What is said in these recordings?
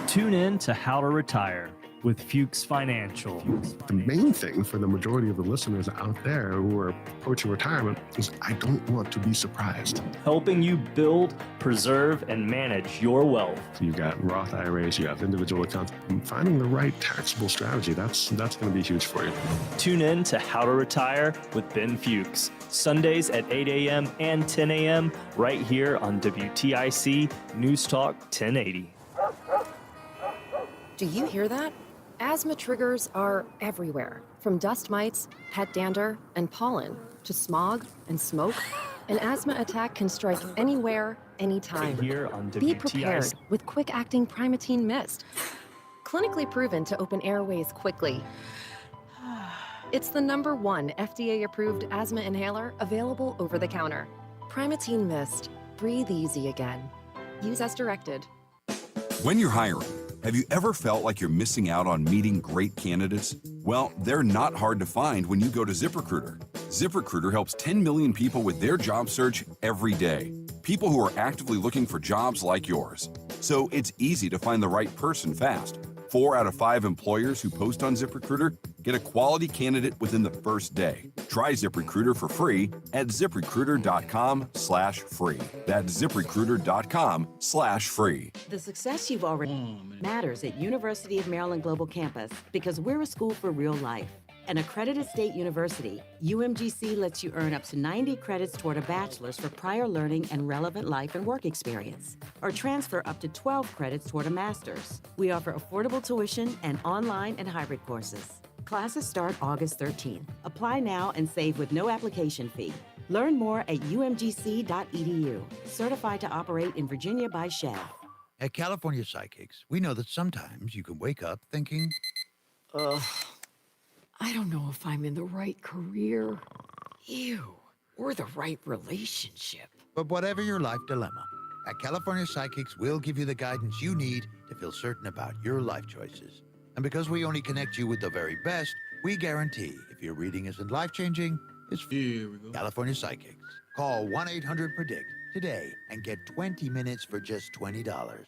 Tune in to How to Retire with Fuchs Financial. The main thing for the majority of the listeners out there who are approaching retirement is I don't want to be surprised. Helping you build, preserve, and manage your wealth. So you've got Roth IRAs, you have individual accounts. And finding the right taxable strategy, that's going to be huge for you. Tune in to How to Retire with Ben Fuchs. Sundays at 8 a.m. and 10 a.m. right here on WTIC NewsTalk 1080. Do you hear that? Asthma triggers are everywhere, from dust mites, pet dander, and pollen, to smog and smoke. An asthma attack can strike anywhere, anytime. Here on Be WTIC. prepared with quick-acting Primatene Mist. Clinically proven to open airways quickly. It's the #1 FDA-approved asthma inhaler available over the counter. Primatene Mist. Breathe easy again. Use as directed. When you're hiring, have you ever felt like you're missing out on meeting great candidates? Well, they're not hard to find when you go to ZipRecruiter. ZipRecruiter helps 10 million people with their job search every day. People who are actively looking for jobs like yours. So it's easy to find the right person fast. 4 out of 5 employers who post on ZipRecruiter get a quality candidate within the first day. Try ZipRecruiter for free at ZipRecruiter.com/free. That's ZipRecruiter.com/free. The success you've already matters at University of Maryland Global Campus because we're a school for real life. An accredited state university, UMGC lets you earn up to 90 credits toward a bachelor's for prior learning and relevant life and work experience, or transfer up to 12 credits toward a master's. We offer affordable tuition and online and hybrid courses. Classes start August 13th. Apply now and save with no application fee. Learn more at umgc.edu. Certified to operate in Virginia by Shell. At California Psychics, we know that sometimes you can wake up thinking, I don't know if I'm in the right career, or the right relationship. but whatever your life dilemma, at California Psychics, we'll give you the guidance you need to feel certain about your life choices. And because we only connect you with the very best, we guarantee if your reading isn't life-changing, it's Here we go. California Psychics. Call 1-800-PREDICT today and get 20 minutes for just $20.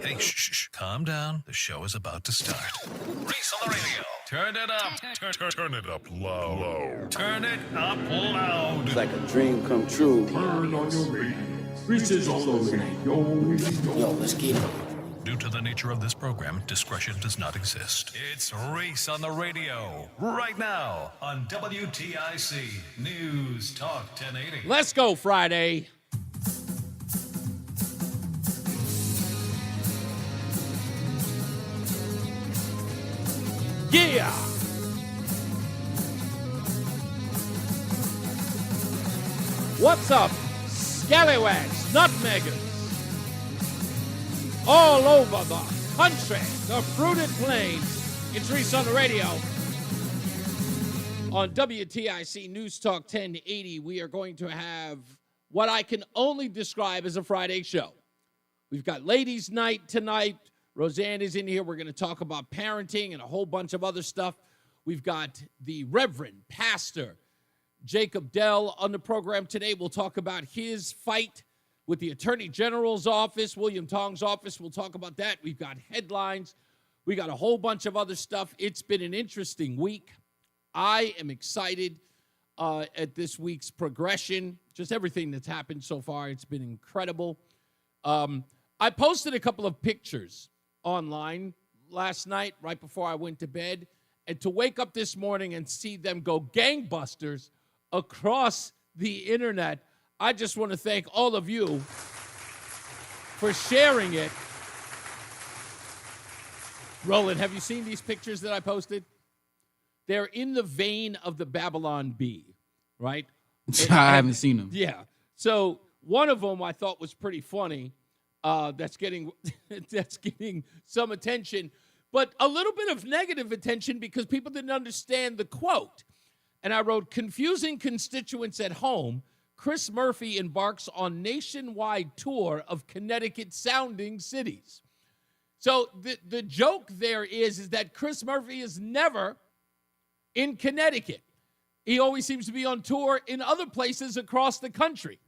Hey, shh. Calm down. The show is about to start. Reese on the radio. Turn it up. Turn it up low. Turn it up loud. It's like a dream come true. Turn on your radio. Reese is on the radio. Yo, let's get it. Due to the nature of this program, discretion does not exist. It's Reese on the radio. Right now on WTIC News Talk 1080. Let's go, Friday. Yeah! What's up, scallywags, nutmeggers? All over the country, the fruited plains. It's Reese on the radio. On WTIC News Talk 1080, we are going to have what I can only describe as a Friday show. We've got Ladies' Night tonight. Roseanne is in here. We're going to talk about parenting and a whole bunch of other stuff. We've got the Reverend Pastor Jacob Dell on the program today. We'll talk about his fight with the Attorney General's office, William Tong's office. We'll talk about that. We've got headlines. We got a whole bunch of other stuff. It's been an interesting week. I am excited at this week's progression, just everything that's happened so far. It's been incredible. I posted a couple of pictures online last night, right before I went to bed, and to wake up this morning and see them go gangbusters across the internet, I just want to thank all of you for sharing it. Roland, have you seen these pictures that I posted? They're in the vein of the Babylon Bee, right? I haven't seen them. Yeah. So one of them I thought was pretty funny. That's getting some attention, but a little bit of negative attention because people didn't understand the quote. And I wrote, confusing constituents at home, Chris Murphy embarks on nationwide tour of Connecticut-sounding cities. So the joke there is that Chris Murphy is never in Connecticut. He always seems to be on tour in other places across the country.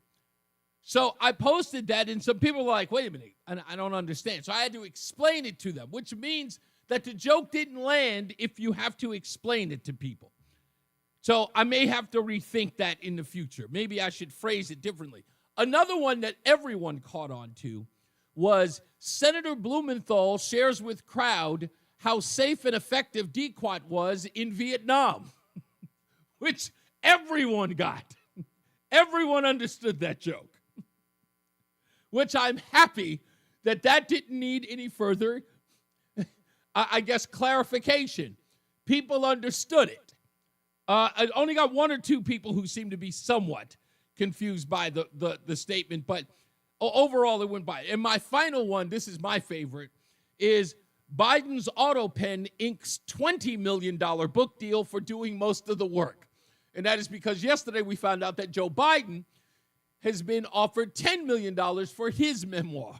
So I posted that, and some people were like, wait a minute, I don't understand. So I had to explain it to them, which means that the joke didn't land if you have to explain it to people. So I may have to rethink that in the future. Maybe I should phrase it differently. Another one that everyone caught on to was Senator Blumenthal shares with crowd how safe and effective DQAT was in Vietnam, which everyone got. Everyone understood that joke, which I'm happy that didn't need any further, I guess, clarification. People understood it. I only got one or two people who seemed to be somewhat confused by the statement, but overall it went by. And my final one, this is my favorite, is Biden's auto pen inks $20 million book deal for doing most of the work. And that is because yesterday we found out that Joe Biden has been offered $10 million for his memoir.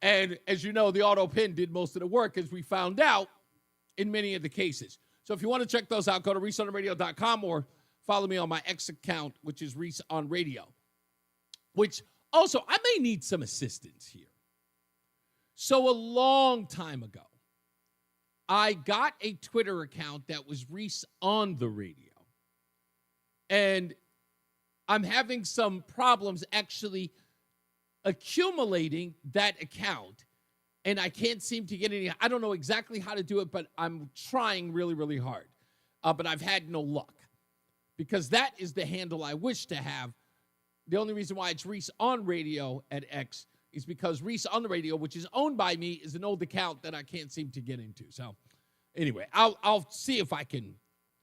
And as you know, the auto pen did most of the work, as we found out in many of the cases. So if you want to check those out, go to ReeseOnTheRadio.com or follow me on my X account, which is Reese on Radio. Which also, I may need some assistance here. So a long time ago, I got a Twitter account that was Reese on the Radio. And I'm having some problems actually accumulating that account. And I can't seem to get any. I don't know exactly how to do it, but I'm trying really, really hard. But I've had no luck because that is the handle I wish to have. The only reason why it's Reese on Radio at X is because Reese on the Radio, which is owned by me, is an old account that I can't seem to get into. So anyway, I'll see if I can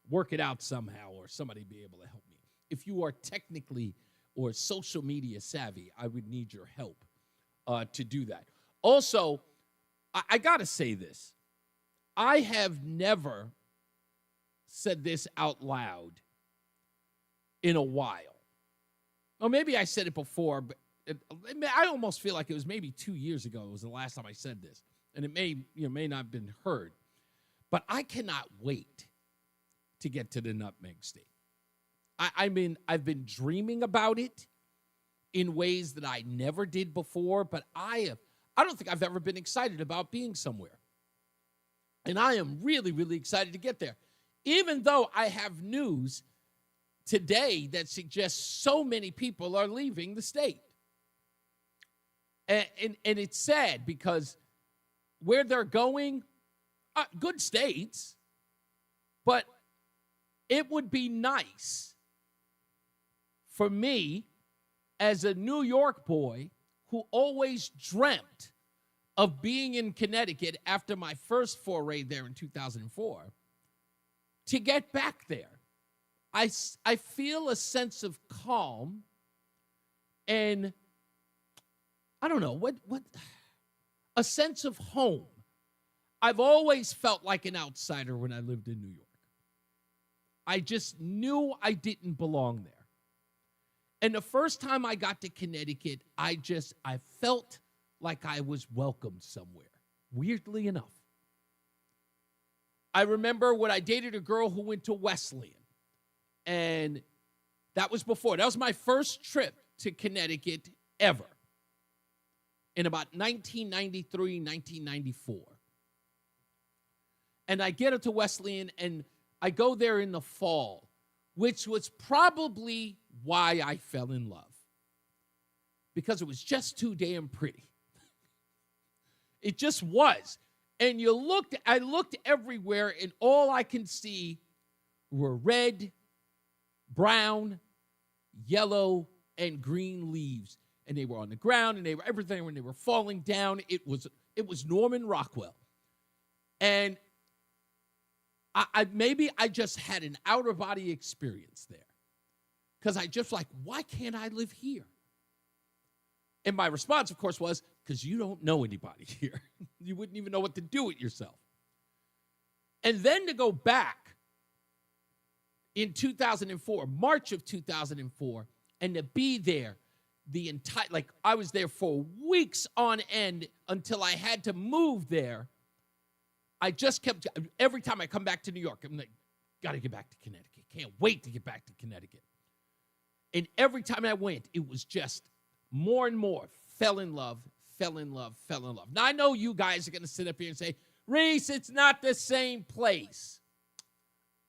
work it out somehow or somebody be able to help me. If you are technically or social media savvy, I would need your help to do that. Also, I got to say this. I have never said this out loud in a while. Or maybe I said it before, but I almost feel like it was maybe 2 years ago. It was the last time I said this. And it may not have been heard. But I cannot wait to get to the nutmeg state. I mean, I've been dreaming about it in ways that I never did before, but I don't think I've ever been excited about being somewhere. And I am really, really excited to get there. Even though I have news today that suggests so many people are leaving the state. And it's sad because where they're going, good states, but it would be nice for me as a New York boy who always dreamt of being in Connecticut after my first foray there in 2004, to get back there. I feel a sense of calm and, I don't know, what a sense of home. I've always felt like an outsider when I lived in New York. I just knew I didn't belong there. And the first time I got to Connecticut, I felt like I was welcomed somewhere, weirdly enough. I remember when I dated a girl who went to Wesleyan, and that was my first trip to Connecticut ever, in about 1993, 1994. And I get up to Wesleyan, and I go there in the fall, which was probably why I fell in love, because it was just too damn pretty. It just was. And I looked everywhere, and all I can see were red, brown, yellow, and green leaves. And they were on the ground, and they were everything when they were falling down. It was Norman Rockwell. And maybe I just had an outer body experience there. Because I just why can't I live here? And my response, of course, was, because you don't know anybody here. You wouldn't even know what to do with yourself. And then to go back in 2004, March of 2004, and to be there the entire, like I was there for weeks on end until I had to move there. I just kept, every time I come back to New York, I'm like, got to get back to Connecticut. Can't wait to get back to Connecticut. And every time I went, it was just more and more, fell in love. Now, I know you guys are going to sit up here and say, Reese, it's not the same place.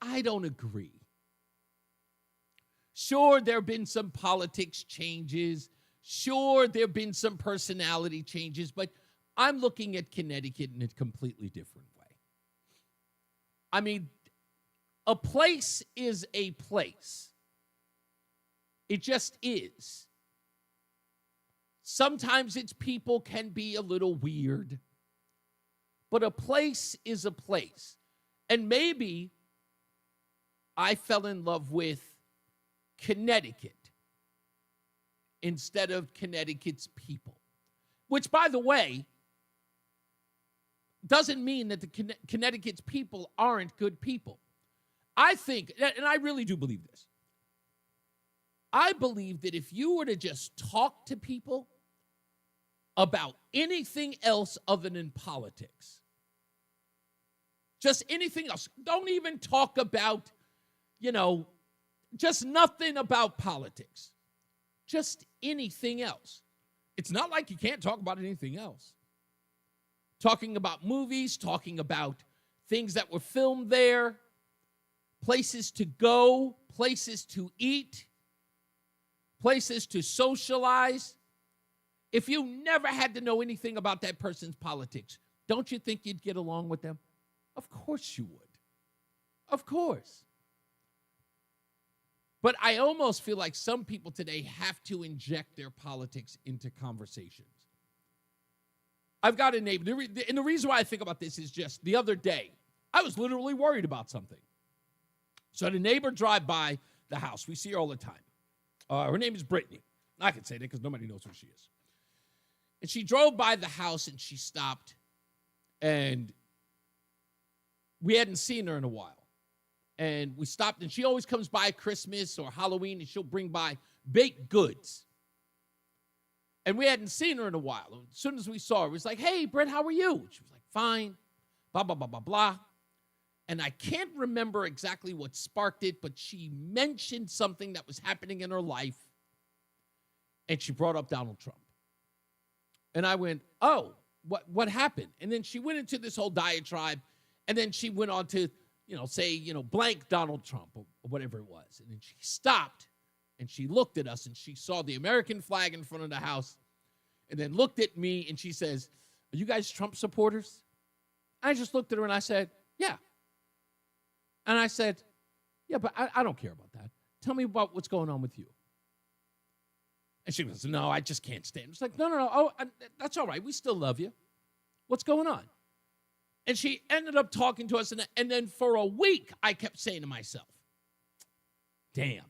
I don't agree. Sure, there have been some politics changes. Sure, there have been some personality changes, but I'm looking at Connecticut in a completely different way. I mean, a place is a place. It just is. Sometimes its people can be a little weird, but a place is a place. And maybe I fell in love with Connecticut instead of Connecticut's people, which, by the way, doesn't mean that the Connecticut's people aren't good people. I think, and I really do believe this, I believe that if you were to just talk to people about anything else other than politics, just anything else, don't even talk about, just nothing about politics, just anything else. It's not like you can't talk about anything else. Talking about movies, talking about things that were filmed there, places to go, places to eat, places to socialize. If you never had to know anything about that person's politics, don't you think you'd get along with them? Of course you would. Of course. But I almost feel like some people today have to inject their politics into conversations. I've got a neighbor, and the reason why I think about this is just the other day, I was literally worried about something. So I had a neighbor drive by the house. We see her all the time. Her name is Brittany. I can say that because nobody knows who she is. And she drove by the house and she stopped, and we hadn't seen her in a while. And we stopped, and she always comes by Christmas or Halloween, and she'll bring by baked goods. And we hadn't seen her in a while. As soon as we saw her, it was like, hey, Britt, how are you? She was like, fine, blah, blah, blah, blah, blah. And I can't remember exactly what sparked it, but she mentioned something that was happening in her life, and she brought up Donald Trump. And I went, oh, what happened? And then she went into this whole diatribe, and then she went on to, blank Donald Trump or whatever it was. And then she stopped, and she looked at us, and she saw the American flag in front of the house, and then looked at me, and she says, are you guys Trump supporters? I just looked at her, and I said, yeah. And I said, yeah, but I don't care about that. Tell me about what's going on with you. And she goes, no, I just can't stand it. It's like, no. Oh, that's all right. We still love you. What's going on? And she ended up talking to us. And then for a week, I kept saying to myself, damn,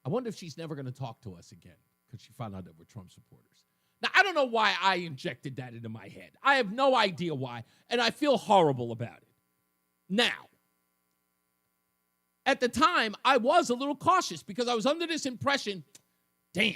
I wonder if she's never going to talk to us again because she found out that we're Trump supporters. Now, I don't know why I injected that into my head. I have no idea why. And I feel horrible about it. Now, at the time, I was a little cautious because I was under this impression, damn,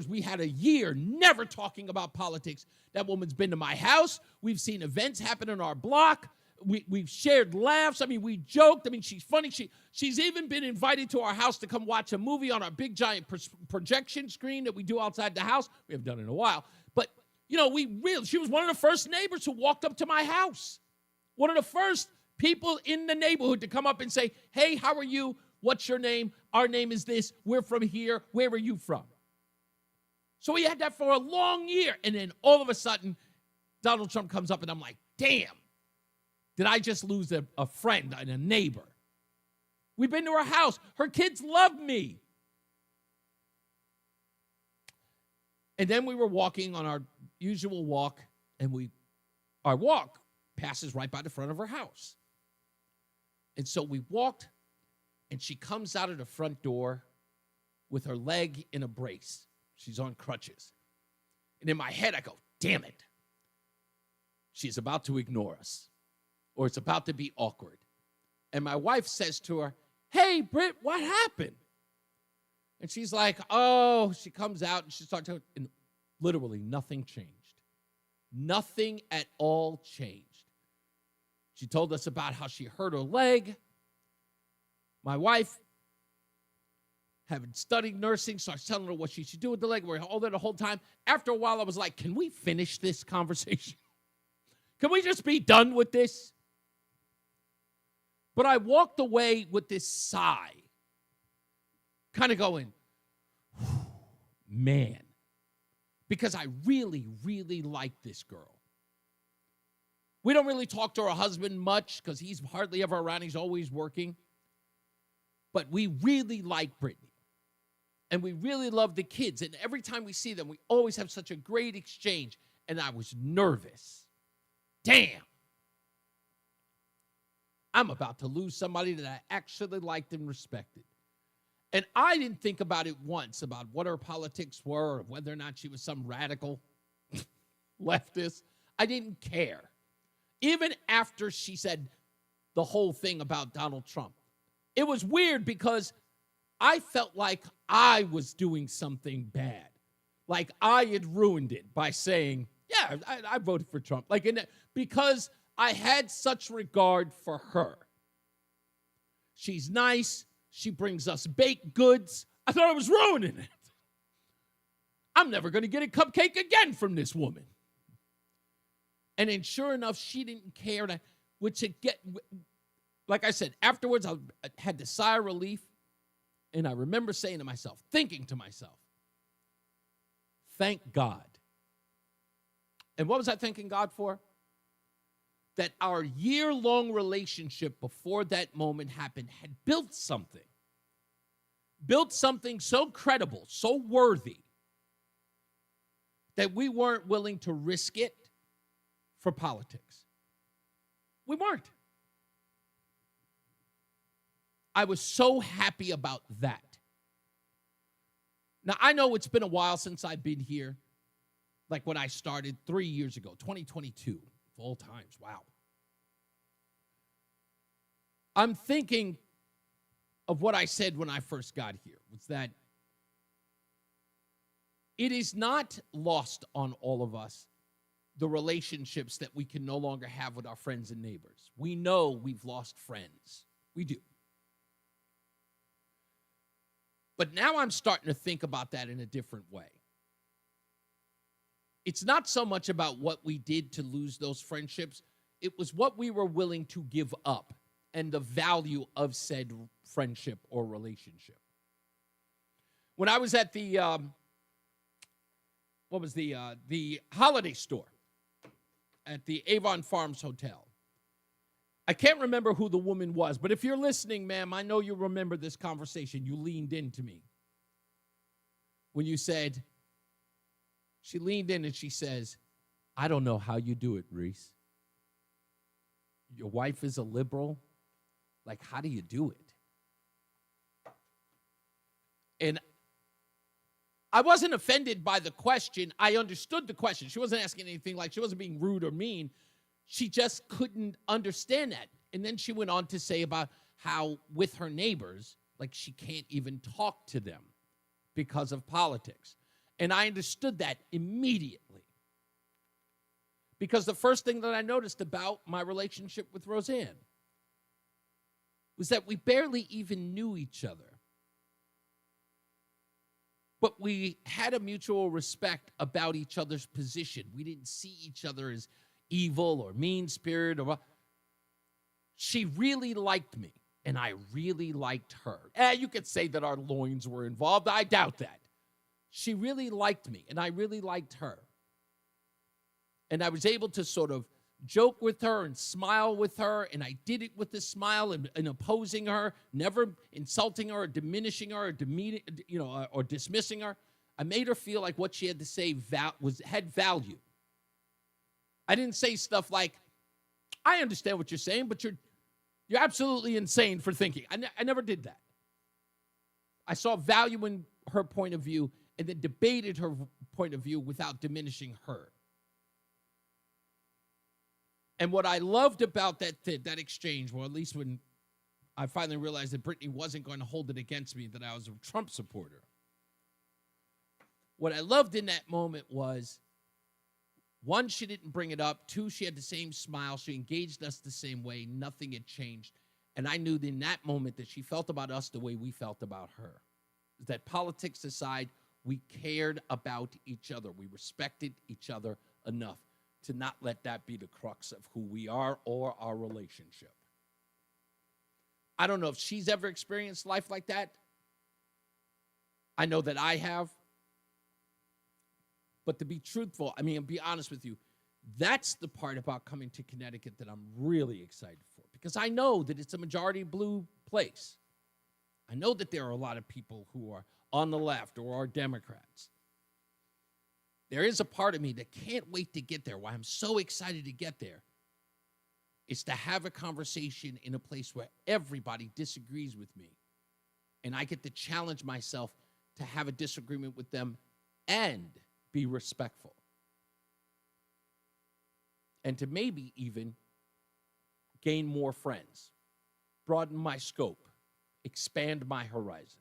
we had a year never talking about politics. That woman's been to my house. We've seen events happen in our block. We've shared laughs. I mean, we joked. I mean, she's funny. She's even been invited to our house to come watch a movie on our big giant projection screen that we do outside the house. We haven't done it in a while. But, she was one of the first neighbors who walked up to my house. One of the first people in the neighborhood to come up and say, hey, how are you? What's your name? Our name is this. We're from here. Where are you from? So we had that for a long year. And then all of a sudden, Donald Trump comes up, and I'm like, damn, did I just lose a friend and a neighbor? We've been to her house. Her kids love me. And then we were walking on our usual walk, and our walk passes right by the front of her house. And so we walked, and she comes out of the front door with her leg in a brace. She's on crutches. And in my head, I go, damn it. She's about to ignore us, or it's about to be awkward. And my wife says to her, hey, Britt, what happened? And she's like, oh, she comes out and she starts talking, and literally nothing changed. Nothing at all changed. She told us about how she hurt her leg. My wife, having studied nursing, starts telling her what she should do with the leg. We're all there the whole time. After a while, I was like, can we finish this conversation? Can we just be done with this? But I walked away with this sigh, kind of going, man, because I really, really like this girl. We don't really talk to her husband much because he's hardly ever around. He's always working. But we really like Brittany. And we really love the kids. And every time we see them, we always have such a great exchange. And I was nervous. Damn. I'm about to lose somebody that I actually liked and respected. And I didn't think about it once, about what her politics were, or whether or not she was some radical leftist. I didn't care. Even after she said the whole thing about Donald Trump. It was weird because I felt like I was doing something bad. Like I had ruined it by saying, yeah, I voted for Trump. Because I had such regard for her. She's nice. She brings us baked goods. I thought I was ruining it. I'm never going to get a cupcake again from this woman. And then sure enough, she didn't care. Like I said, afterwards, I had the sigh of relief. And I remember saying to myself, thinking to myself, thank God. And what was I thanking God for? That our year-long relationship before that moment happened had built something. Built something so credible, so worthy, that we weren't willing to risk it for politics. We weren't. I was so happy about that. Now, I know it's been a while since I've been here, like when I started 3 years ago, 2022. Full times, wow. I'm thinking of what I said when I first got here, was that it is not lost on all of us, the relationships that we can no longer have with our friends and neighbors. We know we've lost friends. We do. But now I'm starting to think about that in a different way. It's not so much about what we did to lose those friendships. It was what we were willing to give up and the value of said friendship or relationship. When I was at the holiday store at the Avon Farms Hotel, I can't remember who the woman was, but if you're listening, ma'am, I know you remember this conversation. You leaned into me when you said, she leaned in and she says, I don't know how you do it, Reese. Your wife is a liberal. Like, how do you do it? And I wasn't offended by the question. I understood the question. She wasn't asking anything, like she wasn't being rude or mean. She just couldn't understand that. And then she went on to say about how with her neighbors, like she can't even talk to them because of politics. And I understood that immediately. Because the first thing that I noticed about my relationship with Roseanne was that we barely even knew each other. But we had a mutual respect about each other's position. We didn't see each other as evil or mean-spirited. She really liked me, and I really liked her. You could say that our loins were involved. I doubt that. She really liked me, and I really liked her. And I was able to sort of joke with her and smile with her, and I did it with a smile and opposing her, never insulting her or diminishing her or or dismissing her. I made her feel like what she had to say had value. I didn't say stuff like, I understand what you're saying, but you're absolutely insane for thinking. I never did that. I saw value in her point of view and then debated her point of view without diminishing her. And what I loved about that exchange, well, at least when I finally realized that Brittany wasn't going to hold it against me that I was a Trump supporter. What I loved in that moment was, one, she didn't bring it up. Two, she had the same smile. She engaged us the same way. Nothing had changed. And I knew in that moment that she felt about us the way we felt about her. That politics aside, we cared about each other. We respected each other enough to not let that be the crux of who we are or our relationship. I don't know if she's ever experienced life like that. I know that I have. But to be truthful, be honest with you, that's the part about coming to Connecticut that I'm really excited for, because I know that it's a majority blue place. I know that there are a lot of people who are on the left or are Democrats. There is a part of me that can't wait to get there. Why I'm so excited to get there is to have a conversation in a place where everybody disagrees with me, and I get to challenge myself to have a disagreement with them and be respectful. And to maybe even gain more friends, broaden my scope, expand my horizons.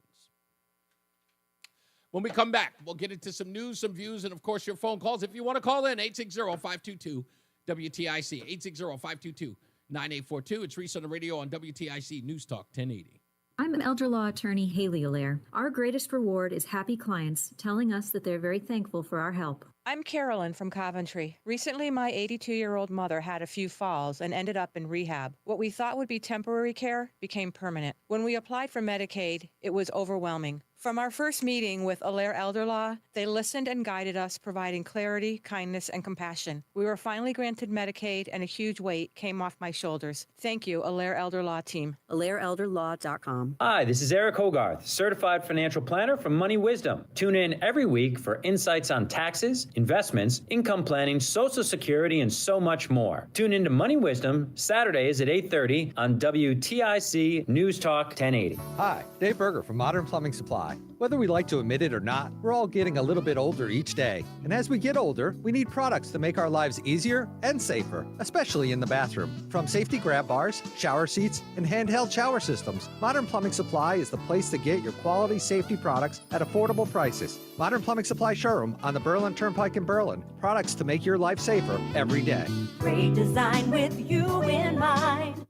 When we come back, we'll get into some news, some views, and, of course, your phone calls. If you want to call in, 860-522-WTIC, 860-522-9842. It's Reese on the Radio on WTIC News Talk 1080. I'm elder law attorney Haley Allaire. Our greatest reward is happy clients telling us that they're very thankful for our help. I'm Carolyn from Coventry. Recently, my 82-year-old mother had a few falls and ended up in rehab. What we thought would be temporary care became permanent. When we applied for Medicaid, it was overwhelming. From our first meeting with Allaire Elder Law, they listened and guided us, providing clarity, kindness, and compassion. We were finally granted Medicaid, and a huge weight came off my shoulders. Thank you, Allaire Elder Law team. AllaireElderLaw.com. Hi, this is Eric Hogarth, certified financial planner from Money Wisdom. Tune in every week for insights on taxes, investments, income planning, Social Security, and so much more. Tune in to Money Wisdom Saturdays at 8:30 on WTIC News Talk 1080. Hi, Dave Berger from Modern Plumbing Supply. Whether we like to admit it or not, we're all getting a little bit older each day. And as we get older, we need products to make our lives easier and safer, especially in the bathroom. From safety grab bars, shower seats, and handheld shower systems, Modern Plumbing Supply is the place to get your quality safety products at affordable prices. Modern Plumbing Supply showroom on the Berlin Turnpike in Berlin. Products to make your life safer every day. Great design with you in mind.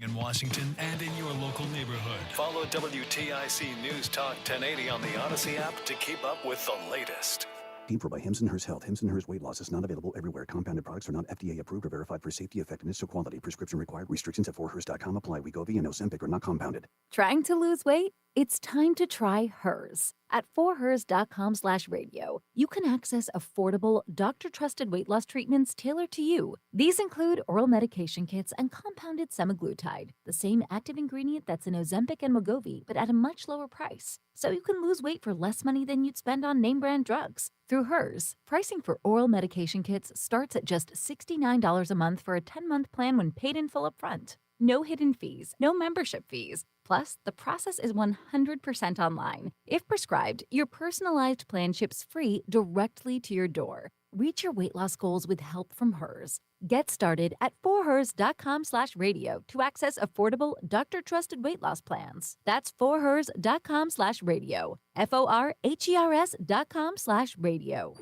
In Washington and in your local neighborhood. Follow WTIC News Talk 1080 on the Odyssey app to keep up with the latest. Paid for by Hims & Hers Health. Hims & Hers Weight Loss is not available everywhere. Compounded products are not FDA approved or verified for safety, effectiveness, or quality. Prescription required. Restrictions at forhers.com apply. Wegovy and Ozempic are not compounded. Trying to lose weight? It's time to try Hers. At forhers.com/radio, you can access affordable, doctor-trusted weight loss treatments tailored to you. These include oral medication kits and compounded semaglutide, the same active ingredient that's in Ozempic and Wegovy, but at a much lower price. So you can lose weight for less money than you'd spend on name-brand drugs. Through Hers, pricing for oral medication kits starts at just $69 a month for a 10-month plan when paid in full upfront. No hidden fees, no membership fees. Plus, the process is 100% online. If prescribed, your personalized plan ships free directly to your door. Reach your weight loss goals with help from Hers. Get started at forhers.com/radio to access affordable, doctor-trusted weight loss plans. That's forhers.com/radio. forhers.com/radio.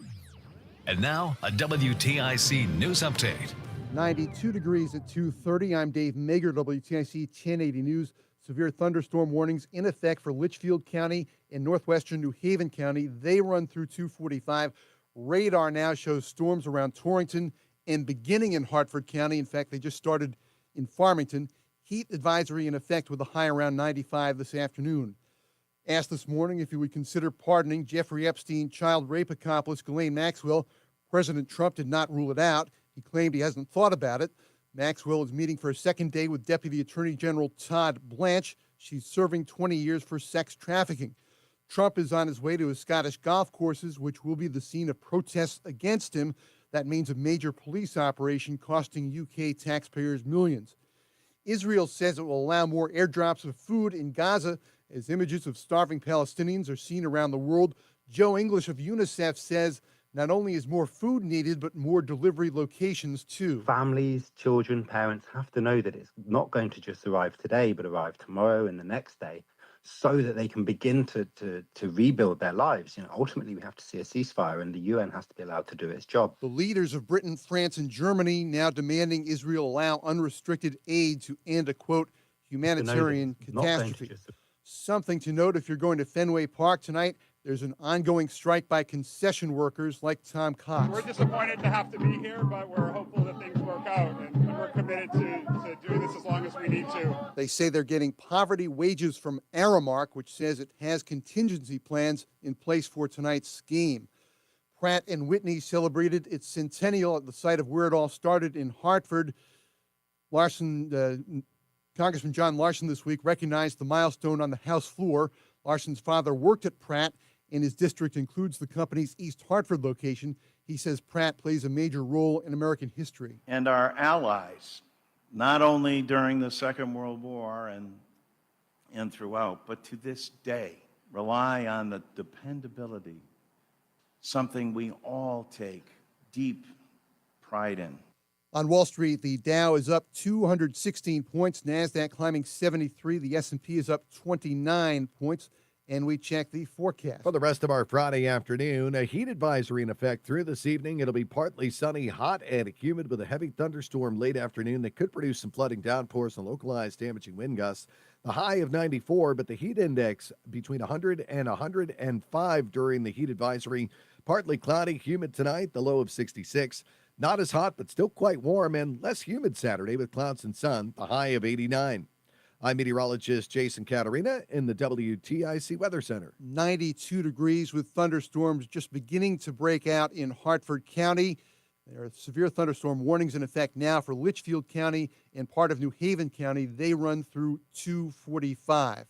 And now, a WTIC News Update. 92 degrees at 2:30. I'm Dave Mager, WTIC 1080 News. Severe thunderstorm warnings in effect for Litchfield County and northwestern New Haven County. They run through 2:45. Radar now shows storms around Torrington and beginning in Hartford County. In fact, they just started in Farmington. Heat advisory in effect with a high around 95 this afternoon. Asked this morning if he would consider pardoning Jeffrey Epstein child rape accomplice Ghislaine Maxwell, President Trump did not rule it out. He claimed he hasn't thought about it. Maxwell is meeting for a second day with Deputy Attorney General Todd Blanche. She's serving 20 years for sex trafficking. Trump is on his way to his Scottish golf courses, which will be the scene of protests against him. That means a major police operation costing UK taxpayers millions. Israel says it will allow more airdrops of food in Gaza as images of starving Palestinians are seen around the world. Joe English of UNICEF says Not only is more food needed, but more delivery locations too. Families, children, parents have to know that it's not going to just arrive today, but arrive tomorrow and the next day, so that they can begin to rebuild their lives. Ultimately, we have to see a ceasefire, and the UN has to be allowed to do its job. The leaders of Britain, France, and Germany now demanding Israel allow unrestricted aid to end a, quote, humanitarian catastrophe. Something to note if you're going to Fenway Park tonight. There's an ongoing strike by concession workers like Tom Cox. We're disappointed to have to be here, but we're hopeful that things work out, and we're committed to do this as long as we need to. They say they're getting poverty wages from Aramark, which says it has contingency plans in place for tonight's scheme. Pratt & Whitney celebrated its centennial at the site of where it all started in Hartford. Congressman John Larson this week recognized the milestone on the House floor. Larson's father worked at Pratt, and his district includes the company's East Hartford location. He says Pratt plays a major role in American history. And our allies, not only during the Second World War and throughout, but to this day, rely on the dependability, something we all take deep pride in. On Wall Street, the Dow is up 216 points, NASDAQ climbing 73, the S&P is up 29 points, and we check the forecast. For the rest of our Friday afternoon, a heat advisory in effect through this evening. It'll be partly sunny, hot, and humid with a heavy thunderstorm late afternoon that could produce some flooding downpours and localized damaging wind gusts. The high of 94, but the heat index between 100 and 105 during the heat advisory. Partly cloudy, humid tonight, the low of 66. Not as hot, but still quite warm, and less humid Saturday with clouds and sun, the high of 89. I'm meteorologist Jason Caterina in the WTIC Weather Center. 92 degrees with thunderstorms just beginning to break out in Hartford County. There are severe thunderstorm warnings in effect now for Litchfield County and part of New Haven County. They run through 2:45.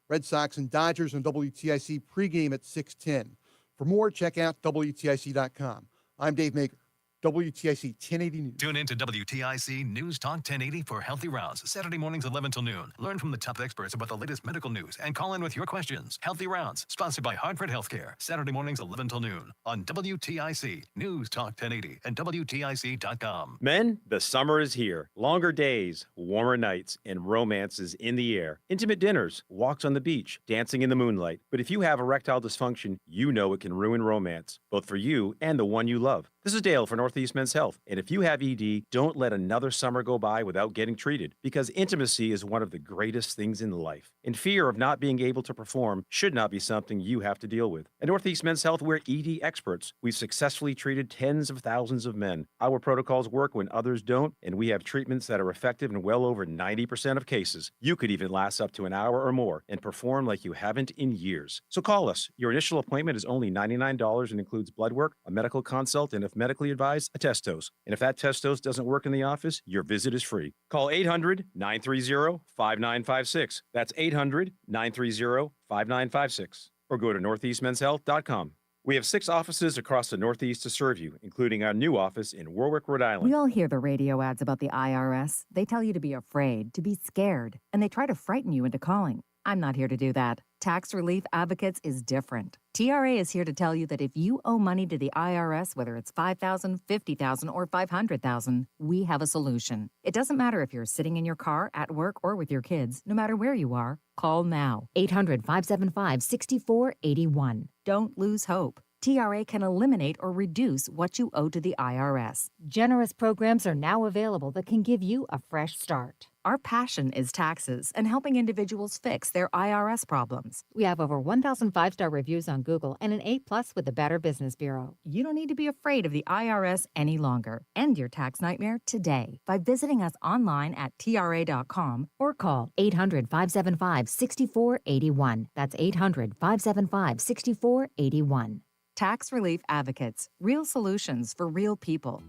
Red Sox and Dodgers on WTIC pregame at 6:10. For more, check out WTIC.com. I'm Dave Maker. WTIC 1080 News. Tune in to WTIC News Talk 1080 for Healthy Rounds, Saturday mornings 11 till noon. Learn from the top experts about the latest medical news and call in with your questions. Healthy Rounds, sponsored by Hartford Healthcare, Saturday mornings 11 till noon on WTIC News Talk 1080 and WTIC.com. Men, the summer is here. Longer days, warmer nights, and romance is in the air. Intimate dinners, walks on the beach, dancing in the moonlight. But if you have erectile dysfunction, you know it can ruin romance, both for you and the one you love. This is Dale for Northeast Men's Health, and if you have ED, don't let another summer go by without getting treated, because intimacy is one of the greatest things in life, and fear of not being able to perform should not be something you have to deal with. At Northeast Men's Health, we're ED experts. We've successfully treated tens of thousands of men. Our protocols work when others don't, and we have treatments that are effective in well over 90% of cases. You could even last up to an hour or more and perform like you haven't in years. So call us. Your initial appointment is only $99 and includes blood work, a medical consult, and if medically advised, a test dose. And if that test dose doesn't work in the office, your visit is free. Call 800-930-5956. That's 800-930-5956. Or go to northeastmenshealth.com. We have 6 offices across the Northeast to serve you, including our new office in Warwick, Rhode Island. We all hear the radio ads about the IRS. They tell you to be afraid, to be scared, and they try to frighten you into calling. I'm not here to do that. Tax Relief Advocates is different. TRA is here to tell you that if you owe money to the IRS, whether it's $5,000, $50,000, or $500,000, we have a solution. It doesn't matter if you're sitting in your car, at work, or with your kids. No matter where you are, call now. 800-575-6481. Don't lose hope. TRA can eliminate or reduce what you owe to the IRS. Generous programs are now available that can give you a fresh start. Our passion is taxes and helping individuals fix their IRS problems. We have over 1,000 5-star reviews on Google and an A+ with the Better Business Bureau. You don't need to be afraid of the IRS any longer. End your tax nightmare today by visiting us online at TRA.com or call 800-575-6481. That's 800-575-6481. Tax Relief Advocates. Real solutions for real people.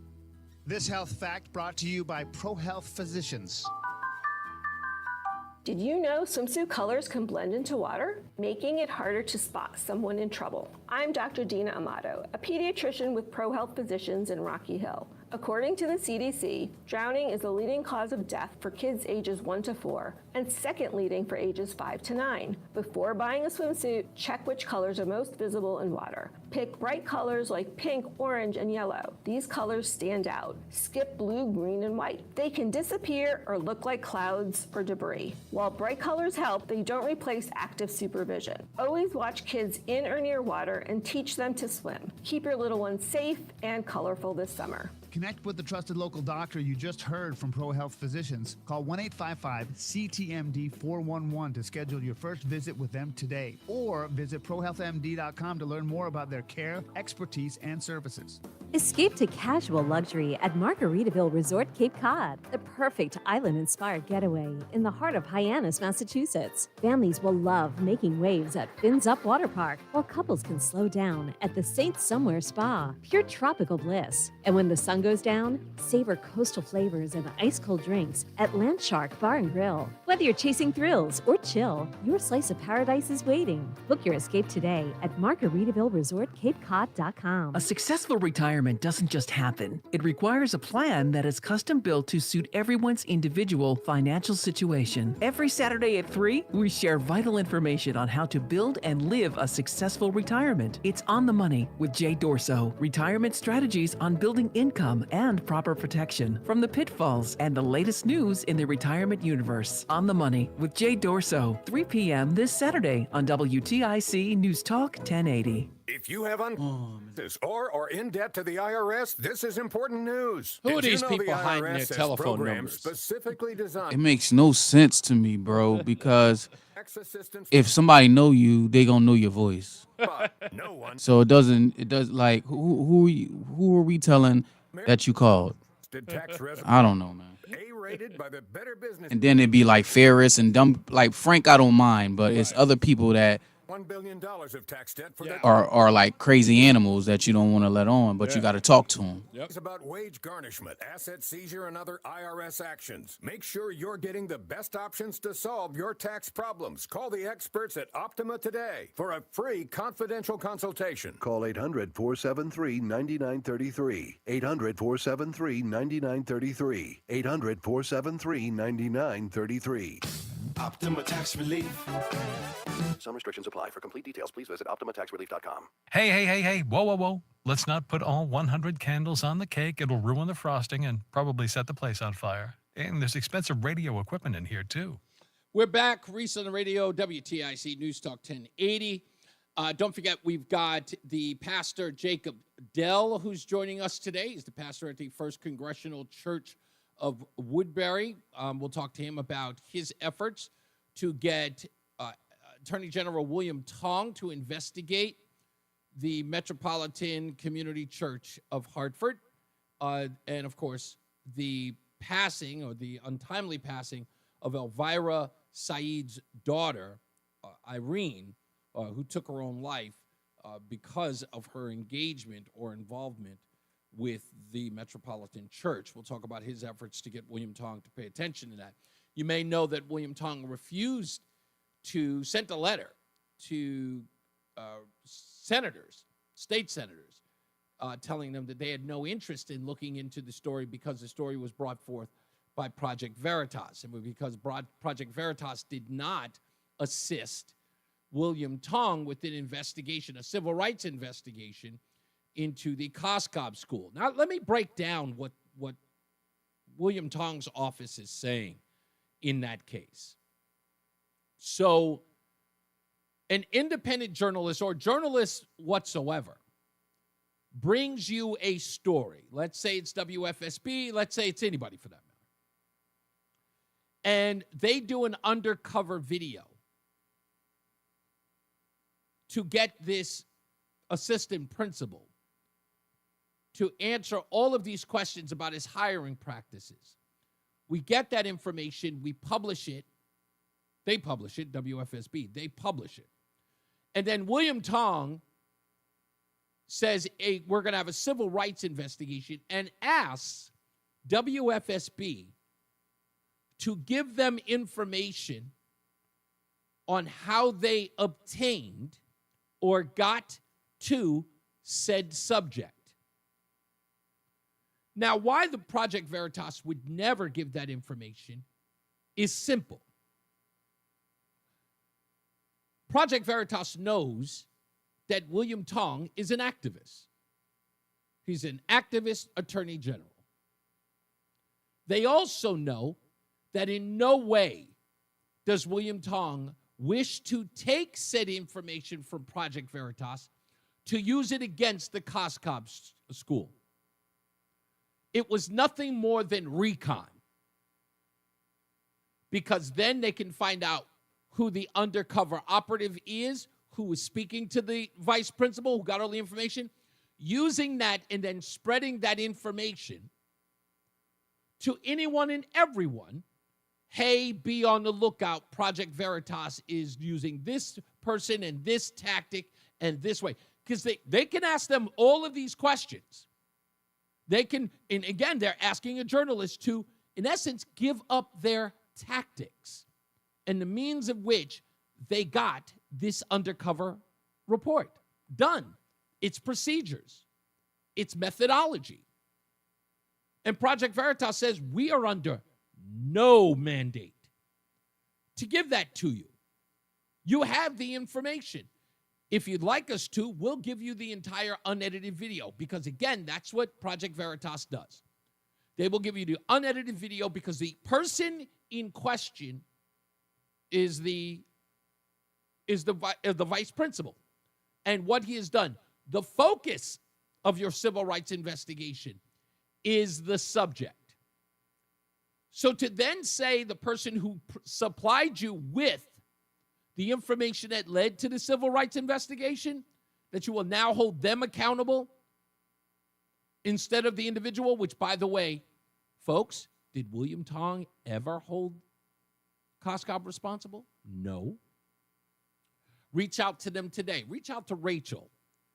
This health fact brought to you by ProHealth Physicians. Did you know swimsuit colors can blend into water, making it harder to spot someone in trouble? I'm Dr. Dina Amato, a pediatrician with ProHealth Physicians in Rocky Hill. According to the CDC, drowning is the leading cause of death for kids ages 1 to 4 and second leading for ages 5 to 9. Before buying a swimsuit, check which colors are most visible in water. Pick bright colors like pink, orange, and yellow. These colors stand out. Skip blue, green, and white. They can disappear or look like clouds or debris. While bright colors help, they don't replace active supervision. Always watch kids in or near water and teach them to swim. Keep your little ones safe and colorful this summer. Connect with the trusted local doctor you just heard from ProHealth Physicians. Call 1-855-CTMD-411 to schedule your first visit with them today. Or visit ProHealthMD.com to learn more about their care, expertise, and services. Escape to casual luxury at Margaritaville Resort Cape Cod, the perfect island-inspired getaway in the heart of Hyannis, Massachusetts. Families will love making waves at Fins Up Water Park, while couples can slow down at the Saint Somewhere Spa, pure tropical bliss. And when the sun goes down, savor coastal flavors and ice-cold drinks at Landshark Bar and Grill. Whether you're chasing thrills or chill, your slice of paradise is waiting. Book your escape today at MargaritavilleResortCapeCod.com. A successful retirement doesn't just happen. It requires a plan that is custom built to suit everyone's individual financial situation. Every Saturday at 3, we share vital information on how to build and live a successful retirement. It's On the Money with Jay Dorso. Retirement strategies on building income and proper protection from the pitfalls and the latest news in the retirement universe. On the Money with Jay Dorso, 3 p.m. this Saturday on WTIC News Talk 1080. If you have this or are in debt to the IRS, this is important news. Who are Did you these know people the hiding IRS their has telephone programs numbers? specifically designed? It makes no sense to me, bro, because if somebody know you, they gonna know your voice. No one. So it does like who are we telling that you called? I don't know, man. A-rated by the Better Business. And then it'd be like Ferris and dumb like Frank. I don't mind, but it's other people that $1 billion of tax debt for are like crazy animals that you don't want to let on, but you got to talk to them. It's about wage garnishment, asset seizure, and other IRS actions. Make sure you're getting the best options to solve your tax problems. Call the experts at Optima today for a free confidential consultation. Call 800-473-9933. 800-473-9933. 800-473-9933. Optima Tax Relief. Some restrictions apply. For complete details, please visit OptimaTaxRelief.com. Hey. Whoa. Let's not put all 100 candles on the cake. It'll ruin the frosting and probably set the place on fire. And there's expensive radio equipment in here, too. We're back. Reese on the Radio, WTIC News Talk 1080. Don't forget, we've got the pastor, Jacob Dell, who's joining us today. He's the pastor at the First Congressional Church of Woodbury. We'll talk to him about his efforts to get Attorney General William Tong to investigate the Metropolitan Community Church of Hartford. And, of course, the passing or the untimely passing of Elvira Saeed's daughter, Irene, who took her own life because of her engagement or involvement with the Metropolitan Church. We'll talk about his efforts to get William Tong to pay attention to that. You may know that William Tong sent a letter to state senators, telling them that they had no interest in looking into the story because the story was brought forth by Project Veritas, and because Project Veritas did not assist William Tong with an investigation, a civil rights investigation into the Coscob School. Now, let me break down what William Tong's office is saying in that case. So, an independent journalist or journalist whatsoever brings you a story. Let's say it's WFSB. Let's say it's anybody for that matter. And they do an undercover video to get this assistant principal to answer all of these questions about his hiring practices. We get that information, we publish it. They publish it, WFSB, they publish it. And then William Tong says, hey, we're going to have a civil rights investigation, and asks WFSB to give them information on how they obtained or got to said subject. Now, why the Project Veritas would never give that information is simple. Project Veritas knows that William Tong is an activist. He's an activist attorney general. They also know that in no way does William Tong wish to take said information from Project Veritas to use it against the Koskov school. It was nothing more than recon, because then they can find out who the undercover operative is, who was speaking to the vice principal, who got all the information, using that and then spreading that information to anyone and everyone. Hey, be on the lookout. Project Veritas is using this person and this tactic and this way. Because they can ask them all of these questions. They can, and again, they're asking a journalist to, in essence, give up their tactics and the means of which they got this undercover report done. Its procedures, its methodology. And Project Veritas says we are under no mandate to give that to you. You have the information. If you'd like us to, we'll give you the entire unedited video, because again, that's what Project Veritas does. They will give you the unedited video because the person in question is the vice principal and what he has done. The focus of your civil rights investigation is the subject. So to then say the person who supplied you with the information that led to the civil rights investigation, that you will now hold them accountable instead of the individual, which, by the way, folks, did William Tong ever hold Koskov responsible? No. Reach out to them today. Reach out to Rachel,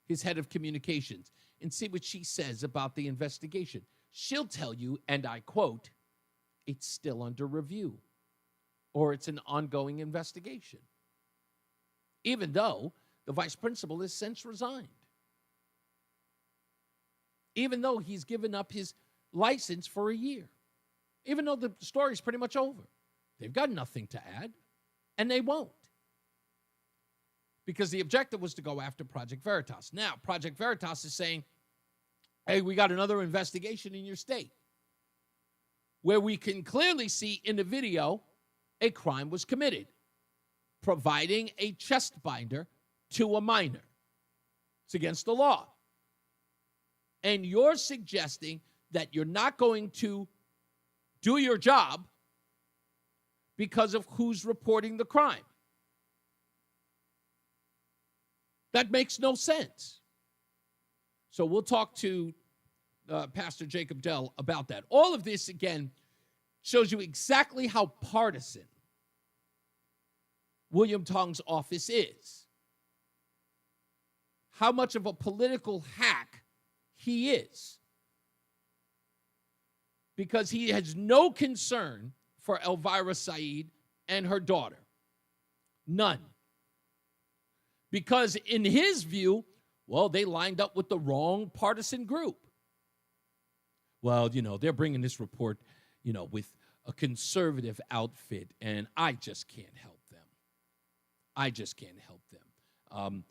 his head of communications, and see what she says about the investigation. She'll tell you, and I quote, it's still under review, or it's an ongoing investigation, even though the vice principal has since resigned, even though he's given up his license for a year, even though the story's pretty much over. They've got nothing to add, and they won't, because the objective was to go after Project Veritas. Now, Project Veritas is saying, hey, we got another investigation in your state where we can clearly see in the video a crime was committed, providing a chest binder to a minor. It's against the law. And you're suggesting that you're not going to do your job because of who's reporting the crime. That makes no sense. So we'll talk to Pastor Jacob Dell about that. All of this, again, shows you exactly how partisan William Tong's office is, how much of a political hack he is, because he has no concern for Elvira Said and her daughter. None. Because in his view, well, they lined up with the wrong partisan group. Well, they're bringing this report, with a conservative outfit, and I just can't help them. I just can't help them.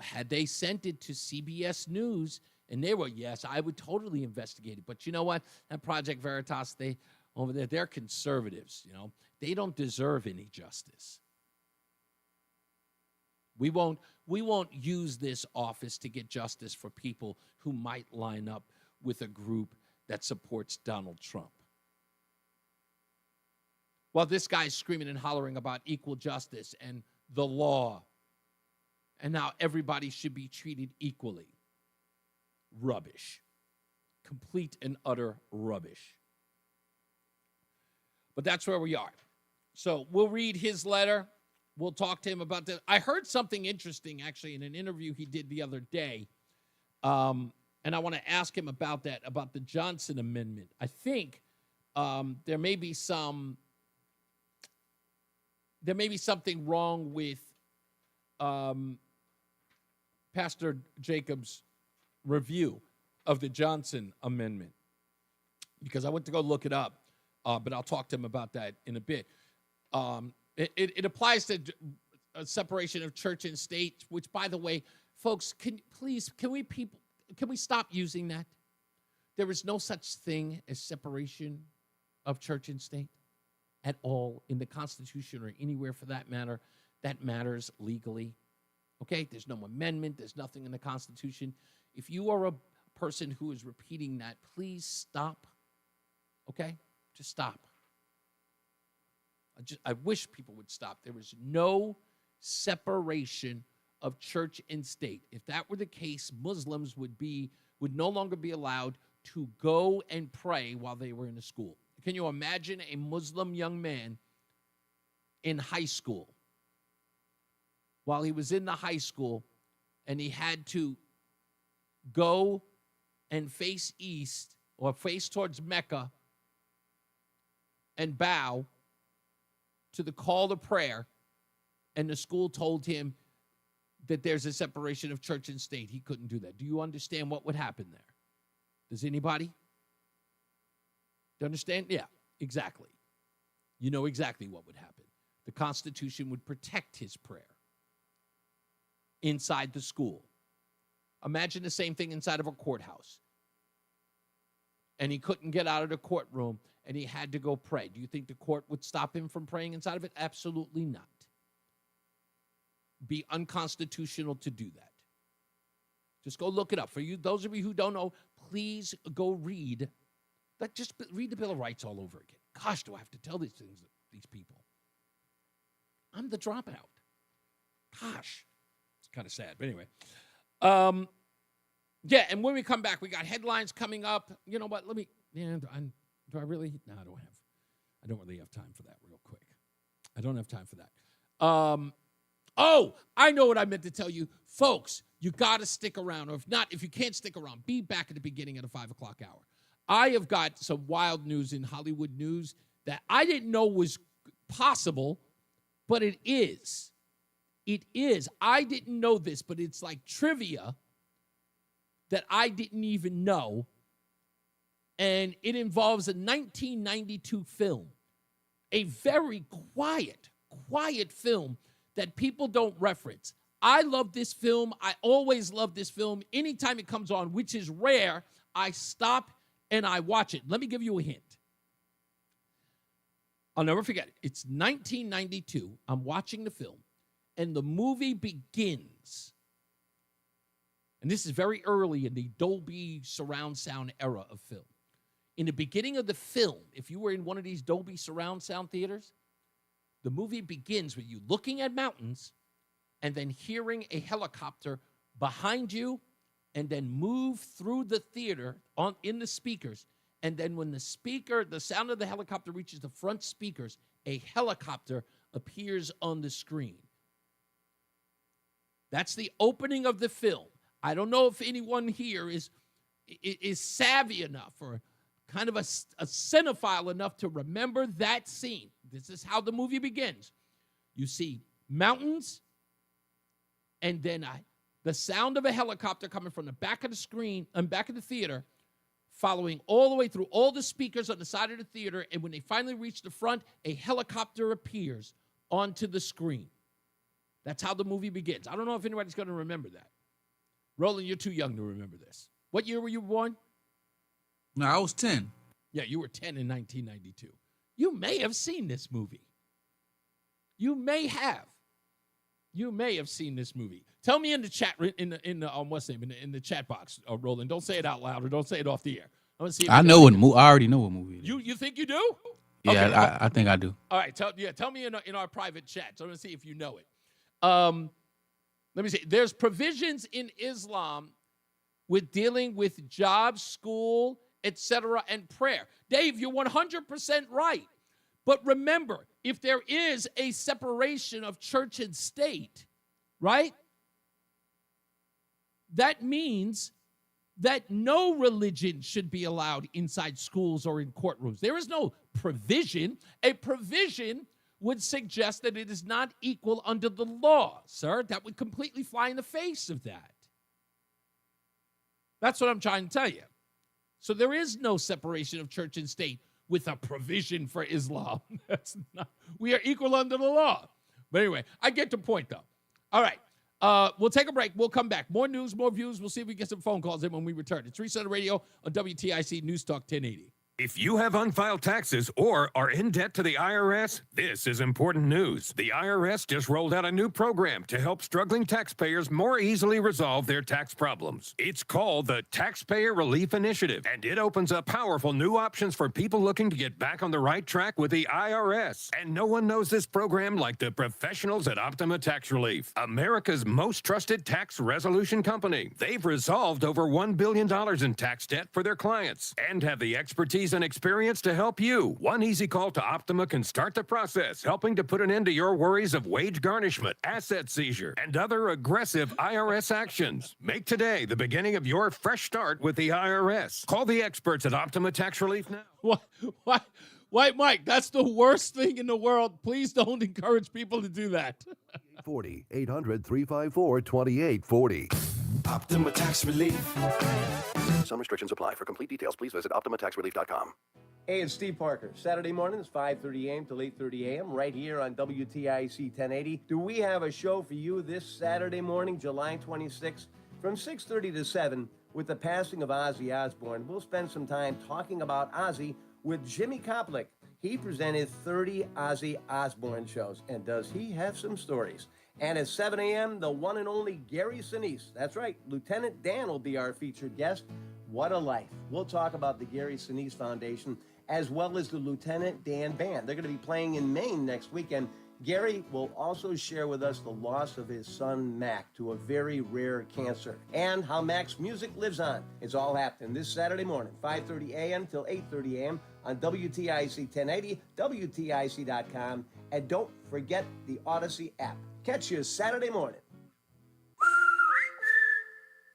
Had they sent it to CBS News, and they were, yes, I would totally investigate it. But you know what? That Project Veritas, over there, they're conservatives, They don't deserve any justice. We won't use this office to get justice for people who might line up with a group that supports Donald Trump. Well, this guy's screaming and hollering about equal justice and the law, and now everybody should be treated equally. Rubbish. Complete and utter rubbish. But that's where we are. So we'll read his letter. We'll talk to him about that. I heard something interesting, actually, in an interview he did the other day. And I want to ask him about that, about the Johnson Amendment. I think there may be something wrong with Pastor Jacob's review of the Johnson Amendment. because I went to go look it up, but I'll talk to him about that in a bit. It applies to a separation of church and state, which, by the way, folks, can we stop using that? There is no such thing as separation of church and state at all in the Constitution or anywhere for that matter that matters legally. Okay? There's no amendment. There's nothing in the Constitution. If you are a person who is repeating that, please stop. Okay? Just stop. I wish people would stop. There is no separation of church and state. If that were the case, Muslims would no longer be allowed to go and pray while they were in a school. Can you imagine a Muslim young man in high school, while he was in the high school, and he had to go and face east or face towards Mecca and bow to the call to prayer, and the school told him that there's a separation of church and state? He couldn't do that. Do you understand what would happen there? Does anybody? Do you understand? Yeah, exactly. You know exactly what would happen. The Constitution would protect his prayer inside the school. Imagine the same thing inside of a courthouse. And he couldn't get out of the courtroom, and he had to go pray. Do you think the court would stop him from praying inside of it? Absolutely not. Be unconstitutional to do that. Just go look it up. For you, those of you who don't know, please go read. Just read the Bill of Rights all over again. Gosh, do I have to tell these things to these people? I'm the dropout. Gosh, it's kind of sad. But anyway, yeah. And when we come back, we got headlines coming up. You know what? Do I really? No, I don't have. I don't really have time for that. Real quick, I don't have time for that. Oh, I know what I meant to tell you. Folks, you got to stick around. Or if not, if you can't stick around, be back at the beginning of the 5 o'clock hour. I have got some wild news in Hollywood news that I didn't know was possible, but it is. It is. I didn't know this, but it's like trivia that I didn't even know. And it involves a 1992 film, a very quiet film that people don't reference. I love this film. I always love this film. Anytime it comes on, which is rare, I stop and I watch it. Let me give you a hint. I'll never forget it. It's 1992. I'm watching the film, and the movie begins. And this is very early in the Dolby surround sound era of film. In the beginning of the film, if you were in one of these Dolby surround sound theaters, the movie begins with you looking at mountains and then hearing a helicopter behind you and then move through the theater in the speakers. And then when the sound of the helicopter reaches the front speakers, a helicopter appears on the screen. That's the opening of the film. I don't know if anyone here is savvy enough or kind of a cinephile enough to remember that scene. This is how the movie begins. You see mountains, and then the sound of a helicopter coming from the back of the screen and back of the theater, following all the way through all the speakers on the side of the theater, and when they finally reach the front, a helicopter appears onto the screen. That's how the movie begins. I don't know if anybody's going to remember that. Roland, you're too young to remember this. What year were you born? No, I was 10. Yeah, you were 10 in 1992. You may have seen this movie. You may have. You may have seen this movie. Tell me in the chat, in the chat box, Roland. Don't say it out loud or don't say it off the air. I want to see. I know what movie. I already know what movie it is. You think you do? Yeah, okay. I think I do. All right. Tell me in our private chat. So I'm going to see if you know it. Let me see. There's provisions in Islam with dealing with jobs, school, etc., and prayer. Dave, you're 100% right. But remember, if there is a separation of church and state, right, that means that no religion should be allowed inside schools or in courtrooms. There is no provision. A provision would suggest that it is not equal under the law, sir. That would completely fly in the face of that. That's what I'm trying to tell you. So there is no separation of church and state with a provision for Islam. That's not. We are equal under the law. But anyway, I get the point, though. All right. We'll take a break. We'll come back. More news, more views. We'll see if we get some phone calls in when we return. It's Reese On The Radio on WTIC News Talk 1080. If you have unfiled taxes or are in debt to the IRS, this is important news. The IRS just rolled out a new program to help struggling taxpayers more easily resolve their tax problems. It's called the Taxpayer Relief Initiative, and it opens up powerful new options for people looking to get back on the right track with the IRS. And no one knows this program like the professionals at Optima Tax Relief, America's most trusted tax resolution company. They've resolved over $1 billion in tax debt for their clients and have the expertise and experience to help you. One easy call to Optima can start the process, helping to put an end to your worries of wage garnishment, asset seizure, and other aggressive IRS actions. Make today the beginning of your fresh start with the IRS. Call the experts at Optima Tax Relief now. What, Mike? That's the worst thing in the world. Please don't encourage people to do that. 800-354-2840. Optima Tax Relief. Some restrictions apply. For complete details, please visit OptimaTaxRelief.com. Hey, it's Steve Parker. Saturday mornings, 5:30 a.m. till 8:30 a.m. right here on WTIC 1080. Do we have a show for you this Saturday morning, July 26th, from 6:30 to 7 with the passing of Ozzy Osbourne? We'll spend some time talking about Ozzy with Jimmy Koplik. He presented 30 Ozzy Osbourne shows, and does he have some stories? And at 7 a.m., the one and only Gary Sinise. That's right, Lieutenant Dan will be our featured guest. What a life. We'll talk about the Gary Sinise Foundation as well as the Lieutenant Dan Band. They're going to be playing in Maine next weekend. Gary will also share with us the loss of his son, Mac, to a very rare cancer, and how Mac's music lives on. It's all happening this Saturday morning, 5:30 a.m. till 8:30 a.m. on WTIC 1080, WTIC.com, and don't forget the Odyssey app. Catch you Saturday morning.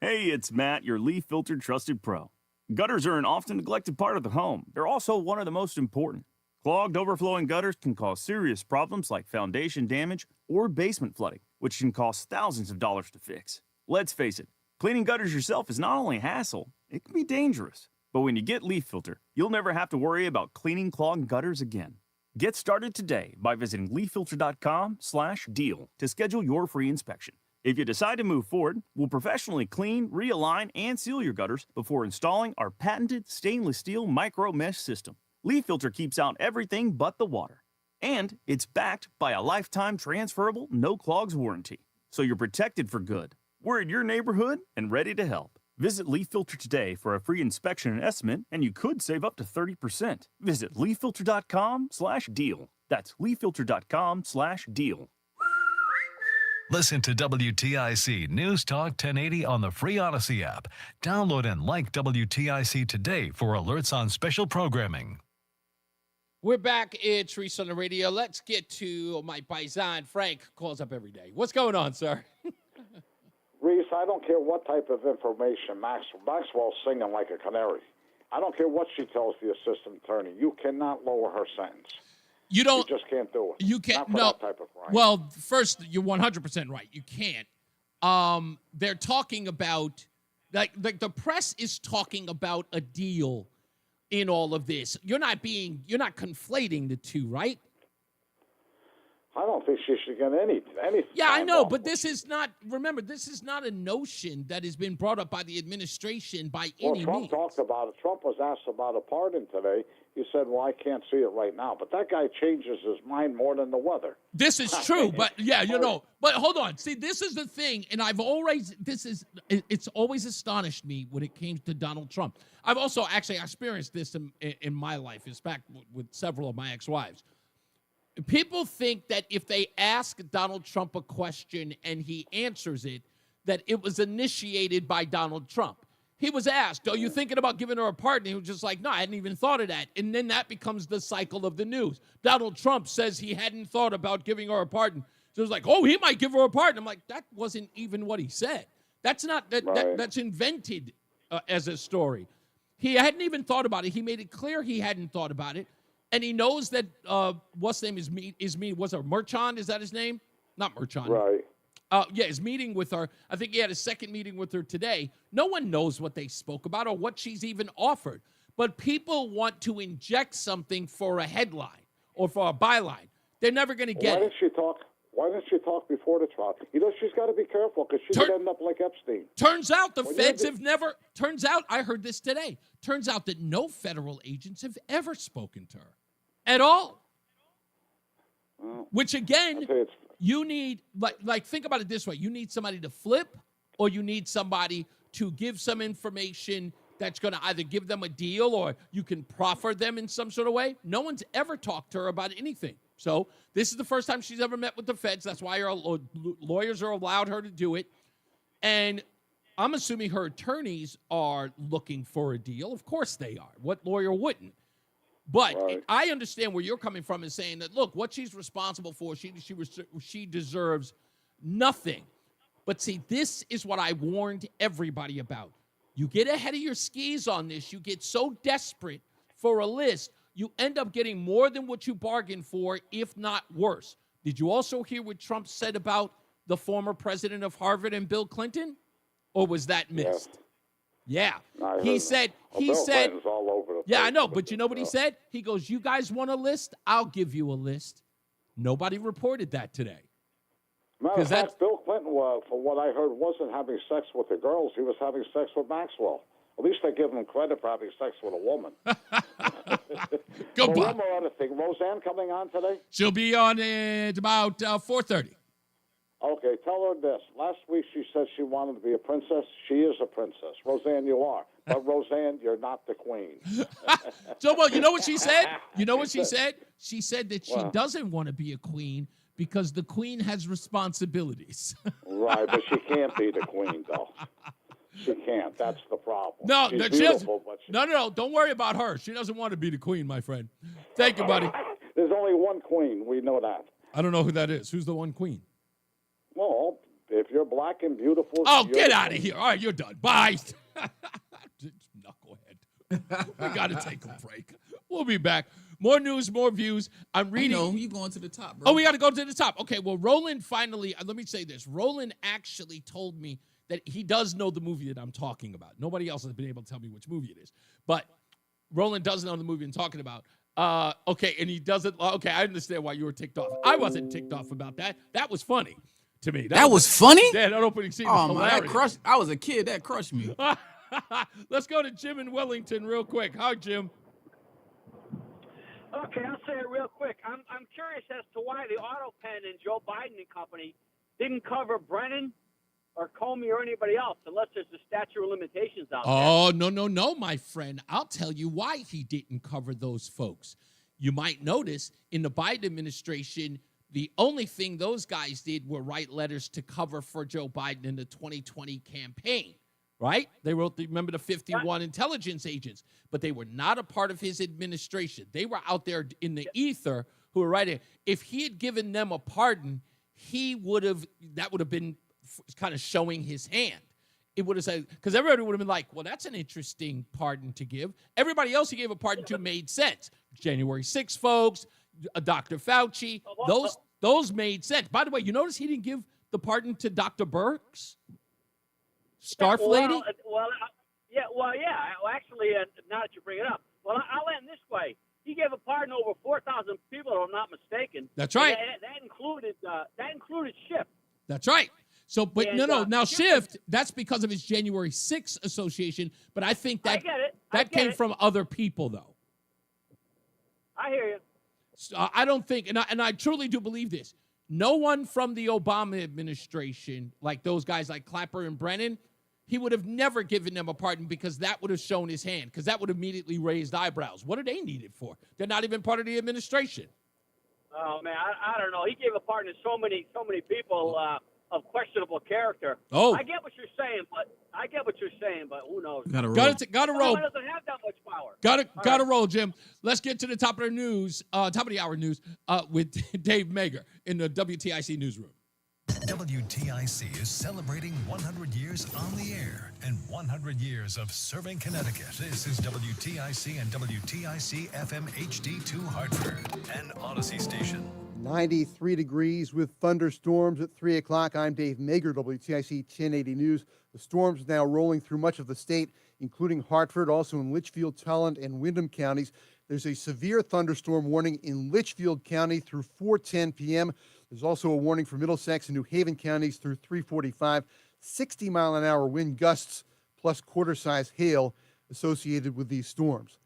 Hey, it's Matt, your leaf filter trusted pro. Gutters are an often neglected part of the home. They're also one of the most important. Clogged, overflowing gutters can cause serious problems like foundation damage or basement flooding, which can cost thousands of dollars to fix. Let's face it, cleaning gutters yourself is not only a hassle, it can be dangerous. But when you get Leaf Filter, you'll never have to worry about cleaning clogged gutters again. Get started today by visiting leaffilter.com/deal to schedule your free inspection. If you decide to move forward, we'll professionally clean, realign, and seal your gutters before installing our patented stainless steel micro mesh system. Leaf Filter keeps out everything but the water. And it's backed by a lifetime transferable no clogs warranty. So you're protected for good. We're in your neighborhood and ready to help. Visit Leaf Filter today for a free inspection and estimate, and you could save up to 30%. Visit leaffilter.com/deal. That's leaffilter.com/deal. Listen to WTIC News Talk 1080 on the free Odyssey app. Download and like WTIC today for alerts on special programming. We're back. It's Reese On The Radio. Let's get to my paisan. Frank calls up every day. What's going on, sir? Reese, I don't care what type of information. Maxwell's singing like a canary. I don't care what she tells the assistant attorney. You cannot lower her sentence. You don't. You just can't do it. You can't. Not for No. that type of crime. Well, first, you're 100% right. You can't. They're talking about, like the press is talking about a deal in all of this. You're not conflating the two, right? I don't think she should get any. Yeah, I know, but this is not. Remember, this is not a notion that has been brought up by the administration by any Trump means. talked about it. Trump was asked about a pardon today. He said, "Well, I can't see it right now." But that guy changes his mind more than the weather. This is true, but yeah, you know. But hold on. See, this is the thing, and it's always astonished me when it came to Donald Trump. I've also actually experienced this in my life, in fact, with several of my ex-wives. People think that if they ask Donald Trump a question and he answers it, that it was initiated by Donald Trump. He was asked, are you thinking about giving her a pardon? He was just like, no, I hadn't even thought of that. And then that becomes the cycle of the news. Donald Trump says he hadn't thought about giving her a pardon. So it's like, oh, he might give her a pardon. I'm like, that wasn't even what he said. That's not, that's invented as a story. He hadn't even thought about it. He made it clear he hadn't thought about it. And he knows that, what's his name is me. Was it Merchan? Is that his name? Not Merchan. Right. His meeting with her. I think he had a second meeting with her today. No one knows what they spoke about or what she's even offered. But people want to inject something for a headline or for a byline. They're never going to get it. Why didn't she talk before the trial? She's got to be careful because she could end up like Epstein. Turns out the feds have never. Turns out, I heard this today. Turns out that no federal agents have ever spoken to her at all. Which again, you need, like think about it this way. You need somebody to flip, or you need somebody to give some information that's going to either give them a deal or you can proffer them in some sort of way. No one's ever talked to her about anything. So this is the first time she's ever met with the feds. That's why her lawyers are allowed her to do it. And I'm assuming her attorneys are looking for a deal. Of course they are. What lawyer wouldn't? But I understand where you're coming from and saying that, look, what she's responsible for, she deserves nothing. But see, this is what I warned everybody about. You get ahead of your skis on this. You get so desperate for a list, you end up getting more than what you bargained for, if not worse. Did you also hear what Trump said about the former president of Harvard and Bill Clinton? Or was that missed? Yeah. He said, Clinton's all over the place. I know, but you know what he said? He goes, you guys want a list? I'll give you a list. Nobody reported that today. Matter of fact, Bill Clinton, from what I heard, wasn't having sex with the girls. He was having sex with Maxwell. At least I give him credit for having sex with a woman. Go, Bob. Bob. One more other thing. Roseanne coming on today? She'll be on at about 4:30. Okay, tell her this. Last week she said she wanted to be a princess. She is a princess. Roseanne, you are. But Roseanne, you're not the queen. So, well, you know what she said? You know what she said? She said that she doesn't want to be a queen because the queen has responsibilities. Right, but she can't be the queen, though. She can't. That's the problem. No, She's she beautiful, but no. Don't worry about her. She doesn't want to be the queen, my friend. Thank you, buddy. There's only one queen. We know that. I don't know who that is. Who's the one queen? Well, if you're black and beautiful... Oh, get out of here. All right, you're done. Bye. Knucklehead. We got to take a break. We'll be back. More news, more views. I'm reading... No, you going to the top, bro. Oh, we got to go to the top. Okay, well, Roland finally... let me say this. Roland actually told me that he does know the movie that I'm talking about. Nobody else has been able to tell me which movie it is. But Roland does know the movie I'm talking about. Okay, and he doesn't... Okay, I understand why you were ticked off. I wasn't ticked off about that. That was funny. To me. That was funny? Yeah, that opening scene was hilarious. Man, that crushed. I was a kid. That crushed me. Let's go to Jim in Wellington real quick. Hi, Jim. Okay, I'll say it real quick. I'm curious as to why the auto pen and Joe Biden and company didn't cover Brennan or Comey or anybody else unless there's a statute of limitations out there. Oh, no, my friend. I'll tell you why he didn't cover those folks. You might notice in the Biden administration, the only thing those guys did were write letters to cover for Joe Biden in the 2020 campaign, right? They wrote, remember the 51 intelligence agents, but they were not a part of his administration. They were out there in the ether who were writing. If he had given them a pardon, that would have been kind of showing his hand. It would have said, because everybody would have been like, well, that's an interesting pardon to give. Everybody else he gave a pardon to made sense. January 6 folks, Dr. Fauci, those made sense. By the way, you notice he didn't give the pardon to Dr. Burks? Scarf Lady? Actually, now that you bring it up, I'll end this way. He gave a pardon over 4,000 people, if I'm not mistaken. That's right. That included Schiff. That's right. So, but no. Now, Schiff, that's because of his January 6th association, but I think that that came from other people, though. I hear you. I don't think, and I truly do believe this, no one from the Obama administration, like those guys like Clapper and Brennan, he would have never given them a pardon because that would have shown his hand, because that would have immediately raised eyebrows. What are they needed for? They're not even part of the administration. Oh, man, I don't know. He gave a pardon to so many people of questionable character. Oh. I get what you're saying, but who knows? Got to roll. Got to roll. Someone doesn't have that much power. Got to roll, Jim. Let's get to the top of the news, top of the hour news with Dave Mager in the WTIC newsroom. WTIC is celebrating 100 years on the air and 100 years of serving Connecticut. This is WTIC and WTIC FM HD2 Hartford, an Odyssey station. 93 degrees with thunderstorms at 3 o'clock. I'm Dave Mager, WTIC 1080 News. The storms now rolling through much of the state, including Hartford, also in Litchfield, Talent, and Windham counties. There's a severe thunderstorm warning in Litchfield County through 4:10 p.m. There's also a warning for Middlesex and New Haven counties through 3:45. 60-mile-an-hour wind gusts plus quarter-size hail associated with these storms.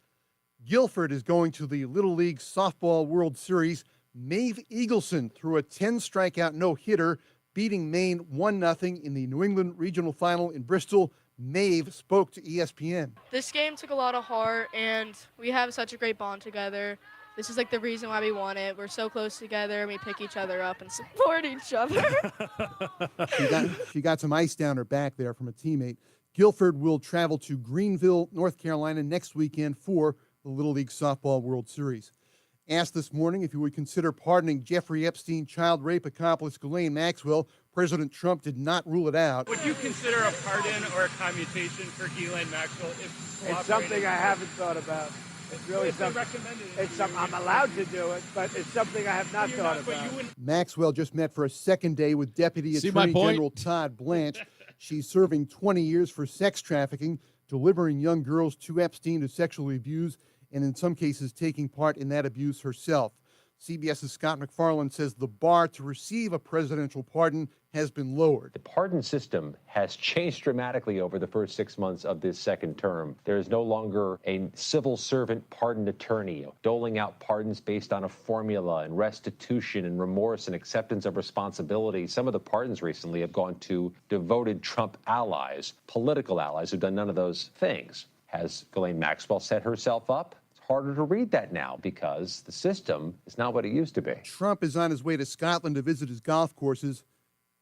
Guilford is going to the Little League Softball World Series. Maeve Eagleson threw a 10-strikeout no-hitter, beating Maine 1-0 in the New England Regional Final in Bristol. Maeve spoke to ESPN. This game took a lot of heart, and we have such a great bond together. This is like the reason why we won it. We're so close together, and we pick each other up and support each other. She got some ice down her back there from a teammate. Guilford will travel to Greenville, North Carolina next weekend for the Little League Softball World Series. Asked this morning if he would consider pardoning Jeffrey Epstein child rape accomplice Ghislaine Maxwell, President Trump did not rule it out. Would you consider a pardon or a commutation for Ghislaine Maxwell if It's something I haven't thought about. It's really something. I'm allowed to do it, but it's something I have not thought about. Maxwell just met for a second day with Deputy Attorney General Todd Blanche. She's serving 20 years for sex trafficking, delivering young girls to Epstein to sexually abuse, and in some cases taking part in that abuse herself. CBS's Scott McFarland says the bar to receive a presidential pardon has been lowered. The pardon system has changed dramatically over the first 6 months of this second term. There is no longer a civil servant pardoned attorney doling out pardons based on a formula and restitution and remorse and acceptance of responsibility. Some of the pardons recently have gone to devoted Trump allies, political allies who've done none of those things. Has Ghislaine Maxwell set herself up? Harder to read that now because the system is not what it used to be. Trump is on his way to Scotland to visit his golf courses.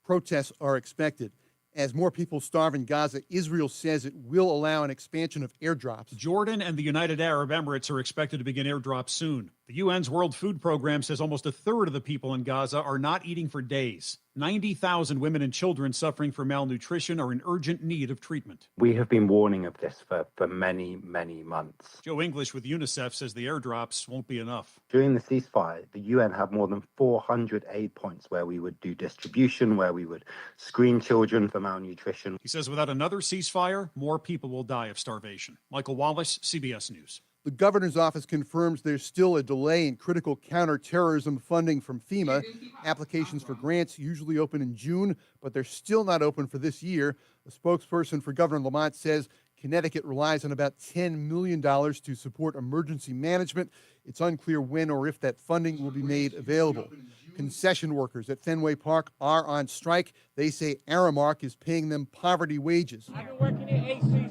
Protests are expected. As more people starve in Gaza, Israel says it will allow an expansion of airdrops. Jordan and the United Arab Emirates are expected to begin airdrops soon. The UN's World Food Program says almost a third of the people in Gaza are not eating for days. 90,000 women and children suffering from malnutrition are in urgent need of treatment. We have been warning of this for many, many months. Joe English with UNICEF says the airdrops won't be enough. During the ceasefire, the UN had more than 400 aid points where we would do distribution, where we would screen children for malnutrition. He says without another ceasefire, more people will die of starvation. Michael Wallace, CBS News. The governor's office confirms there's still a delay in critical counterterrorism funding from FEMA. Applications for grants usually open in June, but they're still not open for this year. A spokesperson for Governor Lamont says Connecticut relies on about $10 million to support emergency management. It's unclear when or if that funding will be made available. Concession workers at Fenway Park are on strike. They say Aramark is paying them poverty wages. I've been working here 8 seasons.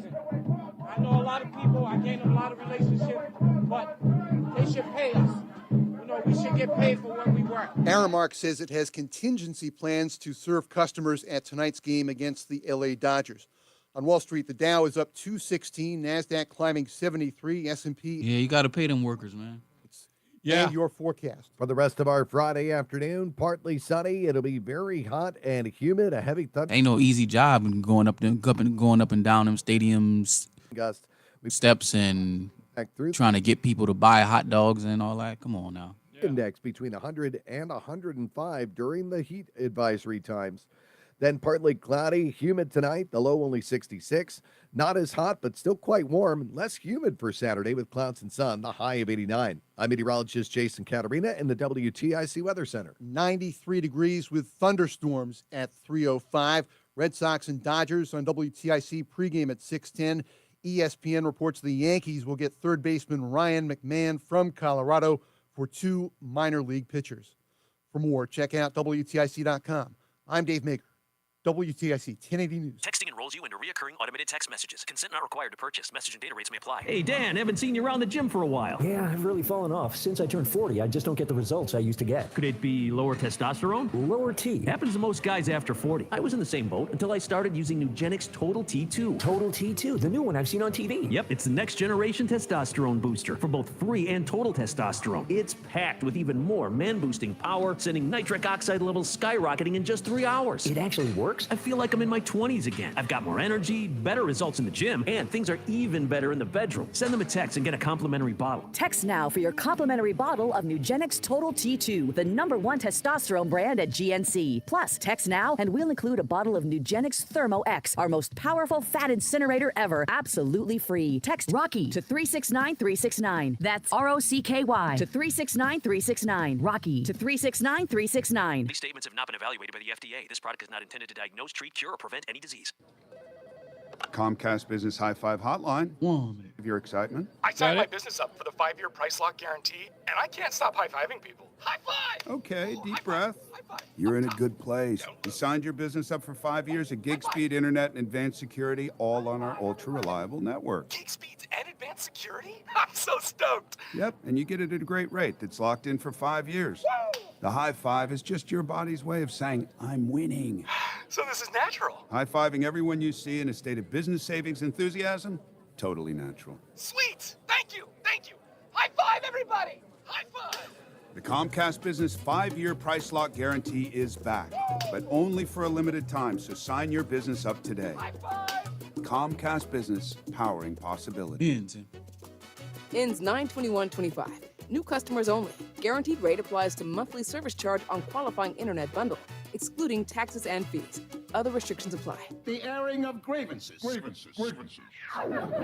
I know a lot of people, I gained a lot of relationships, but they should pay us. You know, we should get paid for when we work. Aramark says it has contingency plans to serve customers at tonight's game against the LA Dodgers. On Wall Street, the Dow is up 216, NASDAQ climbing 73, S&P. Yeah, you got to pay them workers, man. And your forecast. For the rest of our Friday afternoon, partly sunny. It'll be very hot and humid. A heavy thunder. Ain't no easy job going up and down them stadiums, gust steps, and trying to get people to buy hot dogs and all that. Come on now. Index between 100 and 105 during the heat advisory times. Then partly cloudy, humid tonight, the low only 66. Not as hot, but still quite warm. Less humid for Saturday with clouds and sun, the high of 89. I'm meteorologist Jason Caterina in the WTIC Weather Center. 93 degrees with thunderstorms at 3:05. Red Sox and Dodgers on WTIC pregame at 6:10. ESPN reports the Yankees will get third baseman Ryan McMahon from Colorado for 2 minor league pitchers. For more, check out WTIC.com. I'm Dave Maker. WTIC 1080 News. Texting enrolls you into recurring automated text messages. Consent not required to purchase. Message and data rates may apply. Hey, Dan, haven't seen you around the gym for a while. Yeah, I've really fallen off. Since I turned 40, I just don't get the results I used to get. Could it be lower testosterone? Lower T. Happens to most guys after 40. I was in the same boat until I started using Nugenix Total T2. Total T2, the new one I've seen on TV. Yep, it's the next generation testosterone booster for both free and total testosterone. It's packed with even more man-boosting power, sending nitric oxide levels skyrocketing in just 3 hours. It actually works? I feel like I'm in my 20s again. I've got more energy, better results in the gym, and things are even better in the bedroom. Send them a text and get a complimentary bottle. Text now for your complimentary bottle of Nugenix Total T2, the #1 testosterone brand at GNC. Plus, text now and we'll include a bottle of Nugenix Thermo X, our most powerful fat incinerator ever, absolutely free. Text Rocky to 369-369. That's ROCKY to 369-369. Rocky to 369-369. These statements have not been evaluated by the FDA. This product is not intended to diagnose, treat, cure, or prevent any disease. Comcast Business High Five Hotline. Woman. Of your excitement. I signed my business up for the 5-year price lock guarantee, and I can't stop high-fiving people. High five! Okay, deep breath. You're in a good place. You signed your business up for 5 years of gig speed internet and advanced security, all on our ultra-reliable network. Gig speeds and advanced security? I'm so stoked. Yep, and you get it at a great rate that's locked in for 5 years. Woo! The high five is just your body's way of saying, I'm winning. So this is natural. High-fiving everyone you see in a state of business savings enthusiasm, totally natural. Sweet! Thank you! Thank you! High five, everybody! High five! The Comcast Business 5-year price lock guarantee is back, but only for a limited time, so sign your business up today. High five! Comcast Business, powering possibility. Ends 9/21/25. New customers only. Guaranteed rate applies to monthly service charge on qualifying internet bundle, excluding taxes and fees. Other restrictions apply. The airing of grievances. I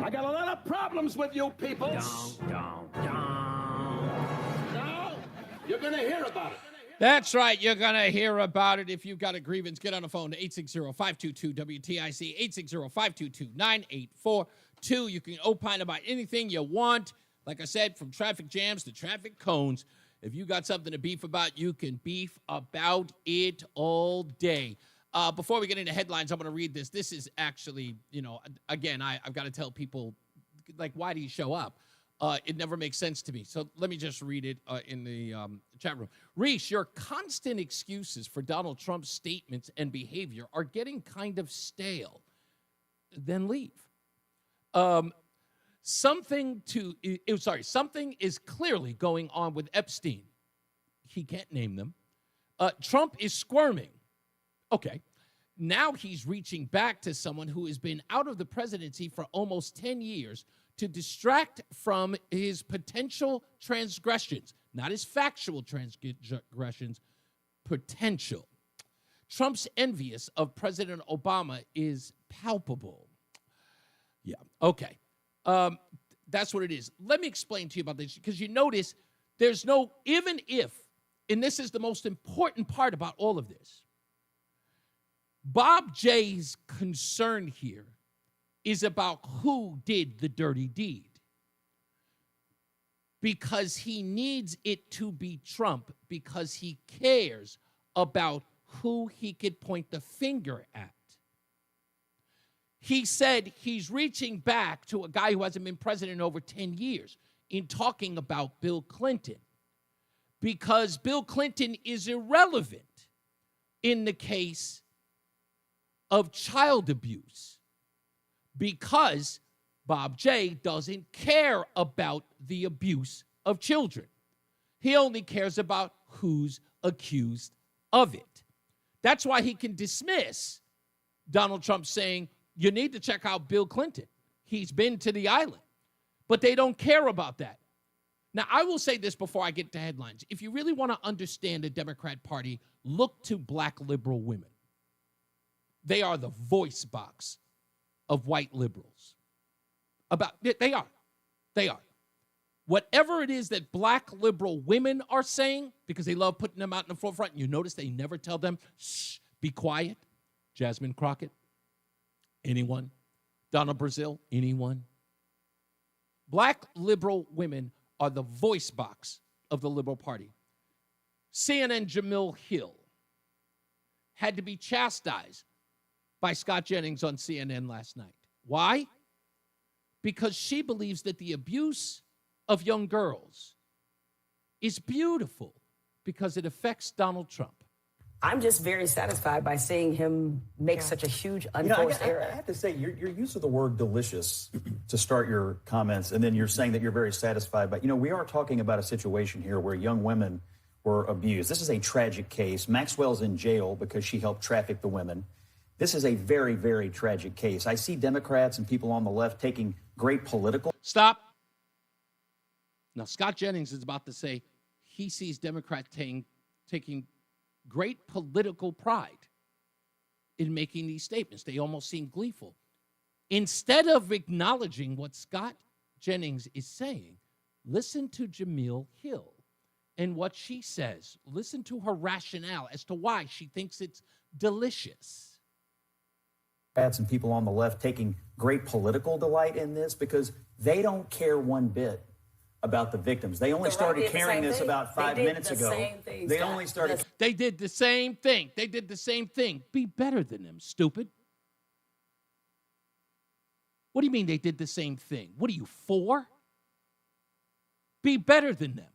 got a lot of problems with you people. Now, you're going to hear about it. That's right. You're going to hear about it. If you've got a grievance, get on the phone to 860-522-WTIC, 860-522-9842. You can opine about anything you want. Like I said, from traffic jams to traffic cones, if you got something to beef about, you can beef about it all day. Before we get into headlines, I'm going to read this. This is actually, again, I've got to tell people, like, why do you show up? It never makes sense to me. So let me just read it in the chat room. Reese, your constant excuses for Donald Trump's statements and behavior are getting kind of stale. Then leave. Something is clearly going on with Epstein. He can't name them. Trump is squirming. Okay. Now he's reaching back to someone who has been out of the presidency for almost 10 years to distract from his potential transgressions, not his factual transgressions, potential. Trump's envious of President Obama is palpable. Yeah, okay. That's what it is. Let me explain to you about this, because you notice there's no, even if, and this is the most important part about all of this, Bob J's concern here is about who did the dirty deed. Because he needs it to be Trump, because he cares about who he could point the finger at. He said he's reaching back to a guy who hasn't been president in over 10 years in talking about Bill Clinton, because Bill Clinton is irrelevant in the case of child abuse, because Bob J doesn't care about the abuse of children. He only cares about who's accused of it. That's why he can dismiss Donald Trump saying, you need to check out Bill Clinton. He's been to the island. But they don't care about that. Now, I will say this before I get to headlines. If you really want to understand the Democrat Party, look to black liberal women. They are the voice box of white liberals. They are. Whatever it is that black liberal women are saying, because they love putting them out in the forefront, and you notice they never tell them, shh, be quiet. Jasmine Crockett, anyone? Donna Brazile, anyone? Black liberal women are the voice box of the liberal party. CNN Jamil Hill had to be chastised by Scott Jennings on CNN last night. Why? Because she believes that the abuse of young girls is beautiful because it affects Donald Trump. I'm just very satisfied by seeing him make such a huge unforced error. I have to say, your use of the word delicious to start your comments, and then you're saying that you're very satisfied. But, we are talking about a situation here where young women were abused. This is a tragic case. Maxwell's in jail because she helped traffic the women. This is a very, very tragic case. I see Democrats and people on the left taking great political... Stop. Now, Scott Jennings is about to say he sees Democrats taking great political pride in making these statements. They almost seem gleeful. Instead of acknowledging what Scott Jennings is saying, listen to Jamil Hill and what she says. Listen to her rationale as to why she thinks it's delicious. And people on the left taking great political delight in this because they don't care one bit about the victims. They only started caring this about 5 minutes ago. They only started. They did the same thing. They did the same thing. Be better than them, stupid. What do you mean they did the same thing? What are you, 4? Be better than them.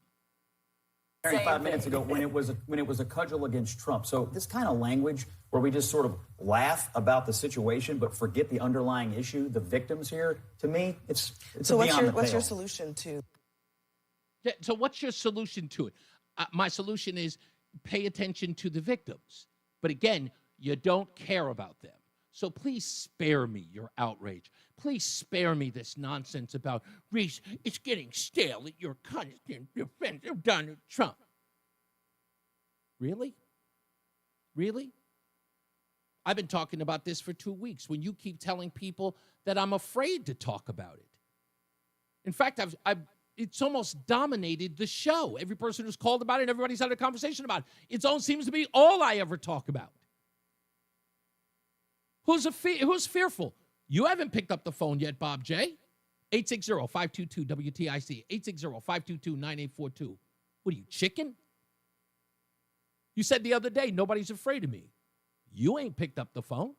5 minutes ago when it was a cudgel against Trump. So this kind of language where we just sort of laugh about the situation but forget the underlying issue, the victims here, to me, it's so beyond the pale. what's your solution to? Yeah, so what's your solution to it? My solution is pay attention to the victims. But again, you don't care about them. So please spare me your outrage. Please spare me this nonsense about, Reese, it's getting stale at your constant defense of Donald Trump. Really? Really? I've been talking about this for 2 weeks when you keep telling people that I'm afraid to talk about it. In fact, it's almost dominated the show. Every person who's called about it and everybody's had a conversation about it. It seems to be all I ever talk about. Who's fearful? You haven't picked up the phone yet, Bob J. 860-522-WTIC. 860-522-9842. What are you, chicken? You said the other day, nobody's afraid of me. You ain't picked up the phone.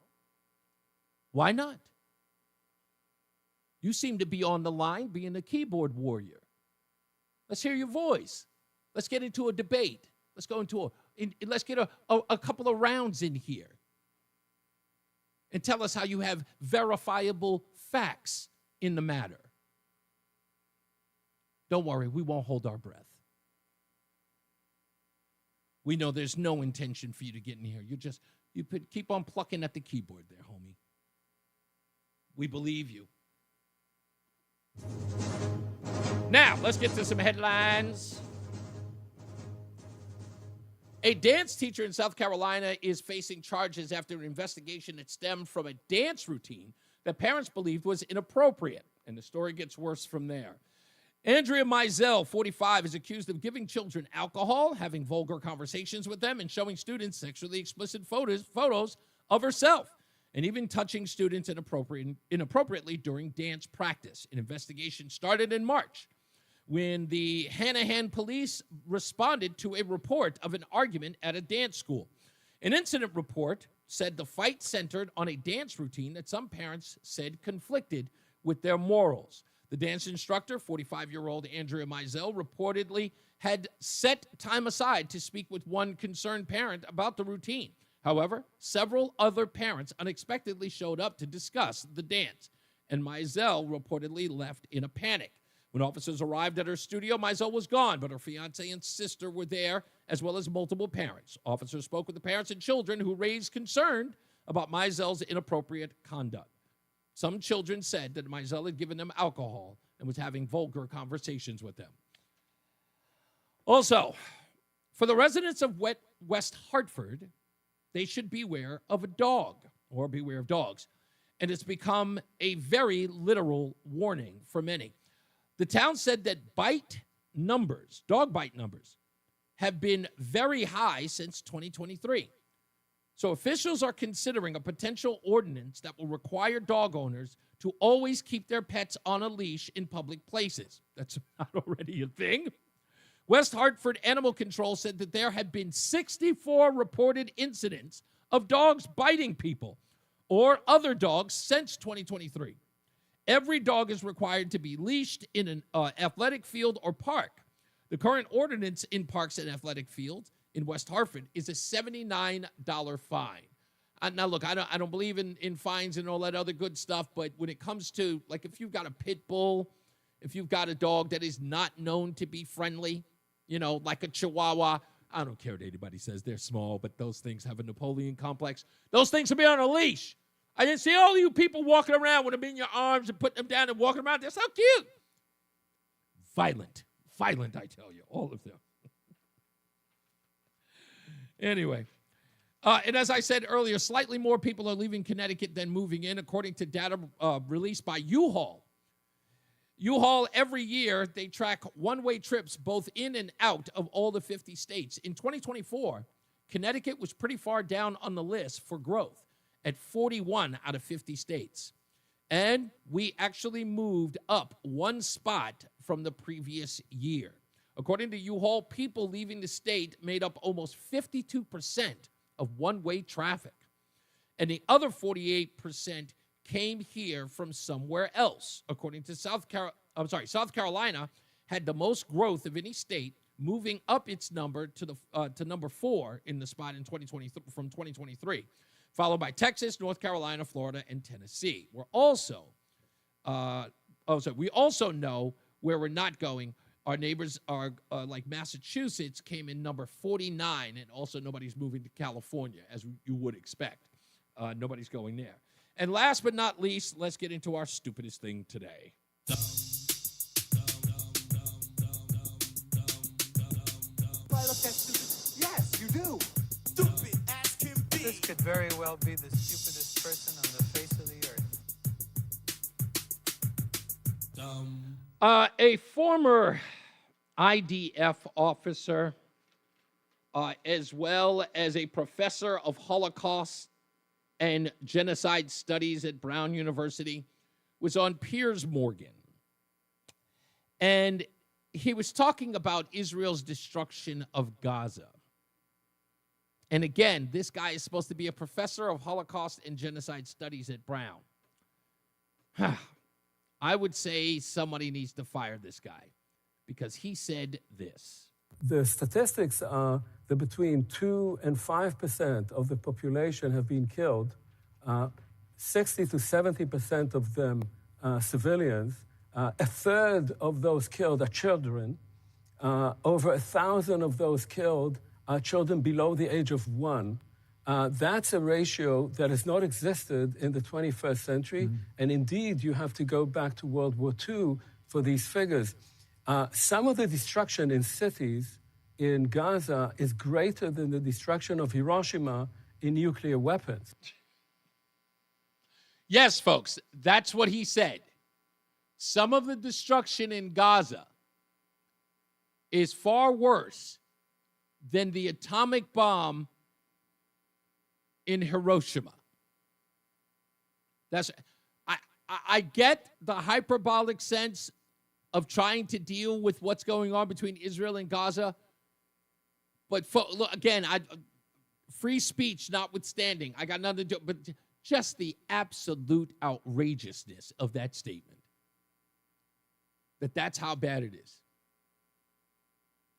Why not? You seem to be on the line being a keyboard warrior. Let's hear your voice. Let's get into a debate. Let's get a couple of rounds in here. And tell us how you have verifiable facts in the matter. Don't worry, we won't hold our breath. We know there's no intention for you to get in here. Keep on plucking at the keyboard there, homie. We believe you. Now, let's get to some headlines. A dance teacher in South Carolina is facing charges after an investigation that stemmed from a dance routine that parents believed was inappropriate. And the story gets worse from there. Andrea Mizell, 45, is accused of giving children alcohol, having vulgar conversations with them, and showing students sexually explicit photos of herself, and even touching students inappropriately during dance practice. An investigation started in March when the Hanahan police responded to a report of an argument at a dance school. An incident report said the fight centered on a dance routine that some parents said conflicted with their morals. The dance instructor, 45-year-old Andrea Mizell, reportedly had set time aside to speak with one concerned parent about the routine. However, several other parents unexpectedly showed up to discuss the dance, and Mizell reportedly left in a panic. When officers arrived at her studio, Mizell was gone, but her fiancé and sister were there, as well as multiple parents. Officers spoke with the parents and children who raised concern about Mizell's inappropriate conduct. Some children said that Mizell had given them alcohol and was having vulgar conversations with them. Also, for the residents of West Hartford, they should beware of a dog or beware of dogs. And it's become a very literal warning for many. The town said that dog bite numbers, have been very high since 2023. So officials are considering a potential ordinance that will require dog owners to always keep their pets on a leash in public places. That's not already a thing. West Hartford Animal Control said that there have been 64 reported incidents of dogs biting people or other dogs since 2023. Every dog is required to be leashed in an athletic field or park. The current ordinance in parks and athletic fields in West Hartford is a $79 fine. Now, look, I don't believe in fines and all that other good stuff, but when it comes to, like, if you've got a pit bull, if you've got a dog that is not known to be friendly, like a Chihuahua, I don't care what anybody says. They're small, but those things have a Napoleon complex. Those things should be on a leash. I didn't see all you people walking around with them in your arms and putting them down and walking around. They're so cute. Violent, I tell you, all of them. Anyway, and as I said earlier, slightly more people are leaving Connecticut than moving in, according to data released by U-Haul. U-Haul, every year, they track one-way trips both in and out of all the 50 states. In 2024, Connecticut was pretty far down on the list for growth at 41 out of 50 states. And we actually moved up one spot from the previous year. According to U-Haul, people leaving the state made up almost 52% of one-way traffic. And the other 48% came here from somewhere else. According to South Carolina had the most growth of any state, moving up its number to number 4 in the spot in 2020 from 2023, followed by Texas, North Carolina, Florida, and Tennessee. We also know where we're not going. Our neighbors are like Massachusetts came in number 49, and also nobody's moving to California, as you would expect. Nobody's going there. And last but not least, let's get into our stupidest thing today. Yes, you do. Stupid as can be. This could very well be the stupidest person on the face of the earth. A former IDF officer, as well as a professor of Holocaust and genocide studies at Brown University, was on Piers Morgan. And he was talking about Israel's destruction of Gaza. And again, this guy is supposed to be a professor of Holocaust and genocide studies at Brown. I would say somebody needs to fire this guy because he said this. The statistics are that between 2 and 5% of the population have been killed, 60 to 70% of them civilians. A third of those killed are children. Over 1,000 of those killed are children below the age of 1. That's a ratio that has not existed in the 21st century. Mm-hmm. And indeed, you have to go back to World War II for these figures. Some of the destruction in cities in Gaza is greater than the destruction of Hiroshima in nuclear weapons. Yes, folks, that's what he said. Some of the destruction in Gaza is far worse than the atomic bomb in Hiroshima. I get the hyperbolic sense of trying to deal with what's going on between Israel and Gaza. But look, again, free speech notwithstanding, I got nothing to do, but just the absolute outrageousness of that statement. That's how bad it is.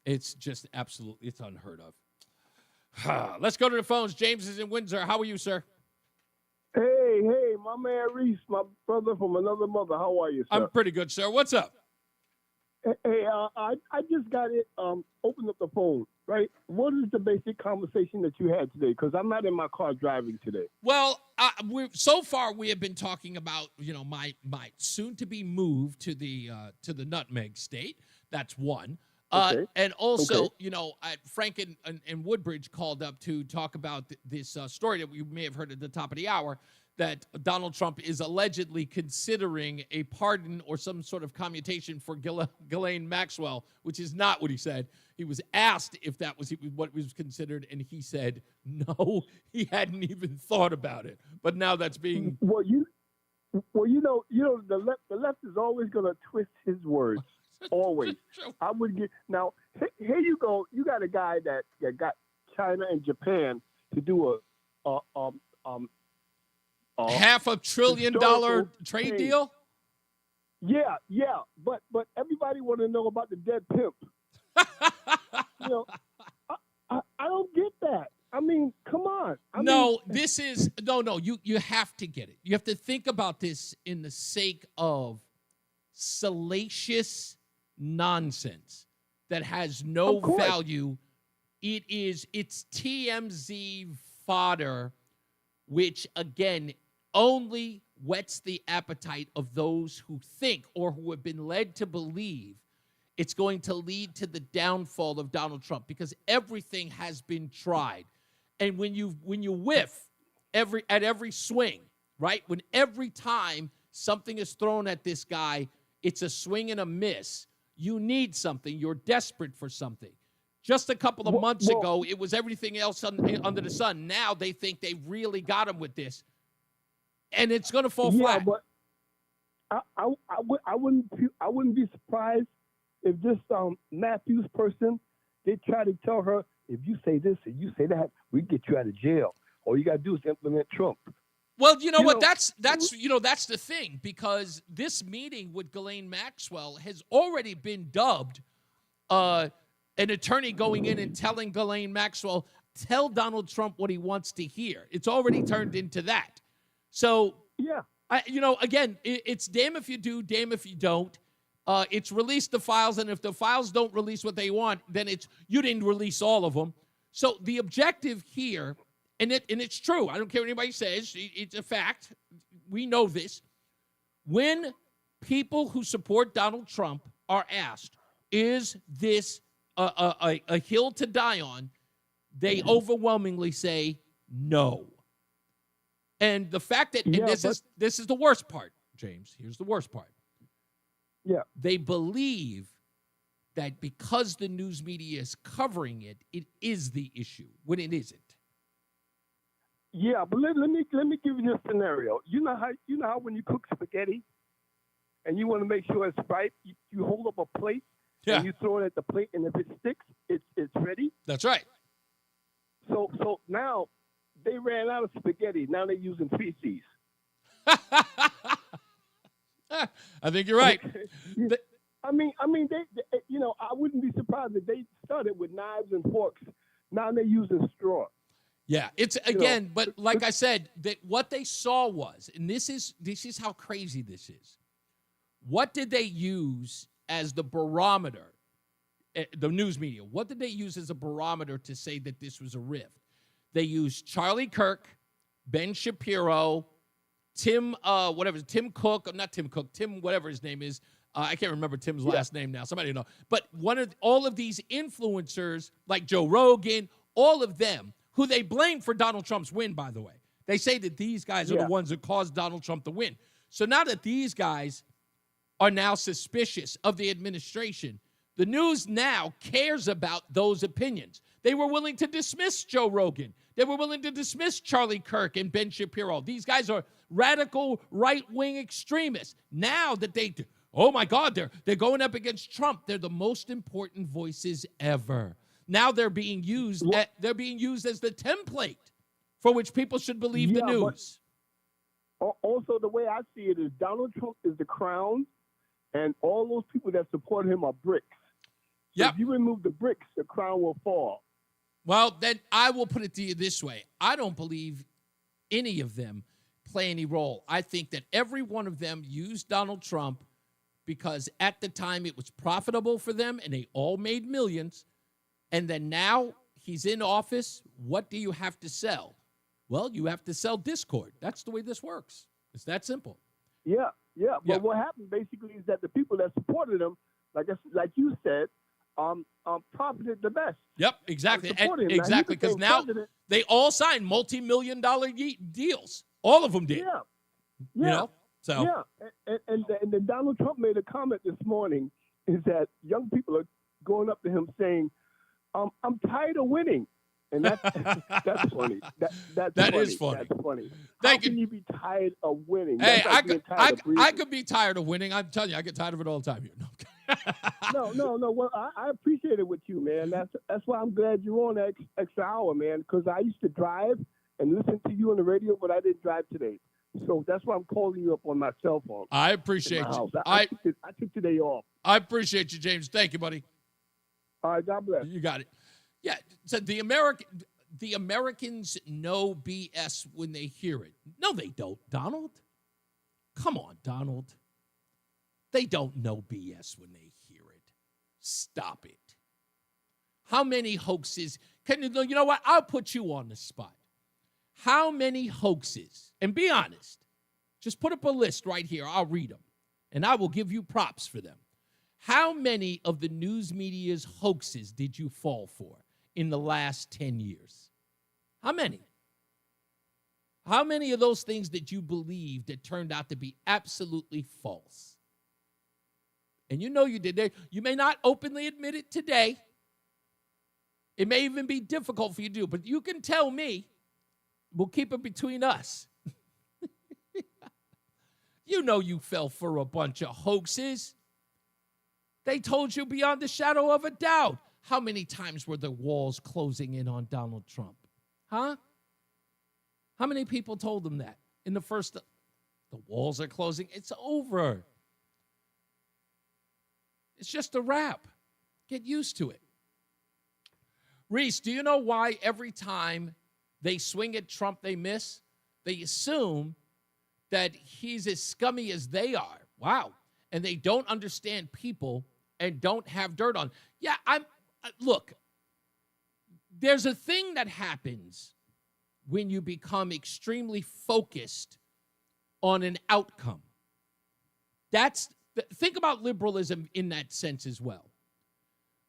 It's just absolutely, it's unheard of. Let's go to the phones. James is in Windsor. How are you, sir? Hey, my man Reese, my brother from another mother. How are you, sir? I'm pretty good, sir. What's up? Hey, I just got it. Opened up the phone. Right. What is the basic conversation that you had today? Because I'm not in my car driving today. Well, so far we have been talking about my soon-to-be move to the Nutmeg State. That's one. Okay. And also, Frank and Woodbridge called up to talk about this story that we may have heard at the top of the hour, that Donald Trump is allegedly considering a pardon or some sort of commutation for Ghislaine Maxwell, which is not what he said. He was asked if that was what was considered, and he said no, he hadn't even thought about it. But now that's being... Well, the left is always going to twist his words. Always. I would get... Now, here you go. You got a guy that got China and Japan to do a $500 billion trade deal? Yeah, but everybody want to know about the dead pimp. I don't get that. I mean, come on. You have to get it. You have to think about this in the sake of salacious nonsense that has no value It's TMZ fodder, which again only whets the appetite of those who think or who have been led to believe it's going to lead to the downfall of Donald Trump, because everything has been tried. And when you whiff at every swing, right? When every time something is thrown at this guy, it's a swing and a miss. You need something. You're desperate for something. Just a couple of months ago, it was everything else under the sun. Now they think they really got him with this, and it's going to fall flat. But I wouldn't be surprised if this Matthews person, they try to tell her, if you say this and you say that, we get you out of jail. All you got to do is implement Trump. Well, you know what? That's the thing, because this meeting with Ghislaine Maxwell has already been dubbed an attorney going in and telling Ghislaine Maxwell, tell Donald Trump what he wants to hear. It's already turned into that. So, yeah, again, it's damn if you do, damn if you don't. It's release the files, and if the files don't release what they want, then it's you didn't release all of them. So the objective here, and it's true, I don't care what anybody says, it's a fact. We know this. When people who support Donald Trump are asked, is this a hill to die on, they overwhelmingly say no. And the fact that this is the worst part, James. Here's the worst part. Yeah. They believe that because the news media is covering it, it is the issue when it isn't. Yeah, but let me give you a scenario. You know how when you cook spaghetti and you want to make sure it's right, you hold up a plate and you throw it at the plate, and if it sticks, it's ready. That's right. So now they ran out of spaghetti. Now they're using feces. I think you're right. I mean, they I wouldn't be surprised if they started with knives and forks. Now they're using straw. Yeah, it's again, but like I said, that what they saw was, and this is how crazy this is. What did they use as the barometer? The news media. What did they use as a barometer to say that this was a rift? They used Charlie Kirk, Ben Shapiro, Tim Cook, not Tim Cook, Tim whatever his name is. I can't remember Tim's last name now. Somebody know. But all of these influencers like Joe Rogan, all of them, who they blame for Donald Trump's win, by the way. They say that these guys are the ones that caused Donald Trump to win. So now that these guys are now suspicious of the administration, the news now cares about those opinions. They were willing to dismiss Joe Rogan. They were willing to dismiss Charlie Kirk and Ben Shapiro. These guys are radical right-wing extremists. Now that oh my God, they're going up against Trump. They're the most important voices ever. Now they're being used as the template for which people should believe the news. Also, the way I see it is Donald Trump is the crown, and all those people that support him are bricks. So if you remove the bricks, the crown will fall. Well, then I will put it to you this way. I don't believe any of them play any role. I think that every one of them used Donald Trump because at the time it was profitable for them and they all made millions. And then now he's in office. What do you have to sell? Well, you have to sell discord. That's the way this works. It's that simple. Yeah. But what happened basically is that the people that supported him, like you said, profited the best. Yep, exactly. Exactly, because now they all signed multi-million-dollar deals. All of them did. Yeah. You know? So. Yeah, and then Donald Trump made a comment this morning is that young people are going up to him saying, I'm tired of winning. And that's funny. That's that funny. Is funny. That's funny. Thank How can you be tired of winning? Hey, like I could be tired of winning. I'm telling you, I get tired of it all the time here. No. Well, I appreciate it with you, man. That's why I'm glad you're on that extra hour, man, because I used to drive and listen to you on the radio, but I didn't drive today. So that's why I'm calling you up on my cell phone. I appreciate you. I took today off. I appreciate you, James. Thank you, buddy. All right, God bless. You got it. Yeah, so the Americans know BS when they hear it. No, they don't, Donald. Come on, Donald. They don't know BS when they hear it. Stop it. How many hoaxes You know what? I'll put you on the spot. How many hoaxes, and be honest, just put up a list right here. I'll read them, and I will give you props for them. How many of the news media's hoaxes did you fall for in the last 10 years? How many? How many of those things that you believed that turned out to be absolutely false? And you know you did that. You may not openly admit it today. It may even be difficult for you to do, but you can tell me. We'll keep it between us. You know you fell for a bunch of hoaxes. They told you beyond the shadow of a doubt. How many times were the walls closing in on Donald Trump? Huh? How many people told them that? In the first, the walls are closing. It's over. It's just a wrap. Get used to it. Reese, do you know why every time they swing at Trump, they miss? They assume that he's as scummy as they are. Wow. And they don't understand people and don't have dirt on. Yeah, look, there's a thing that happens when you become extremely focused on an outcome. Think about liberalism in that sense as well.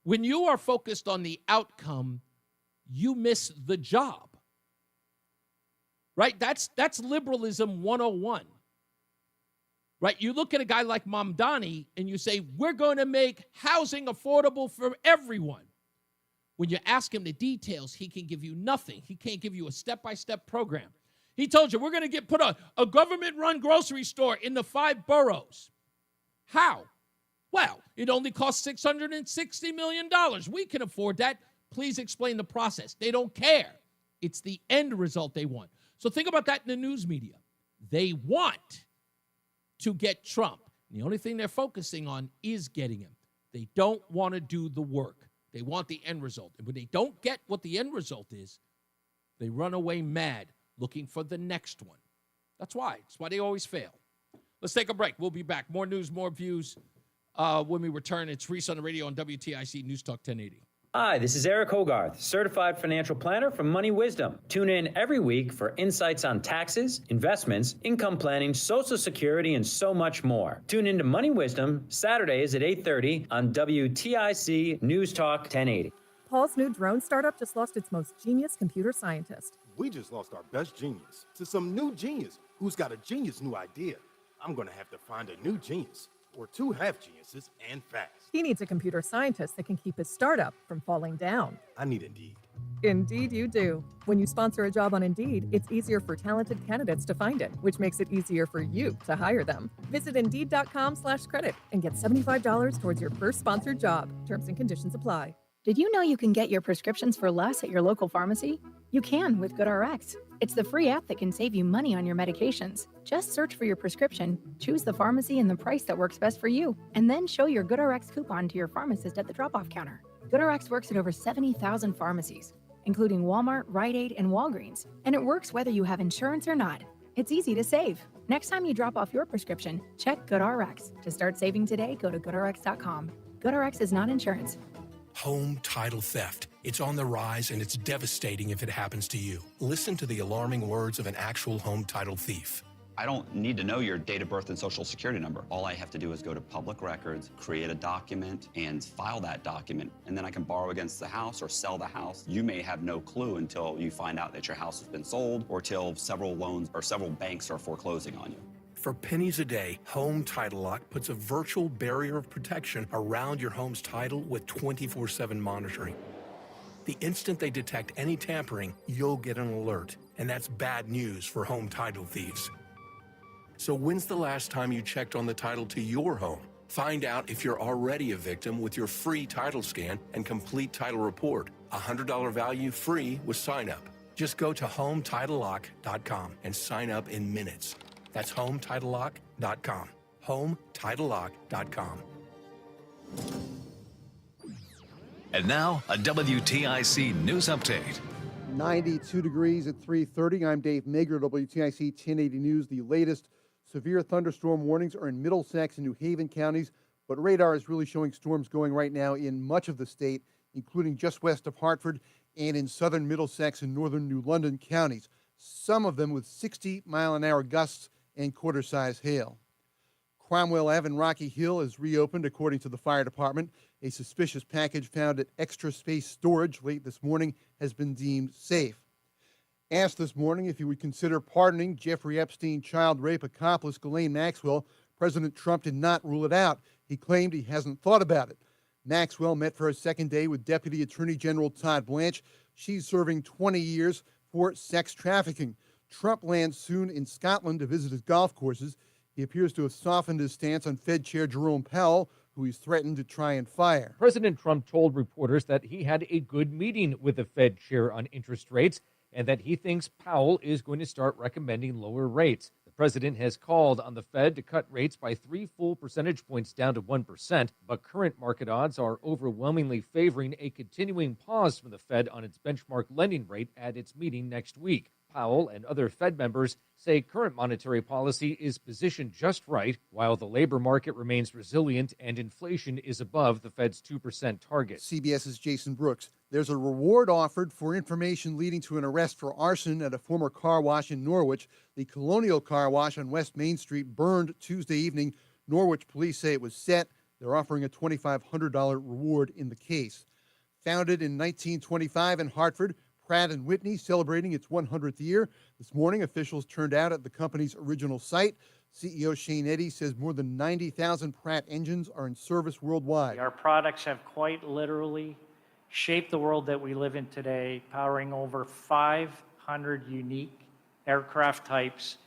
When you are focused on the outcome, you miss the job. Right? That's liberalism 101. Right? You look at a guy like Mamdani and you say, we're going to make housing affordable for everyone. When you ask him the details, he can give you nothing. He can't give you a step-by-step program. He told you, we're going to put a government-run grocery store in the 5 boroughs. How? Well, it only costs $660 million. We can afford that. Please explain the process. They don't care. It's the end result they want. So think about that in the news media. They want to get Trump. And the only thing they're focusing on is getting him. They don't want to do the work. They want the end result. And when they don't get what the end result is, they run away mad looking for the next one. That's why. That's why they always fail. Let's take a break. We'll be back. More news, more views when we return. It's Reese on the Radio on WTIC News Talk 1080. Hi, this is Eric Hogarth, certified financial planner from Money Wisdom. Tune in every week for insights on taxes, investments, income planning, Social Security, and so much more. Tune in to Money Wisdom Saturdays at 8:30 on WTIC News Talk 1080. Paul's new drone startup just lost its most genius computer scientist. We just lost our best genius to some new genius who's got a genius new idea. I'm going to have to find a new genius. Or 2 half geniuses and fast. He needs a computer scientist that can keep his startup from falling down. I need Indeed. Indeed you do. When you sponsor a job on Indeed, it's easier for talented candidates to find it, which makes it easier for you to hire them. Visit Indeed.com/credit and get $75 towards your first sponsored job. Terms and conditions apply. Did you know you can get your prescriptions for less at your local pharmacy? You can with GoodRx. It's the free app that can save you money on your medications. Just search for your prescription, choose the pharmacy and the price that works best for you, and then show your GoodRx coupon to your pharmacist at the drop-off counter. GoodRx works at over 70,000 pharmacies, including Walmart, Rite Aid, and Walgreens, and it works whether you have insurance or not. It's easy to save. Next time you drop off your prescription, check GoodRx. To start saving today, go to GoodRx.com. GoodRx is not insurance. Home title theft. It's on the rise, and it's devastating if it happens to you. Listen to the alarming words of an actual home title thief. I don't need to know your date of birth and social security number. All I have to do is go to public records, create a document, and file that document. And then I can borrow against the house or sell the house. You may have no clue until you find out that your house has been sold or till several loans or several banks are foreclosing on you. For pennies a day, Home Title Lock puts a virtual barrier of protection around your home's title with 24/7 monitoring. The instant they detect any tampering, you'll get an alert, and that's bad news for home title thieves. So when's the last time you checked on the title to your home? Find out if you're already a victim with your free title scan and complete title report. $100 value free with sign up. Just go to HomeTitleLock.com and sign up in minutes. That's HomeTitleLock.com. HomeTitleLock.com. And now, a WTIC News Update. 92 degrees at 3:30. I'm Dave Mager, WTIC 1080 News. The latest severe thunderstorm warnings are in Middlesex and New Haven counties, but radar is really showing storms going right now in much of the state, including just west of Hartford and in southern Middlesex and northern New London counties, some of them with 60-mile-an-hour gusts and quarter-size hail. Cromwell Ave in Rocky Hill is reopened, according to the fire department. A suspicious package found at Extra Space Storage late this morning has been deemed safe. Asked this morning if he would consider pardoning Jeffrey Epstein child rape accomplice Ghislaine Maxwell, President Trump did not rule it out. He claimed he hasn't thought about it. Maxwell met for a second day with Deputy Attorney General Todd Blanche. She's serving 20 years for sex trafficking. Trump lands soon in Scotland to visit his golf courses. He appears to have softened his stance on Fed Chair Jerome Powell, who he's threatened to try and fire. President Trump told reporters that he had a good meeting with the Fed chair on interest rates and that he thinks Powell is going to start recommending lower rates. The president has called on the Fed to cut rates by 3 full percentage points down to 1%, but current market odds are overwhelmingly favoring a continuing pause from the Fed on its benchmark lending rate at its meeting next week. Powell and other Fed members say current monetary policy is positioned just right, while the labor market remains resilient and inflation is above the Fed's 2% target. CBS's Jason Brooks. There's a reward offered for information leading to an arrest for arson at a former car wash in Norwich. The Colonial Car Wash on West Main Street burned Tuesday evening. Norwich police say it was set. They're offering a $2,500 reward in the case. Founded in 1925 in Hartford, Pratt & Whitney celebrating its 100th year. This morning, officials turned out at the company's original site. CEO Shane Eddy says more than 90,000 Pratt engines are in service worldwide. Our products have quite literally shaped the world that we live in today, powering over 500 unique aircraft types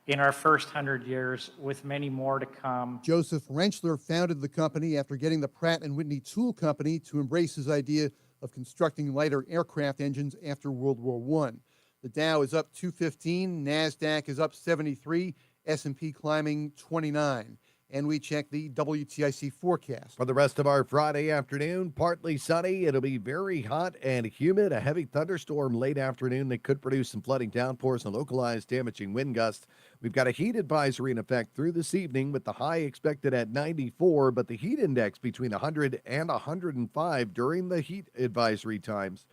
in our first 100 years, with many more to come. Joseph Rentschler founded the company after getting the Pratt & Whitney Tool Company to embrace his idea of constructing lighter aircraft engines after World War I. The Dow is up 215, NASDAQ is up 73, S&P climbing 29. And we check the WTIC forecast. For the rest of our Friday afternoon, partly sunny. It'll be very hot and humid. A heavy thunderstorm late afternoon that could produce some flooding downpours and localized damaging wind gusts. We've got a heat advisory in effect through this evening with the high expected at 94, but the heat index between 100 and 105 during the heat advisory times.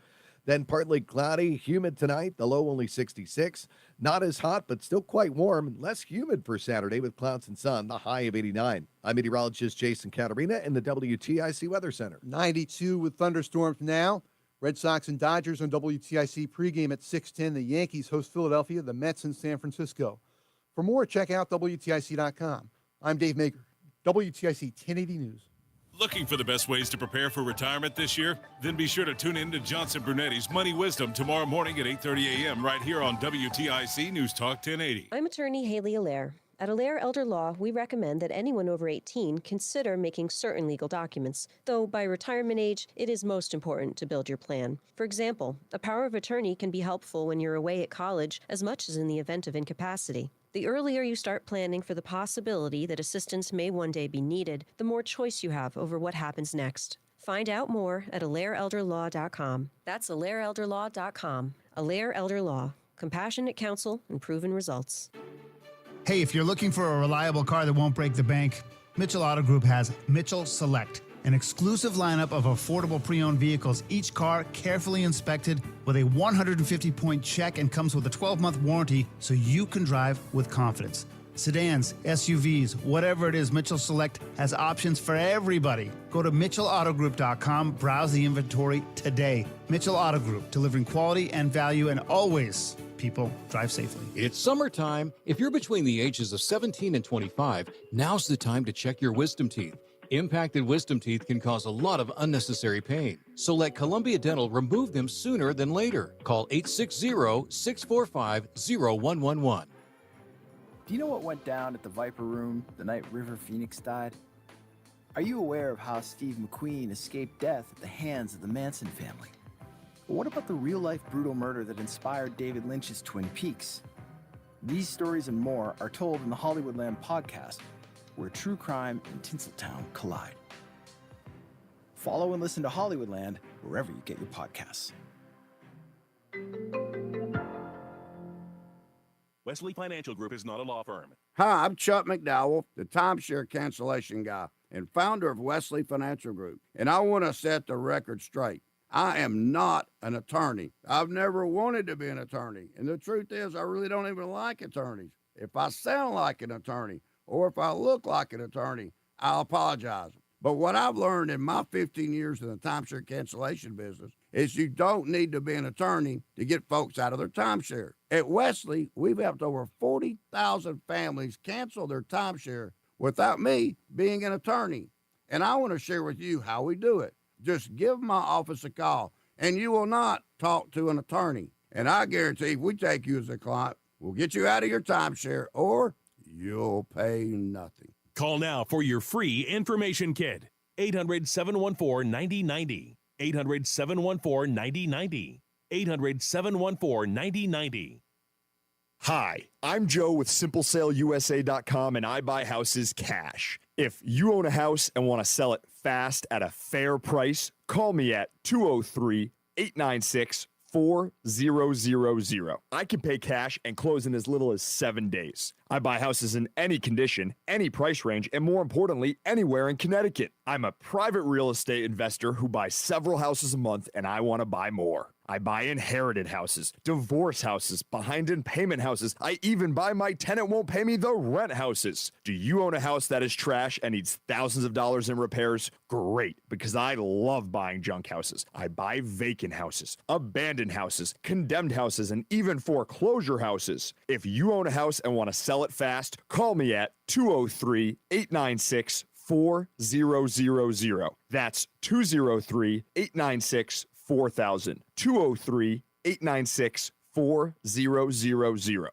Then partly cloudy, humid tonight, the low only 66. Not as hot, but still quite warm. Less humid for Saturday with clouds and sun, the high of 89. I'm meteorologist Jason Caterina in the WTIC Weather Center. 92 with thunderstorms now. Red Sox and Dodgers on WTIC pregame at 6:10. The Yankees host Philadelphia, the Mets in San Francisco. For more, check out WTIC.com. I'm Dave Maker, WTIC 1080 News. Looking for the best ways to prepare for retirement this year? Then be sure to tune in to Johnson Brunetti's Money Wisdom tomorrow morning at 8:30 a.m. right here on WTIC News Talk 1080. I'm attorney Haley Allaire. At Allaire Elder Law, we recommend that anyone over 18 consider making certain legal documents, though by retirement age, it is most important to build your plan. For example, a power of attorney can be helpful when you're away at college as much as in the event of incapacity. The earlier you start planning for the possibility that assistance may one day be needed, the more choice you have over what happens next. Find out more at AllaireElderLaw.com. That's AllaireElderLaw.com. Allaire Elder Law. Compassionate counsel and proven results. Hey, if you're looking for a reliable car that won't break the bank, Mitchell Auto Group has Mitchell Select, an exclusive lineup of affordable pre-owned vehicles, each car carefully inspected with a 150-point check and comes with a 12-month warranty so you can drive with confidence. Sedans, SUVs, whatever it is, Mitchell Select has options for everybody. Go to MitchellAutoGroup.com, browse the inventory today. Mitchell Auto Group, delivering quality and value, and always, people, drive safely. It's summertime. If you're between the ages of 17 and 25, now's the time to check your wisdom teeth. Impacted wisdom teeth can cause a lot of unnecessary pain, so let Columbia Dental remove them sooner than later. Call 860-645-0111. Do you know what went down at the Viper Room the night River Phoenix died? Are you aware of how Steve McQueen escaped death at the hands of the Manson family? But what about the real-life brutal murder that inspired David Lynch's Twin Peaks? These stories and more are told in the Hollywoodland podcast, where true crime and Tinseltown collide. Follow and listen to Hollywoodland wherever you get your podcasts. Wesley Financial Group is not a law firm. Hi, I'm Chuck McDowell, the timeshare cancellation guy and founder of Wesley Financial Group, and I want to set the record straight. I am not an attorney. I've never wanted to be an attorney. And the truth is, I really don't even like attorneys. If I sound like an attorney or if I look like an attorney, I'll apologize. But what I've learned in my 15 years in the timeshare cancellation business is you don't need to be an attorney to get folks out of their timeshare. At Wesley, we've helped over 40,000 families cancel their timeshare without me being an attorney. And I want to share with you how we do it. Just give my office a call, and you will not talk to an attorney. And I guarantee if we take you as a client, we'll get you out of your timeshare, or you'll pay nothing. Call now for your free information kit. 800-714-9090. 800-714-9090. 800-714-9090. Hi, I'm Joe with SimpleSaleUSA.com, and I buy houses cash. If you own a house and want to sell it fast at a fair price, call me at 203-896-4000. I can pay cash and close in as little as 7 days. I buy houses in any condition, any price range, and more importantly, anywhere in Connecticut. I'm a private real estate investor who buys several houses a month, and I want to buy more. I buy inherited houses, divorce houses, behind in payment houses. I even buy my tenant won't pay me the rent houses. Do you own a house that is trash and needs thousands of dollars in repairs? Great, because I love buying junk houses. I buy vacant houses, abandoned houses, condemned houses, and even foreclosure houses. If you own a house and want to sell it fast, call me at 203-896-4000. That's 203-896-4000. 203-896-4000.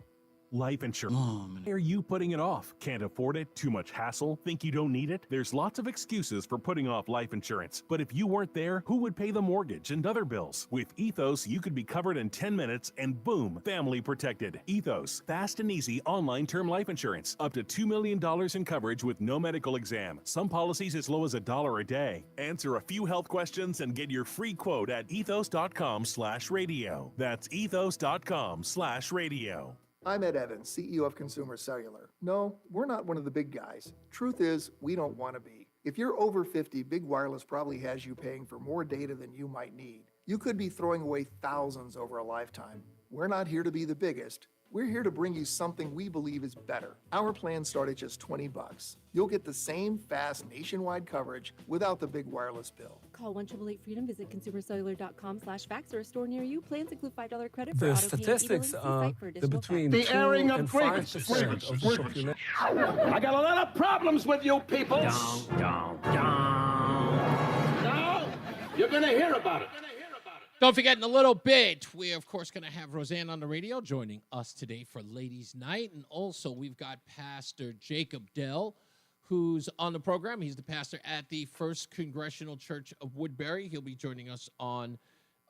Life insurance. Why are you putting it off? Can't afford it? Too much hassle? Think you don't need it? There's lots of excuses for putting off life insurance. But if you weren't there, who would pay the mortgage and other bills? With Ethos, you could be covered in 10 minutes and boom, family protected. Ethos, fast and easy online term life insurance. Up to $2 million in coverage with no medical exam. Some policies as low as $1 a day. Answer a few health questions and get your free quote at ethos.com/radio. That's ethos.com/radio. I'm Ed Evans, CEO of Consumer Cellular. No, we're not one of the big guys. Truth is, we don't want to be. If you're over 50, Big Wireless probably has you paying for more data than you might need. You could be throwing away thousands over a lifetime. We're not here to be the biggest. We're here to bring you something we believe is better. Our plans start at just $20. You'll get the same fast nationwide coverage without the big wireless bill. Call 1-888-FREEDOM, visit consumercellular.com/fax or a store near you. Plans include $5 credit for The auto pay and statistics e-billing. are See site for that additional between tax. 2 and 5% of the population. I got a lot of problems with you people. Down. Now, you're going to hear about it. Don't forget, in a little bit, we're, of course, going to have Roseanne on the radio joining us today for Ladies' Night. And also, we've got Pastor Jacob Dell, who's on the program. He's the pastor at the First Congressional Church of Woodbury. He'll be joining us on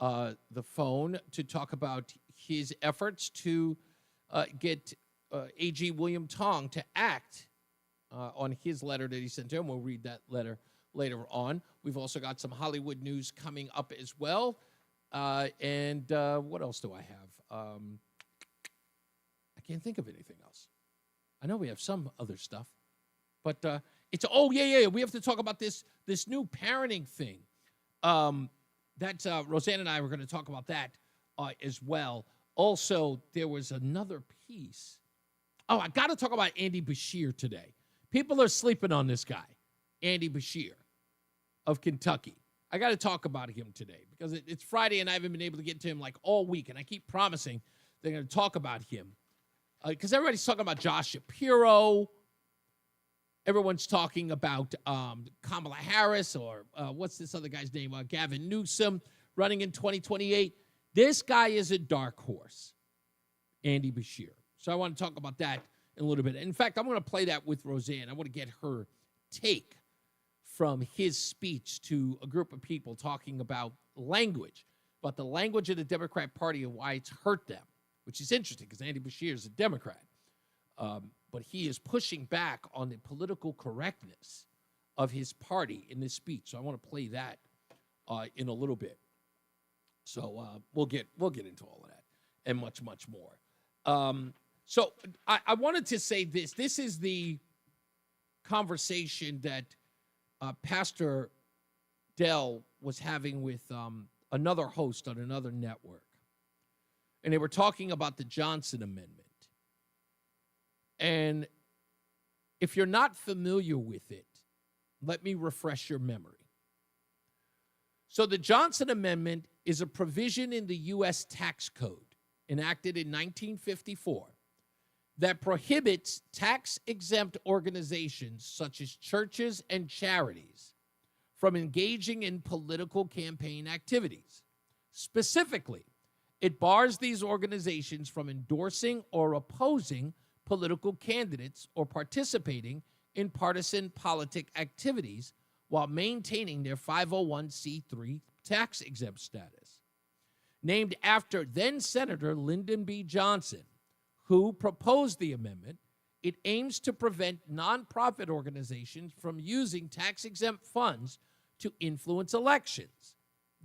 the phone to talk about his efforts to get A.G. William Tong to act on his letter that he sent to him. We'll read that letter later on. We've also got some Hollywood news coming up as well. And what else do I have? I can't think of anything else. I know we have some other stuff, but it's we have to talk about this new parenting thing. That's Roseanne and I were going to talk about that as well. Also, there was another piece. Oh, I got to talk about Andy Bashir today. People are sleeping on this guy, Andy Bashir of Kentucky. I got to talk about him today because it's Friday and I haven't been able to get to him like all week. And I keep promising they're going to talk about him because everybody's talking about Josh Shapiro. Everyone's talking about Kamala Harris or what's this other guy's name? Gavin Newsom running in 2028. This guy is a dark horse, Andy Bashir. So I want to talk about that in a little bit. In fact, I'm going to play that with Roseanne. I want to get her take from his speech to a group of people talking about language, but the language of the Democrat Party and why it's hurt them, which is interesting because Andy Bashir is a Democrat. But he is pushing back on the political correctness of his party in this speech. So I want to play that in a little bit. So we'll get into all of that and much, much more. So I wanted to say this. This is the conversation that Pastor Dell was having with another host on another network, and they were talking about the Johnson Amendment. And if you're not familiar with it, let me refresh your memory. So the Johnson Amendment is a provision in the U.S. tax code enacted in 1954 that prohibits tax-exempt organizations such as churches and charities from engaging in political campaign activities. Specifically, it bars these organizations from endorsing or opposing political candidates or participating in partisan politic activities while maintaining their 501c3 tax-exempt status. Named after then-Senator Lyndon B. Johnson, who proposed the amendment, it aims to prevent nonprofit organizations from using tax-exempt funds to influence elections.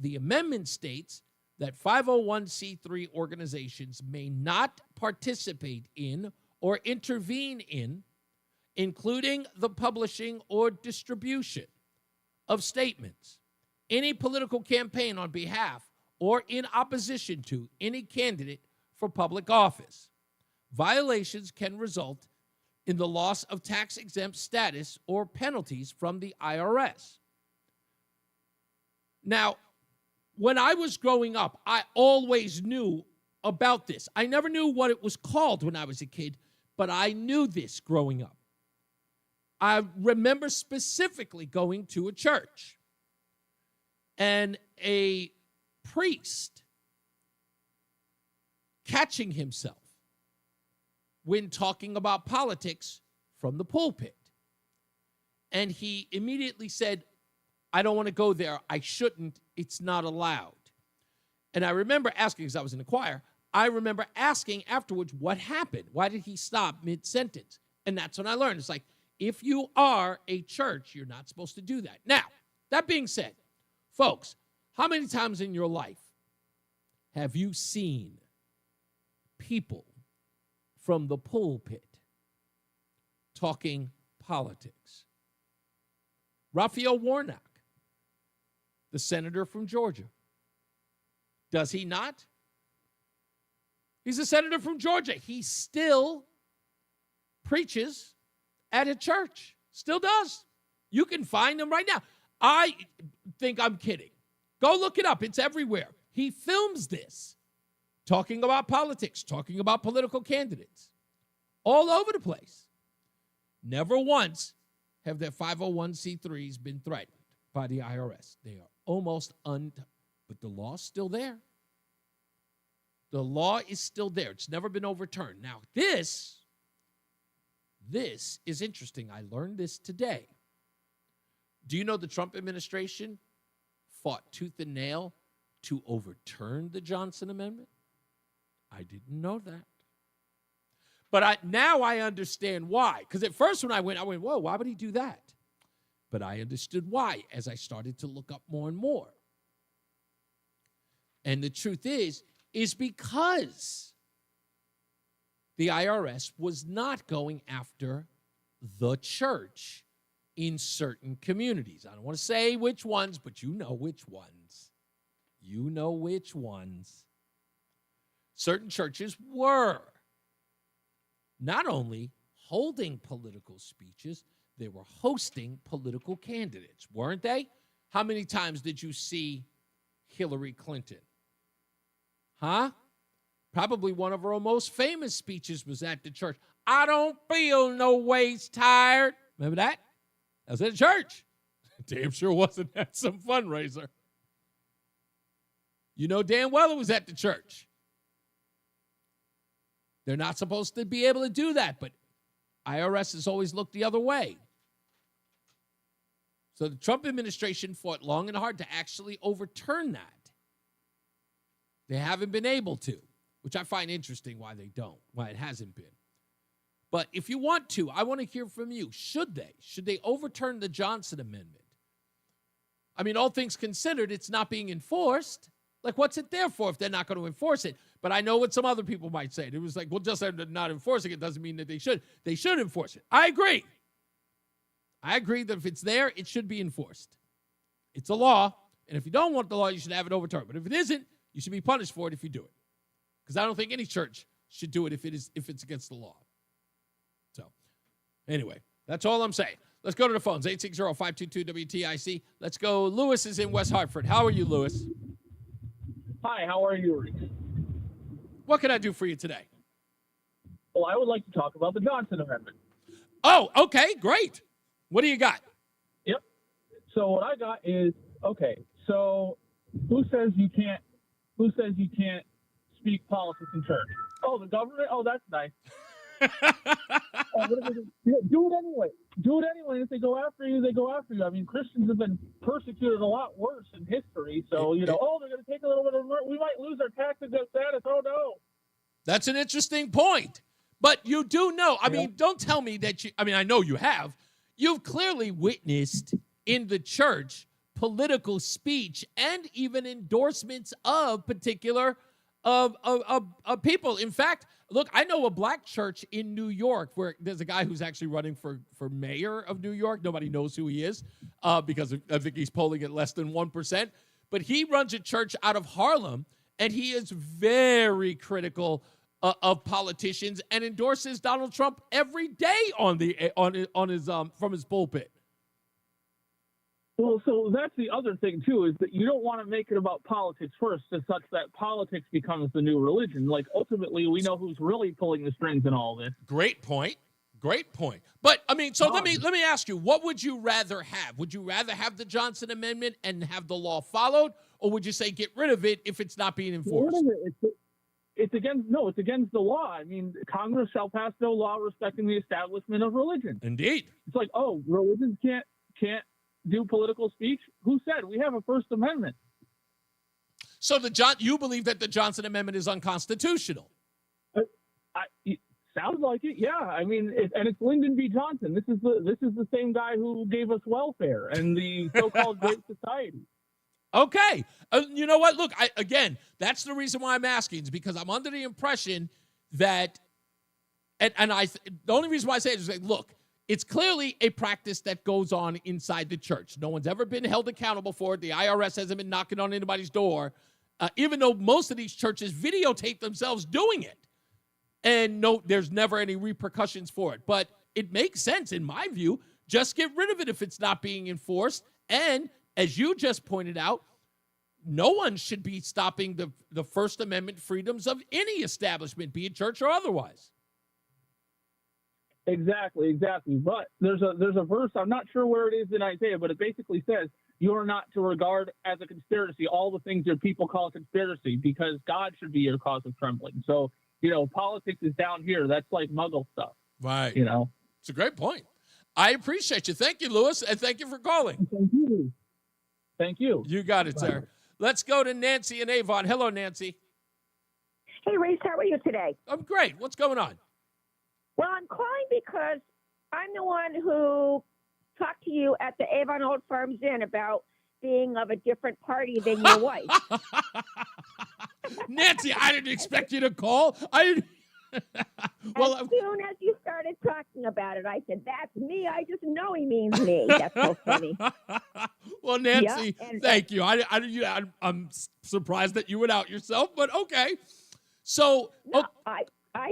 The amendment states that 501c3 organizations may not participate in or intervene in, including the publishing or distribution of statements, any political campaign on behalf or in opposition to any candidate for public office. Violations can result in the loss of tax-exempt status or penalties from the IRS. Now, when I was growing up, I always knew about this. I never knew what it was called when I was a kid, but I knew this growing up. I remember specifically going to a church, and a priest catching himself when talking about politics from the pulpit. And he immediately said, I don't want to go there. I shouldn't. It's not allowed. And I remember asking, because I was in the choir, I remember asking afterwards, what happened? Why did he stop mid-sentence? And that's when I learned. It's like, if you are a church, you're not supposed to do that. Now, that being said, folks, how many times in your life have you seen people from the pulpit talking politics? Raphael Warnock, the senator from Georgia. Does he not? He's a senator from Georgia. He still preaches at a church. Still does. You can find him right now. I think I'm kidding. Go look it up. It's everywhere. He films this, talking about politics, talking about political candidates, all over the place. Never once have their 501c3s been threatened by the IRS. They are almost but the law's still there. The law is still there. It's never been overturned. Now, this is interesting. I learned this today. Do you know the Trump administration fought tooth and nail to overturn the Johnson Amendment? I didn't know that. But now I understand why. Because at first when I went, whoa, why would he do that? But I understood why as I started to look up more and more. And the truth is because the IRS was not going after the church in certain communities. I don't want to say which ones, but you know which ones. You know which ones. Certain churches were not only holding political speeches, they were hosting political candidates, weren't they? How many times did you see Hillary Clinton? Huh? Probably one of her most famous speeches was at the church. I don't feel no ways tired. Remember that? That was at church. Damn sure wasn't at some fundraiser. You know damn well it was at the church. They're not supposed to be able to do that, but IRS has always looked the other way. So the Trump administration fought long and hard to actually overturn that. They haven't been able to, which I find interesting why they don't, why it hasn't been. But if you want to, I want to hear from you. Should they? Should they overturn the Johnson Amendment? I mean, all things considered, it's not being enforced. Like, what's it there for if they're not going to enforce it? But I know what some other people might say. It was like, well, just not enforcing it doesn't mean that they should. They should enforce it. I agree. I agree that if it's there, it should be enforced. It's a law, And if you don't want the law, you should have it overturned. But if it isn't, you should be punished for it if you do it. Because I don't think any church should do it if it's against the law. So, anyway, that's all I'm saying. Let's go to the phones, 860-522-WTIC. Let's go. Lewis is in West Hartford. How are you, Lewis? Hi, how are you, Reese? What can I do for you today? Well, I would like to talk about the Johnson Amendment. Oh, okay, great. What do you got? Yep. So what I got is, okay, so who says you can't speak politics in church? Oh, the government? Oh, that's nice. Do it anyway. Do it anyway. If they go after you, they go after you. I mean, Christians have been persecuted a lot worse in history. So, they're going to take a little bit of, we might lose our tax exempt status. Oh, no. That's an interesting point. But you do know, I mean, don't tell me that I know you have. You've clearly witnessed in the church political speech and even endorsements of particular of people. In fact, look, I know a black church in New York where there's a guy who's actually running for mayor of New York. Nobody knows who he is because I think he's polling at less than 1%. But he runs a church out of Harlem, and he is very critical of politicians and endorses Donald Trump every day on his from his pulpit. Well, so that's the other thing, too, is that you don't want to make it about politics first, as such that politics becomes the new religion. Like, ultimately, we know who's really pulling the strings in all this. Great point. Great point. But, I mean, so let me ask you, what would you rather have? Would you rather have the Johnson Amendment and have the law followed, or would you say get rid of it if it's not being enforced? It's against the law. I mean, Congress shall pass no law respecting the establishment of religion. Indeed. It's like, oh, religions can't do political speech? Who said? We have a First Amendment. So you believe that the Johnson Amendment is unconstitutional? Sounds like it. Yeah. I mean, it's Lyndon B. Johnson. This is the same guy who gave us welfare and the so-called Great Society. Okay. You know what? Look, that's the reason why I'm asking is because I'm under the impression that, the only reason why I say it is like, look, it's clearly a practice that goes on inside the church. No one's ever been held accountable for it. The IRS hasn't been knocking on anybody's door, even though most of these churches videotape themselves doing it. And no, there's never any repercussions for it. But it makes sense, in my view, just get rid of it if it's not being enforced. And as you just pointed out, no one should be stopping the First Amendment freedoms of any establishment, be it church or otherwise. Exactly. But there's a verse, I'm not sure where it is in Isaiah, but it basically says, you are not to regard as a conspiracy all the things that people call a conspiracy, because God should be your cause of trembling. So, politics is down here. That's like muggle stuff. Right. It's a great point. I appreciate you. Thank you, Lewis, and thank you for calling. Thank you. You got it, sir. Let's go to Nancy and Avon. Hello, Nancy. Hey, Reese, how are you today? I'm great. What's going on? Well, I'm calling because I'm the one who talked to you at the Avon Old Farms Inn about being of a different party than your wife. Nancy, I didn't expect you to call. Well, as soon as you started talking about it, I said, that's me. I just know he means me. That's so funny. Well, Nancy, thank you. I'm surprised that you would out yourself, but okay. So no, I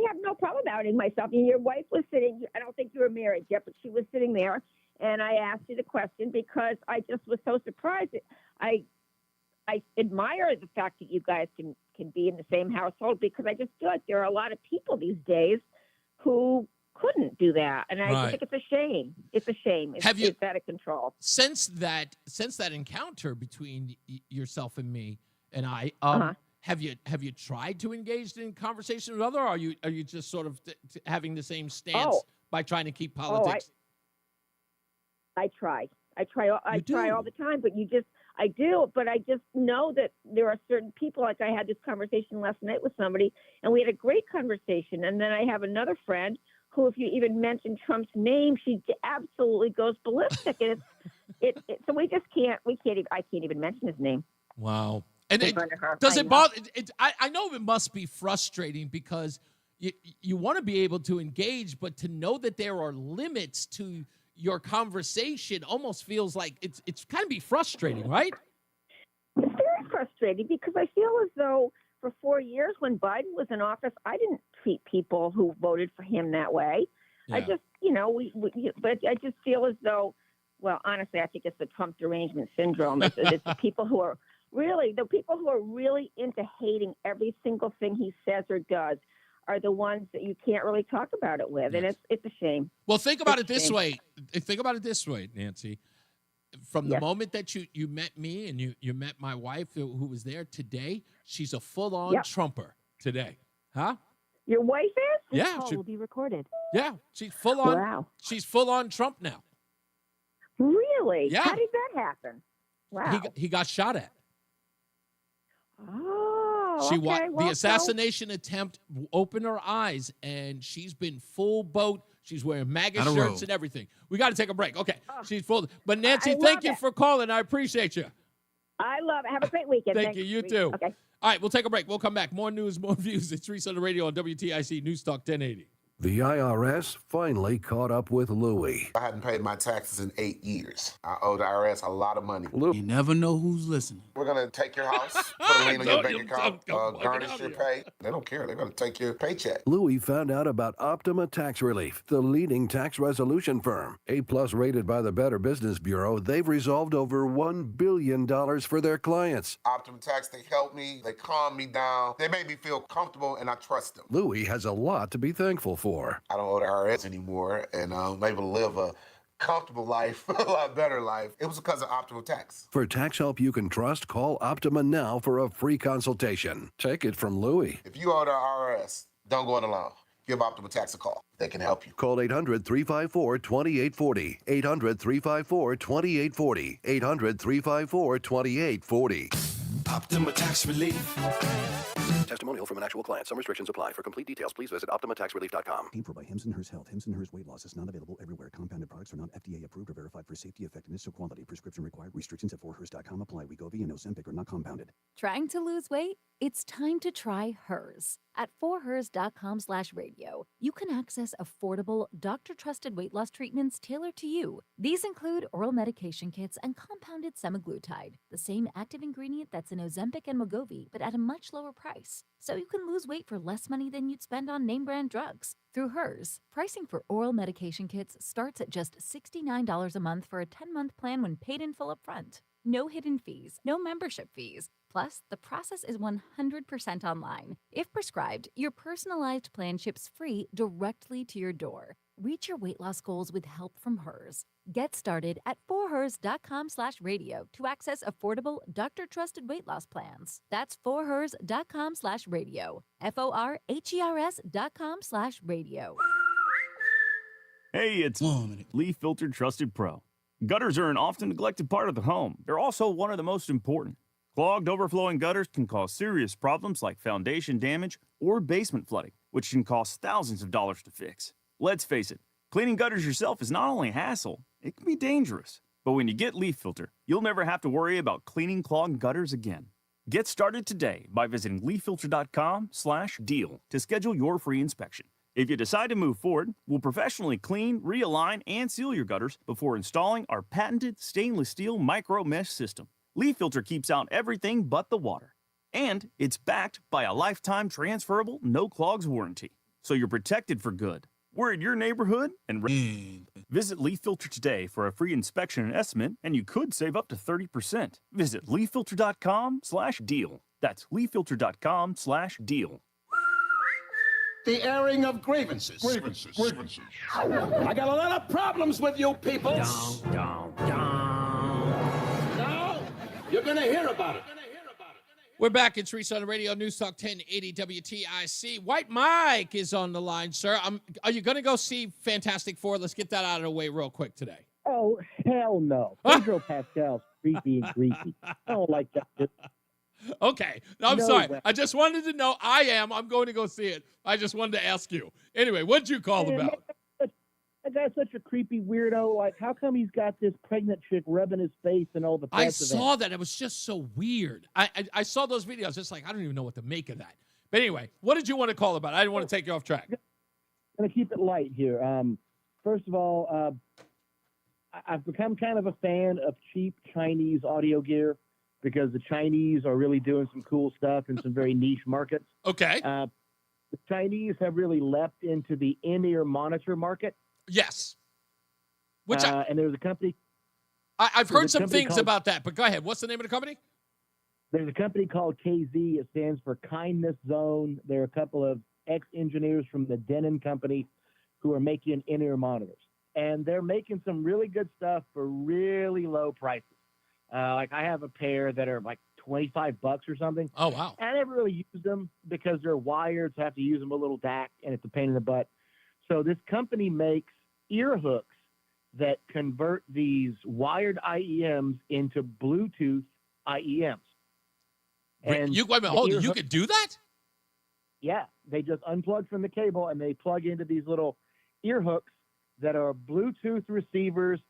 have no problem outing myself. And your wife was sitting, I don't think you were married yet, but she was sitting there, and I asked you the question because I just was so surprised. I admire the fact that you guys can be in the same household, because I just feel like there are a lot of people these days who couldn't do that. And I think it's a shame. It's a shame. It's out of control. Since that encounter between yourself and me and I, have you tried to engage in conversation with other, or are you just sort of having the same stance by trying to keep politics? I try all the time, but I do, but I just know that there are certain people, like I had this conversation last night with somebody, and we had a great conversation. And then I have another friend who, if you even mention Trump's name, she absolutely goes ballistic. And so I can't even mention his name. Wow. And does it bother? I know it must be frustrating because you want to be able to engage, but to know that there are limits to your conversation almost feels like it's kind of be frustrating, right? frustrated because I feel as though for 4 years when Biden was in office, I didn't treat people who voted for him that way. Yeah. I just, but I just feel as though, well, honestly, I think it's the Trump derangement syndrome. It's the people who are really into hating every single thing he says or does are the ones that you can't really talk about it with. Yes. And it's a shame. Well, think about it this way. Think about it this way, Nancy. From the Yes. moment that you met me and you met my wife who was there today, she's a full-on Yep. Trumper today. Huh? Your wife is? This Yeah. call will be recorded. Yeah. She's full-on. Wow. She's full-on Trump now. Really? Yeah. How did that happen? Wow. He got shot at. Oh, She okay. the Well, assassination attempt opened her eyes, and she's been full boat. She's wearing MAGA On a shirts roll. and everything. We got to take a break. Okay, she's full. But Nancy, I love thank you it. for calling. I appreciate you. I love it. Have a great weekend. Thank Thanks, you. You Reese. too. Okay. All right, we'll take a break. We'll come back. More news, more views. It's Reese on the Radio on WTIC News Talk 1080. The IRS finally caught up with Louie. I hadn't paid my taxes in 8 years. I owe the IRS a lot of money. You never know who's listening. We're going to take your house, put a lien on your Don't- bank account, don't garnish your pay. They don't care. They're going to take your paycheck. Louie found out about Optima Tax Relief, the leading tax resolution firm. A-plus rated by the Better Business Bureau, they've resolved over $1 billion for their clients. Optima Tax, they help me. They calm me down. They make me feel comfortable, and I trust them. Louie has a lot to be thankful for. I don't owe the IRS anymore, and I'm able to live a comfortable life, a lot better life. It was because of Optima Tax. For tax help you can trust, call Optima now for a free consultation. Take it from Louie. If you owe the IRS, don't go it alone. Give Optima Tax a call. They can help you. Call 800-354-2840. 800-354-2840. 800-354-2840. Optima Tax Relief. Testimonial from an actual client. Some restrictions apply. For complete details, please visit OptimaTaxRelief.com. Paid for by Hims & Hers Health. Hims & Hers Weight Loss is not available everywhere. Compounded products are not FDA approved or verified for safety, effectiveness, or quality. Prescription required. Restrictions at 4hers.com apply. Wegovy and Ozempic are not compounded. Trying to lose weight? It's time to try Hers. At 4hers.com/radio, you can access affordable, doctor-trusted weight loss treatments tailored to you. These include oral medication kits and compounded semaglutide, the same active ingredient that's in Ozempic and Wegovy, but at a much lower price. So you can lose weight for less money than you'd spend on name-brand drugs. Through Hers, pricing for oral medication kits starts at just $69 a month for a 10-month plan when paid in full upfront. No hidden fees, no membership fees. Plus, the process is 100% online. If prescribed, your personalized plan ships free directly to your door. Reach your weight loss goals with help from Hers. Get started at 4hers.com/radio to access affordable, doctor-trusted weight loss plans. That's 4hers.com/radio. FORHERS.com/radio. Hey, it's Leaf Filter Trusted Pro. Gutters are an often neglected part of the home. They're also one of the most important. Clogged, overflowing gutters can cause serious problems like foundation damage or basement flooding, which can cost thousands of dollars to fix. Let's face it, cleaning gutters yourself is not only a hassle, it can be dangerous. But when you get Leaf Filter, you'll never have to worry about cleaning clogged gutters again. Get started today by visiting leaffilter.com/deal to schedule your free inspection. If you decide to move forward, we'll professionally clean, realign, and seal your gutters before installing our patented stainless steel micro mesh system. Leaf Filter keeps out everything but the water. And it's backed by a lifetime transferable no clogs warranty. So you're protected for good. We're in your neighborhood and visit Leaf Filter today for a free inspection and estimate, and you could save up to 30%. Visit leaffilter.com/deal. That's leaffilter.com/deal. The airing of grievances. Grievances. I got a lot of problems with you people. Now, you're going to hear about it. We're back. It's Reese on the Radio, News Talk 1080 WTIC. White Mike is on the line, sir. Are you going to go see Fantastic Four? Let's get that out of the way real quick today. Oh, hell no. Pedro Pascal's creepy and greasy. I don't like that. Okay. I'm No sorry. way. I just wanted to know. I'm going to go see it. I just wanted to ask you. Anyway, what'd you call about? That guy's such a creepy weirdo. Like, how come he's got this pregnant chick rubbing his face and all the I press saw that. It was just so weird. I saw those videos. It's like, I don't even know what to make of that. But anyway, what did you want to call about? I didn't want to take you off track. I'm going to keep it light here. First of all, I've become kind of a fan of cheap Chinese audio gear. because the Chinese are really doing some cool stuff in some very niche markets. Okay. The Chinese have really leapt into the in-ear monitor market. Yes. And there's a company. I've heard some things about that, but go ahead. What's the name of the company? There's a company called KZ. It stands for Kindness Zone. There are a couple of ex-engineers from the Denon company who are making in-ear monitors. And they're making some really good stuff for really low prices. Like I have a pair that are like $25 or something. Oh, wow. And I never really use them because they're wired, so I have to use them a little DAC, and it's a pain in the butt. So this company makes ear hooks that convert these wired IEMs into Bluetooth IEMs. And wait a minute, hold on. You could do that? Yeah. They just unplug from the cable, and they plug into these little ear hooks that are Bluetooth receivers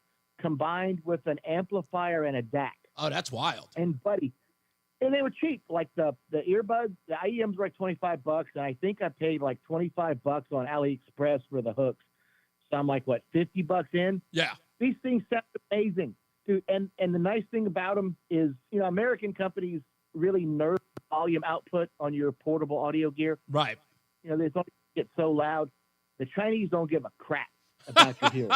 combined with an amplifier and a DAC. Oh, that's wild. And buddy, and they were cheap. Like the earbuds, the IEMs were like $25, and I think I paid like $25 on AliExpress for the hooks. So I'm like, what, $50 in? Yeah. These things sound amazing, dude. And the nice thing about them is, American companies really nerf volume output on your portable audio gear. Right. They don't get so loud. The Chinese don't give a crap about your hearing.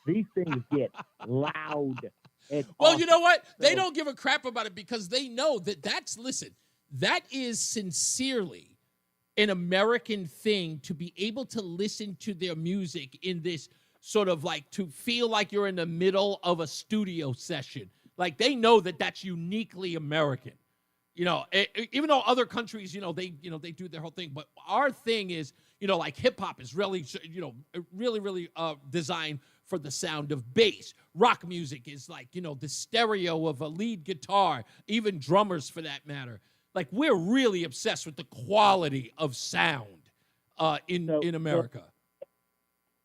These things get loud. It's well, you know what? They don't give a crap about it because they know that that is sincerely an American thing to be able to listen to their music in this sort of like to feel like you're in the middle of a studio session. Like they know that that's uniquely American. Even though other countries, they do their whole thing, but our thing is, like hip hop is really, really designed for the sound of bass. Rock music is like, the stereo of a lead guitar, even drummers for that matter. Like we're really obsessed with the quality of sound in America.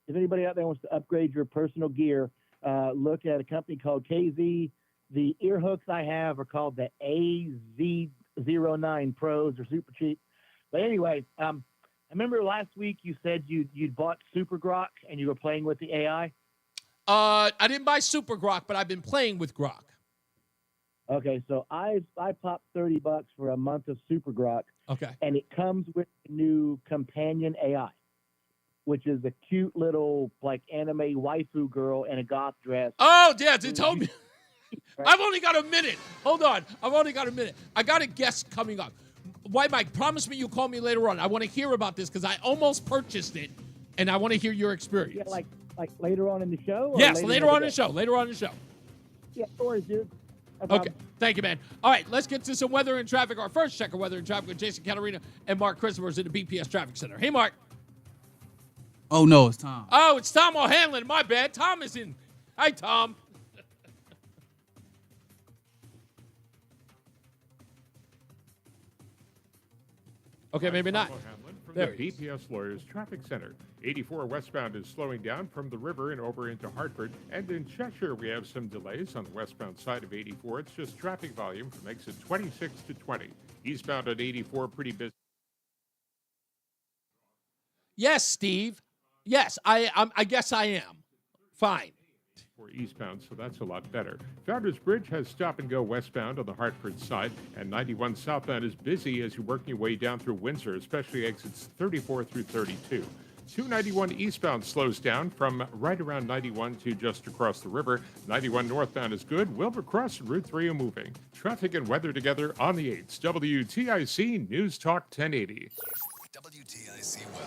If anybody out there wants to upgrade your personal gear, look at a company called KZ. The ear hooks I have are called the AZ09 Pros. They're super cheap. But anyway, I remember last week you said you'd bought Super Grok and you were playing with the AI. I didn't buy Super Grok, but I've been playing with Grok. Okay, so I popped $30 for a month of Super Grok. Okay. And it comes with a new companion AI, which is a cute little like anime waifu girl in a goth dress. Oh, yeah, they told me. I've only got a minute. Hold on. I've only got a minute. I got a guest coming up. Why, Mike, promise me you'll call me later on. I want to hear about this because I almost purchased it, and I want to hear your experience. Yeah, like later on in the show? Or Yes, later on in the show. Later on in the show. Yeah, no worries, dude. Okay. Thank you, man. All right, let's get to some weather and traffic. Our first check of weather and traffic with Jason Catarina and Mark Christopher is in the BPS Traffic Center. Hey, Mark. Oh, no, it's Tom. Oh, it's Tom O'Hanlon. My bad. Tom is in. Hi, Tom. Okay, maybe not. From the BPS Lawyers Traffic Center. 84 westbound is slowing down from the river and over into Hartford. And in Cheshire, we have some delays on the westbound side of 84. It's just traffic volume from exit 26 to 20. Eastbound at 84, pretty busy. Yes, Steve. Yes, I guess I am. Fine. For eastbound, so that's a lot better. Founders Bridge has stop and go westbound on the Hartford side, and 91 southbound is busy as you're working your way down through Windsor, especially exits 34 through 32. 291 eastbound slows down from right around 91 to just across the river. 91 northbound is good. Wilbur Cross and Route 3 are moving. Traffic and weather together on the 8s. WTIC News Talk 1080. WTIC weather.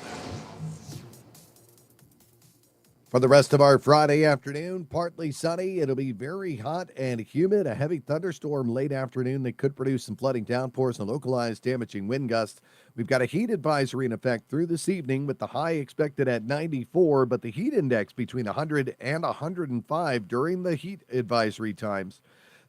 For the rest of our Friday afternoon, partly sunny. It'll be very hot and humid. A heavy thunderstorm late afternoon that could produce some flooding downpours and localized damaging wind gusts. We've got a heat advisory in effect through this evening with the high expected at 94, but the heat index between 100 and 105 during the heat advisory times.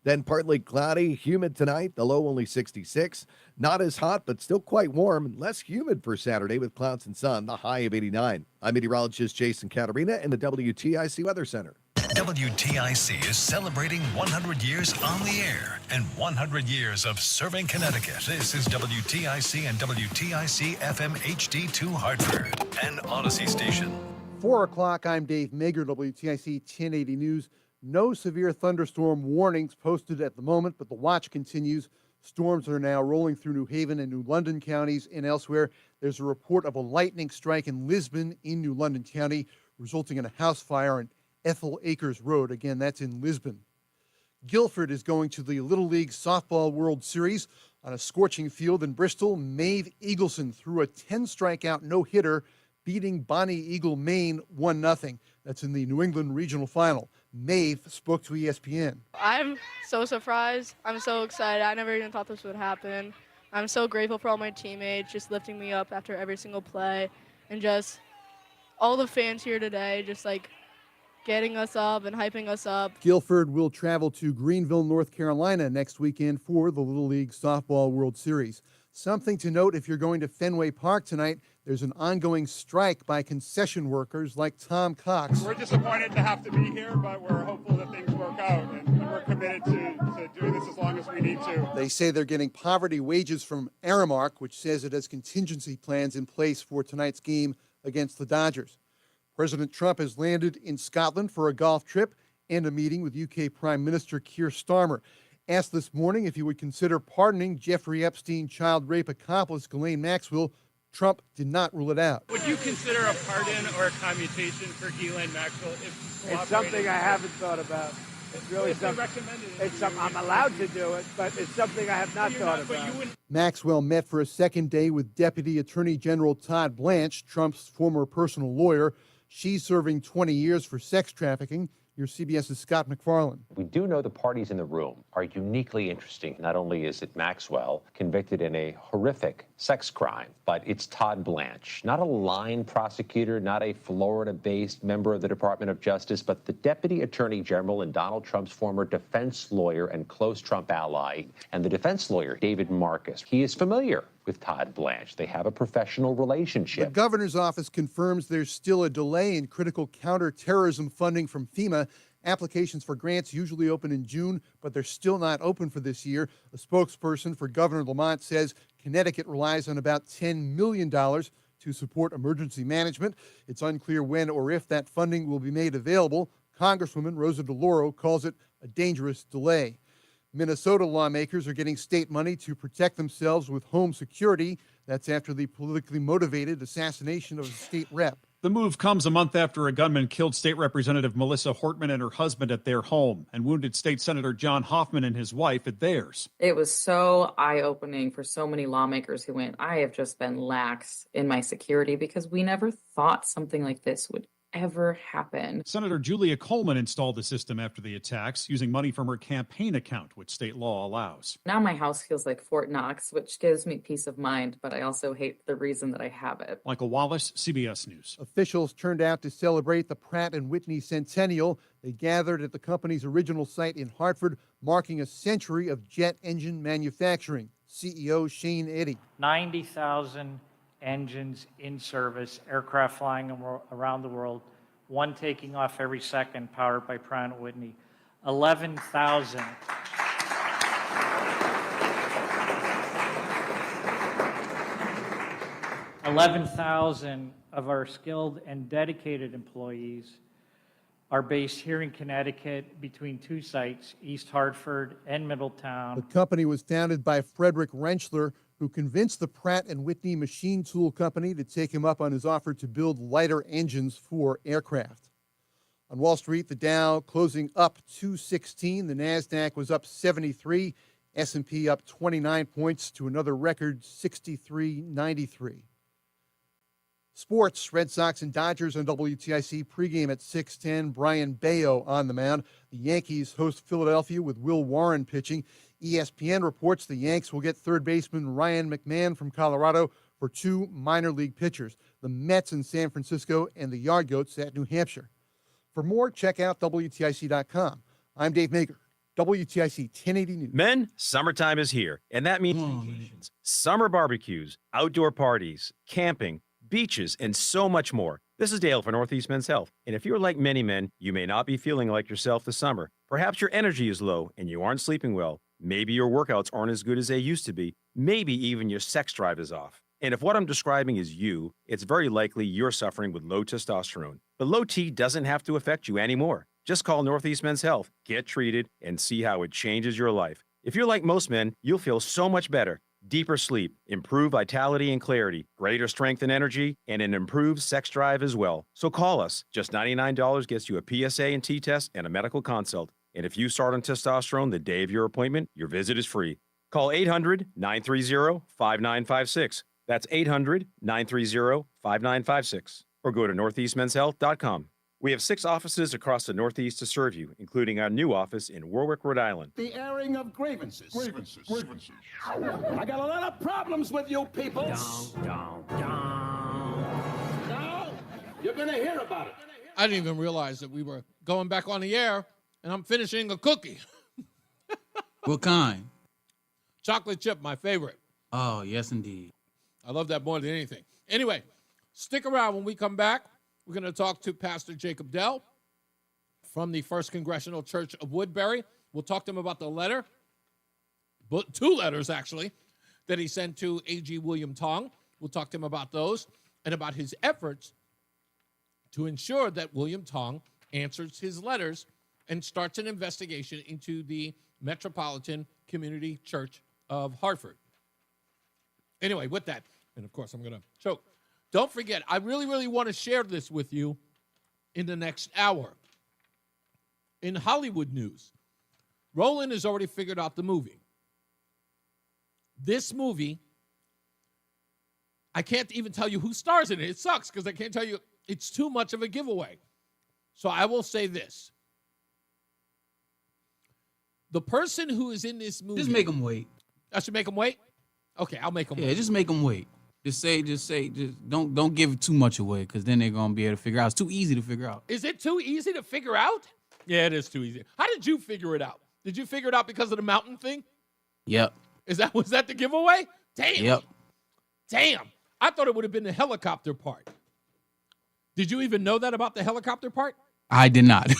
Then partly cloudy, humid tonight, the low only 66. Not as hot, but still quite warm. Less humid for Saturday with clouds and sun, the high of 89. I'm meteorologist Jason Catarina in the WTIC Weather Center. WTIC is celebrating 100 years on the air and 100 years of serving Connecticut. This is WTIC and WTIC FM HD2 Hartford, an Odyssey station. 4 o'clock, I'm Dave Mager, WTIC 1080 News. No severe thunderstorm warnings posted at the moment, but the watch continues. Storms are now rolling through New Haven and New London counties and elsewhere. There's a report of a lightning strike in Lisbon in New London County, resulting in a house fire on Ethel Acres Road. Again, that's in Lisbon. Guilford is going to the Little League Softball World Series. On a scorching field in Bristol, Maeve Eagleson threw a 10-strikeout no-hitter, beating Bonnie Eagle Maine 1-0. That's in the New England Regional Final. Maeve spoke to ESPN. I'm so surprised. I'm so excited. I never even thought this would happen. I'm so grateful for all my teammates just lifting me up after every single play, and just all the fans here today just like getting us up and hyping us up. Guilford will travel to Greenville, North Carolina next weekend for the Little League Softball World Series. Something to note if you're going to Fenway Park tonight, there's an ongoing strike by concession workers like Tom Cox. We're disappointed to have to be here, but we're hopeful that things work out, and we're committed to doing this as long as we need to. They say they're getting poverty wages from Aramark, which says it has contingency plans in place for tonight's game against the Dodgers. President Trump has landed in Scotland for a golf trip and a meeting with UK Prime Minister Keir Starmer. Asked this morning if he would consider pardoning Jeffrey Epstein child rape accomplice Ghislaine Maxwell, Trump did not rule it out. Would you consider a pardon or a commutation for Ghislaine Maxwell? It's something I haven't thought about. It's really something. I'm allowed to do it, but it's something I have not thought about. Maxwell met for a second day with Deputy Attorney General Todd Blanche, Trump's former personal lawyer. She's serving 20 years for sex trafficking. Your CBS's Scott McFarland. We do know the parties in the room are uniquely interesting. Not only is it Maxwell, convicted in a horrific sex crime, but it's Todd Blanche, not a line prosecutor, not a Florida-based member of the Department of Justice, but the Deputy Attorney General and Donald Trump's former defense lawyer and close Trump ally. And the defense lawyer, David Marcus, he is familiar with Todd Blanche. They have a professional relationship. The governor's office confirms there's still a delay in critical counterterrorism funding from FEMA. Applications for grants usually open in June, but they're still not open for this year. A spokesperson for Governor Lamont says Connecticut relies on about $10 million to support emergency management. It's unclear when or if that funding will be made available. Congresswoman Rosa DeLauro calls it a dangerous delay. Minnesota lawmakers are getting state money to protect themselves with home security. That's after the politically motivated assassination of a state rep. The move comes a month after a gunman killed State Representative Melissa Hortman and her husband at their home and wounded State Senator John Hoffman and his wife at theirs. It was so eye-opening for so many lawmakers who went, I have just been lax in my security because we never thought something like this would ever happen. Senator Julia Coleman installed the system after the attacks using money from her campaign account, which state law allows. Now my house feels like Fort Knox, which gives me peace of mind, but I also hate the reason that I have it. Michael Wallace, CBS News. Officials turned out to celebrate the Pratt & Whitney centennial. They gathered at the company's original site in Hartford, marking a century of jet engine manufacturing. CEO Shane Eddy. 90,000 engines in service, aircraft flying around the world, one taking off every second, powered by Pratt & Whitney. 11,000. of our skilled and dedicated employees are based here in Connecticut between two sites, East Hartford and Middletown. The company was founded by Frederick Rentschler, who convinced the Pratt & Whitney machine tool company to take him up on his offer to build lighter engines for aircraft. On Wall Street, the Dow closing up 216. The NASDAQ was up 73. S&P up 29 points to another record 63.93. Sports, Red Sox and Dodgers on WTIC pregame at 6:10. Brian Bayo on the mound. The Yankees host Philadelphia with Will Warren pitching. ESPN reports the Yanks will get third baseman Ryan McMahon from Colorado for two minor league pitchers, the Mets in San Francisco and the Yard Goats at New Hampshire. For more, check out WTIC.com. I'm Dave Maker, WTIC 1080 News. Men, summertime is here, and that means vacations, summer barbecues, outdoor parties, camping, beaches, and so much more. This is Dale for Northeast Men's Health, and if you're like many men, you may not be feeling like yourself this summer. Perhaps your energy is low and you aren't sleeping well. Maybe your workouts aren't as good as they used to be. Maybe even your sex drive is off. And if what I'm describing is you, it's very likely you're suffering with low testosterone. But low T doesn't have to affect you anymore. Just call Northeast Men's Health, get treated, and see how it changes your life. If you're like most men, you'll feel so much better. Deeper sleep, improved vitality and clarity, greater strength and energy, and an improved sex drive as well. So call us. Just $99 gets you a PSA and T-test and a medical consult. And if you start on testosterone the day of your appointment, your visit is free. Call 800-930-5956. That's 800-930-5956. Or go to northeastmenshealth.com. We have 6 offices across the Northeast to serve you, including our new office in Warwick, Rhode Island. The airing of grievances. I got a lot of problems with you people. Now, you're going to hear about it. I didn't even realize that we were going back on the air, and I'm finishing a cookie. What kind? Chocolate chip, my favorite. Oh, yes, indeed. I love that more than anything. Anyway, stick around when we come back. We're going to talk to Pastor Jacob Dell from the First Congressional Church of Woodbury. We'll talk to him about the letter, 2 letters actually, that he sent to A.G. William Tong. We'll talk to him about those and about his efforts to ensure that William Tong answers his letters and starts an investigation into the Metropolitan Community Church of Hartford. Anyway, with that, and of course I'm going to choke. Don't forget, I really, really want to share this with you in the next hour. In Hollywood news, Roland has already figured out the movie. This movie, I can't even tell you who stars in it. It sucks because I can't tell you. It's too much of a giveaway. So I will say this. The person who is in this movie. Just make them wait. I should make them wait? Okay, I'll make them wait. Yeah, just make them wait. Just don't give it too much away, because then they're gonna be able to figure out. It's too easy to figure out. Is it too easy to figure out? Yeah, it is too easy. How did you figure it out? Did you figure it out because of the mountain thing? Yep. Was that the giveaway? Damn. Yep. Damn. I thought it would have been the helicopter part. Did you even know that about the helicopter part? I did not.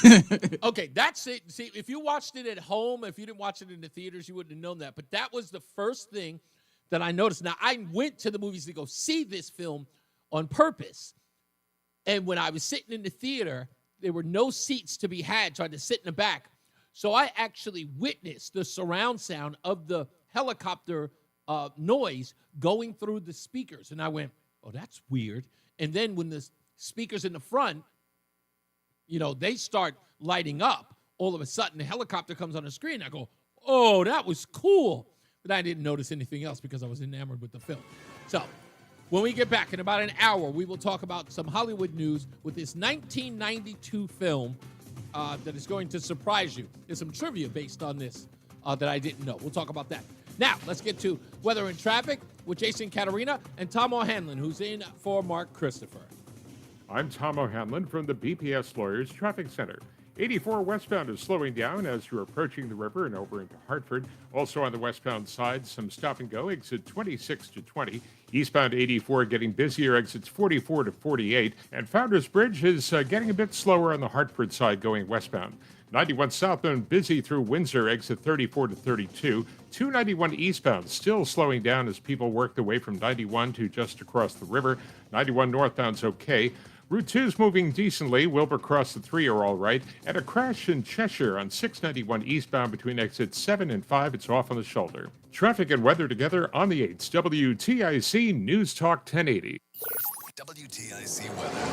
Okay, that's it. See, if you watched it at home, if you didn't watch it in the theaters, you wouldn't have known that. But that was the first thing that I noticed. Now, I went to the movies to go see this film on purpose. And when I was sitting in the theater, there were no seats to be had, so I had to sit in the back. So I actually witnessed the surround sound of the helicopter noise going through the speakers. And I went, oh, that's weird. And then when the speakers in the front, they start lighting up, all of a sudden the helicopter comes on the screen. I go, oh, that was cool. But I didn't notice anything else because I was enamored with the film. So when we get back in about an hour, we will talk about some Hollywood news with this 1992 film that is going to surprise you. There's some trivia based on this that I didn't know. We'll talk about that. Now, let's get to weather and traffic with Jason Caterina and Tom O'Hanlon, who's in for Mark Christopher. I'm Tom O'Hanlon from the BPS Lawyers Traffic Center. 84 westbound is slowing down as you're approaching the river and over into Hartford. Also on the westbound side, some stop and go, exit 26 to 20. Eastbound 84 getting busier, exits 44 to 48. And Founders Bridge is getting a bit slower on the Hartford side going westbound. 91 southbound busy through Windsor, exit 34 to 32. 291 eastbound still slowing down as people work their way from 91 to just across the river. 91 northbound's okay. Route 2's moving decently. Wilbur Cross the 3 are all right. And a crash in Cheshire on 691 eastbound between exits 7 and 5. It's off on the shoulder. Traffic and weather together on the 8s. WTIC News Talk 1080. WTIC weather.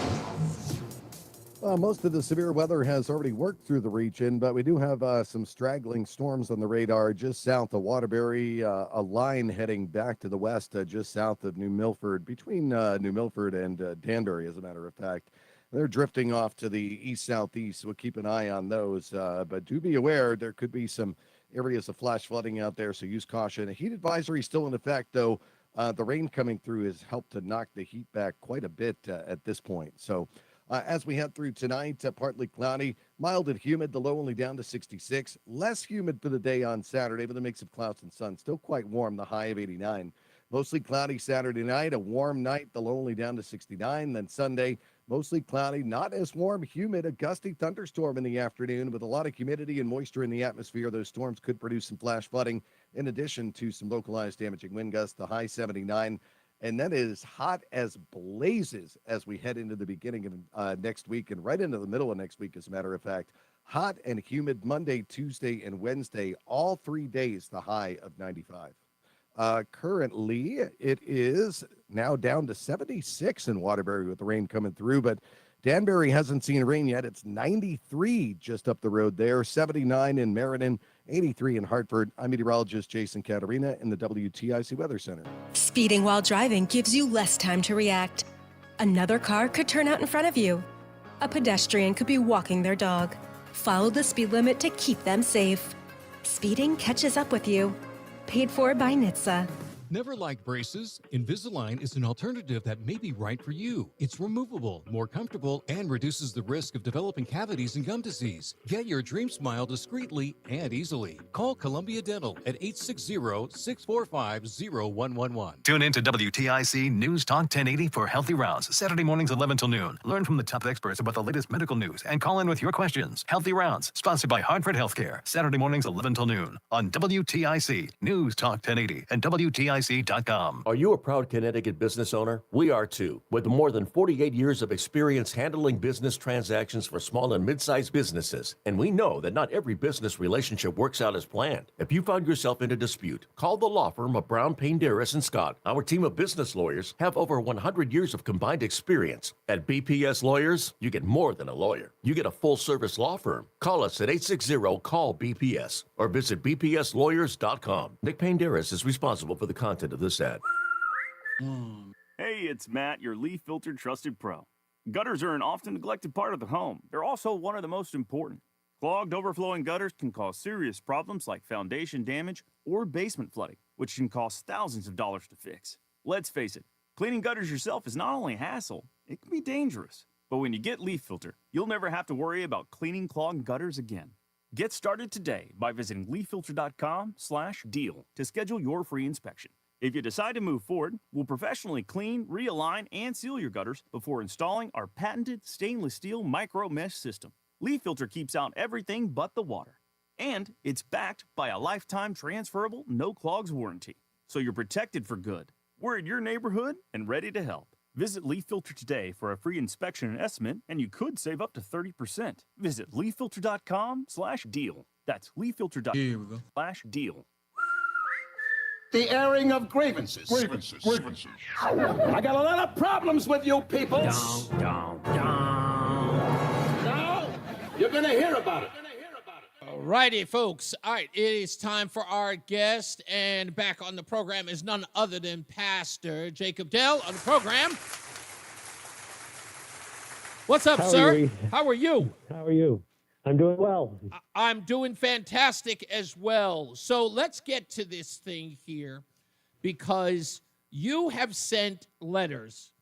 Most of the severe weather has already worked through the region, but we do have some straggling storms on the radar just south of Waterbury, a line heading back to the west just south of New Milford, between New Milford and Danbury, as a matter of fact. They're drifting off to the east-southeast, so we'll keep an eye on those. But do be aware, there could be some areas of flash flooding out there, so use caution. A heat advisory still in effect, though. The rain coming through has helped to knock the heat back quite a bit at this point. So as we head through tonight, partly cloudy, mild and humid, the low only down to 66. Less humid for the day on Saturday, with a mix of clouds and sun. Still quite warm, the high of 89. Mostly cloudy Saturday night, a warm night, the low only down to 69. Then Sunday, mostly cloudy, not as warm, humid, a gusty thunderstorm in the afternoon with a lot of humidity and moisture in the atmosphere. Those storms could produce some flash flooding in addition to some localized damaging wind gusts, the high 79. And that is hot as blazes as we head into the beginning of next week and right into the middle of next week, as a matter of fact. Hot and humid Monday, Tuesday, and Wednesday, all 3 days, the high of 95. Currently, it is now down to 76 in Waterbury with the rain coming through, but Danbury hasn't seen rain yet. It's 93 just up the road there, 79 in Meriden, 83 in Hartford. I'm meteorologist Jason Caterina in the WTIC Weather Center. Speeding while driving gives you less time to react. Another car could turn out in front of you. A pedestrian could be walking their dog. Follow the speed limit to keep them safe. Speeding catches up with you. Paid for by NHTSA. Never liked braces? Invisalign is an alternative that may be right for you. It's removable, more comfortable, and reduces the risk of developing cavities and gum disease. Get your dream smile discreetly and easily. Call Columbia Dental at 860-645-0111. Tune in to WTIC News Talk 1080 for Healthy Rounds, Saturday mornings 11 till noon. Learn from the top experts about the latest medical news and call in with your questions. Healthy Rounds, sponsored by Hartford Healthcare, Saturday mornings 11 till noon on WTIC News Talk 1080 and WTIC. Are you a proud Connecticut business owner? We are too. With more than 48 years of experience handling business transactions for small and mid-sized businesses, and we know that not every business relationship works out as planned. If you found yourself in a dispute, call the law firm of Brown, Payne, Darris & Scott. Our team of business lawyers have over 100 years of combined experience. At BPS Lawyers, you get more than a lawyer. You get a full-service law firm. Call us at 860-CALL-BPS or visit bpslawyers.com. Nick Payne Darris is responsible for the content of this ad. Hey, it's Matt, your leaf filter trusted pro. Gutters are an often neglected part of the home. They're also one of the most important. Clogged, overflowing gutters can cause serious problems like foundation damage or basement flooding, which can cost thousands of dollars to fix. Let's face it, cleaning gutters yourself is not only a hassle, it can be dangerous. But when you get Leaf Filter, you'll never have to worry about cleaning clogged gutters again. Get started today by visiting leaffilter.com/deal to schedule your free inspection. If you decide to move forward, we'll professionally clean, realign, and seal your gutters before installing our patented stainless steel micro mesh system. Leaf Filter keeps out everything but the water. And it's backed by a lifetime transferable no clogs warranty. So you're protected for good. We're in your neighborhood and ready to help. Visit Leaf Filter today for a free inspection and estimate, and you could save up to 30%. Visit leaffilter.com/deal. That's leaffilter.com/deal. The airing of grievances. Grievances. I got a lot of problems with you people. Now, you're going to hear about it. All righty, folks. All right, it is time for our guest, and back on the program is none other than Pastor Jacob Dell on the program. What's up, sir? How are you? How are you? I'm doing well. I'm doing fantastic as well. So let's get to this thing here, because you have sent letters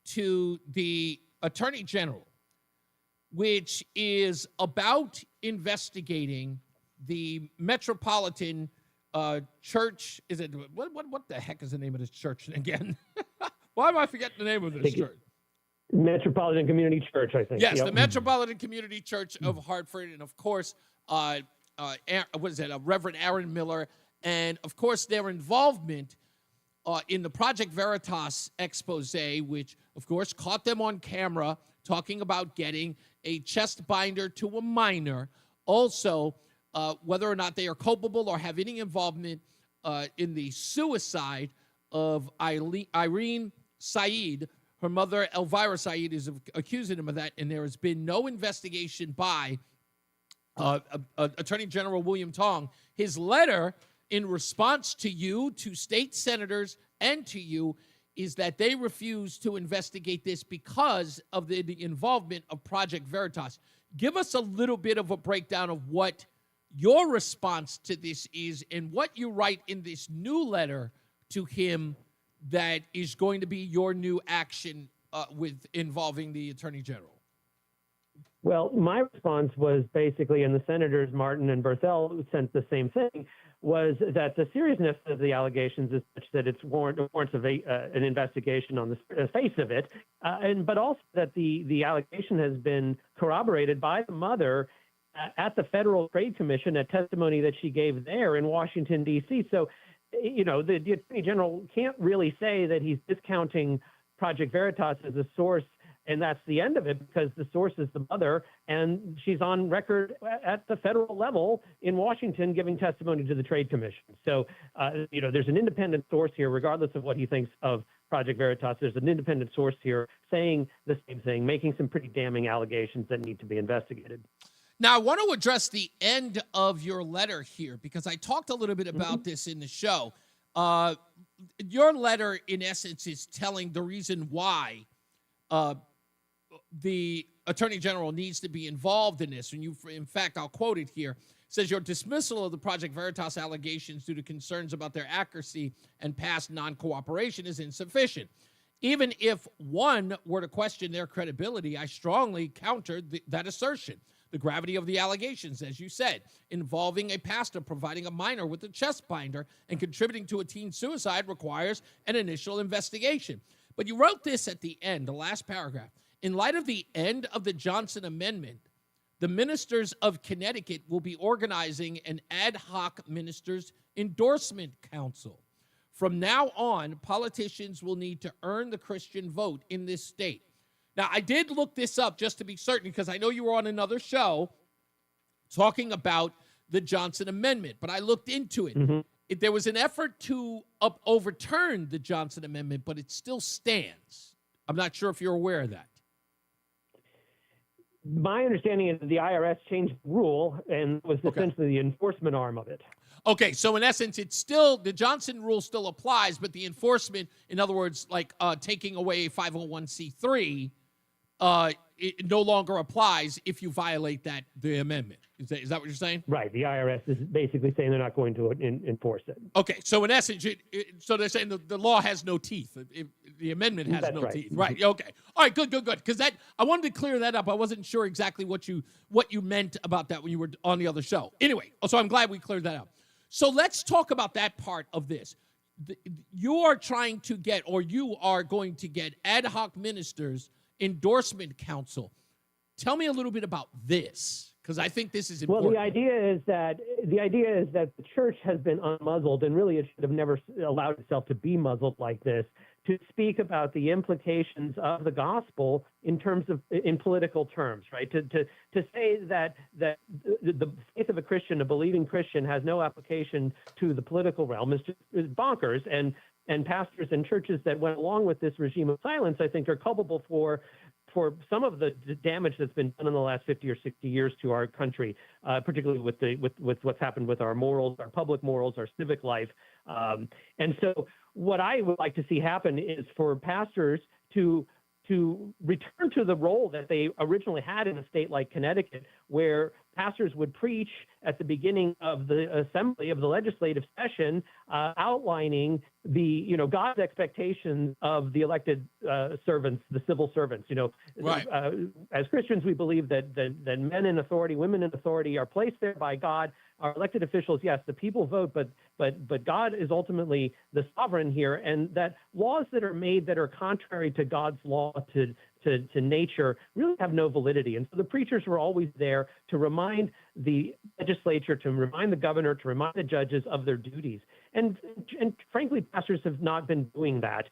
to the Attorney General, which is about investigating the Metropolitan Church. Is it what the heck is the name of this church again? Why am I forgetting the name of this church? Metropolitan Community Church, I think. Yes, the Metropolitan Community Church of Hartford, and of course, Reverend Aaron Miller, and of course their involvement in the Project Veritas expose, which of course caught them on camera talking about getting a chest binder to a minor. Also, whether or not they are culpable or have any involvement in the suicide of Irene Said. Her mother, Elvira Said, is accusing him of that, and there has been no investigation by Attorney General William Tong. His letter in response to you, to state senators, and to you is that they refuse to investigate this because of the involvement of Project Veritas. Give us a little bit of a breakdown of what your response to this is and what you write in this new letter to him that is going to be your new action with involving the Attorney General. Well, my response was basically, and the senators Martin and Berthel sent the same thing, was that the seriousness of the allegations is such that it warrants an investigation on the face of it, but also that the allegation has been corroborated by the mother at the Federal Trade Commission, a testimony that she gave there in Washington, D.C. So, you know, the Attorney General can't really say that he's discounting Project Veritas as a source And that's the end of it, because the source is the mother, and she's on record at the federal level in Washington giving testimony to the Trade Commission. So, there's an independent source here, regardless of what he thinks of Project Veritas. There's an independent source here saying the same thing, making some pretty damning allegations that need to be investigated. Now, I want to address the end of your letter here, because I talked a little bit about this in the show. Your letter, in essence, is telling the reason why the Attorney General needs to be involved in this. And in fact, I'll quote it here. It says, your dismissal of the Project Veritas allegations due to concerns about their accuracy and past non-cooperation is insufficient. Even if one were to question their credibility, I strongly countered that assertion. The gravity of the allegations, as you said, involving a pastor providing a minor with a chest binder and contributing to a teen suicide requires an initial investigation. But you wrote this at the end, the last paragraph. In light of the end of the Johnson Amendment, the ministers of Connecticut will be organizing an ad hoc ministers endorsement council. From now on, politicians will need to earn the Christian vote in this state. Now, I did look this up just to be certain, because I know you were on another show talking about the Johnson Amendment, but I looked into it. Mm-hmm. There was an effort to overturn the Johnson Amendment, but it still stands. I'm not sure if you're aware of that. My understanding is that the IRS changed the rule and was essentially the enforcement arm of it. Okay, so in essence, it's still, the Johnson rule still applies, but the enforcement, in other words, like taking away 501c3, it no longer applies if you violate the amendment. Is that what you're saying? Right. The IRS is basically saying they're not going to enforce it. Okay, so in essence, so they're saying the law has no teeth. The amendment has That's no right. teeth. Right. Okay. All right. Good. Because I wanted to clear that up. I wasn't sure exactly what you meant about that when you were on the other show. Anyway, so I'm glad we cleared that up. So let's talk about that part of this. You are trying to get, or you are going to get, ad hoc ministers endorsement council. Tell me a little bit about this, because I think this is important. Well, the idea is that the church has been unmuzzled, and really it should have never allowed itself to be muzzled like this, to speak about the implications of the gospel in political terms, right? To say that the faith of a Christian, a believing Christian, has no application to the political realm is bonkers. And pastors and churches that went along with this regime of silence, I think, are culpable for some of the damage that's been done in the last 50 or 60 years to our country, particularly with what's happened with our morals, our public morals, our civic life. And so what I would like to see happen is for pastors to return to the role that they originally had in a state like Connecticut, where pastors would preach at the beginning of the assembly, of the legislative session, outlining God's expectations of the elected servants, the civil servants. Right. As Christians, we believe that men in authority, women in authority are placed there by God. Our elected officials, yes, the people vote, but God is ultimately the sovereign here, and that laws that are made that are contrary to God's law, to nature, really have no validity. And so the preachers were always there to remind the legislature, to remind the governor, to remind the judges of their duties. And frankly, pastors have not been doing that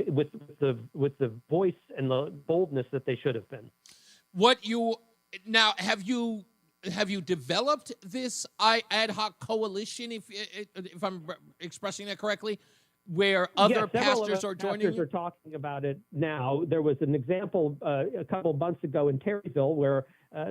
with the voice and the boldness that they should have been. Have you developed this ad hoc coalition, if I'm expressing that correctly, where other pastors are joining you? Pastors are talking about it now. There was an example a couple of months ago in Terryville where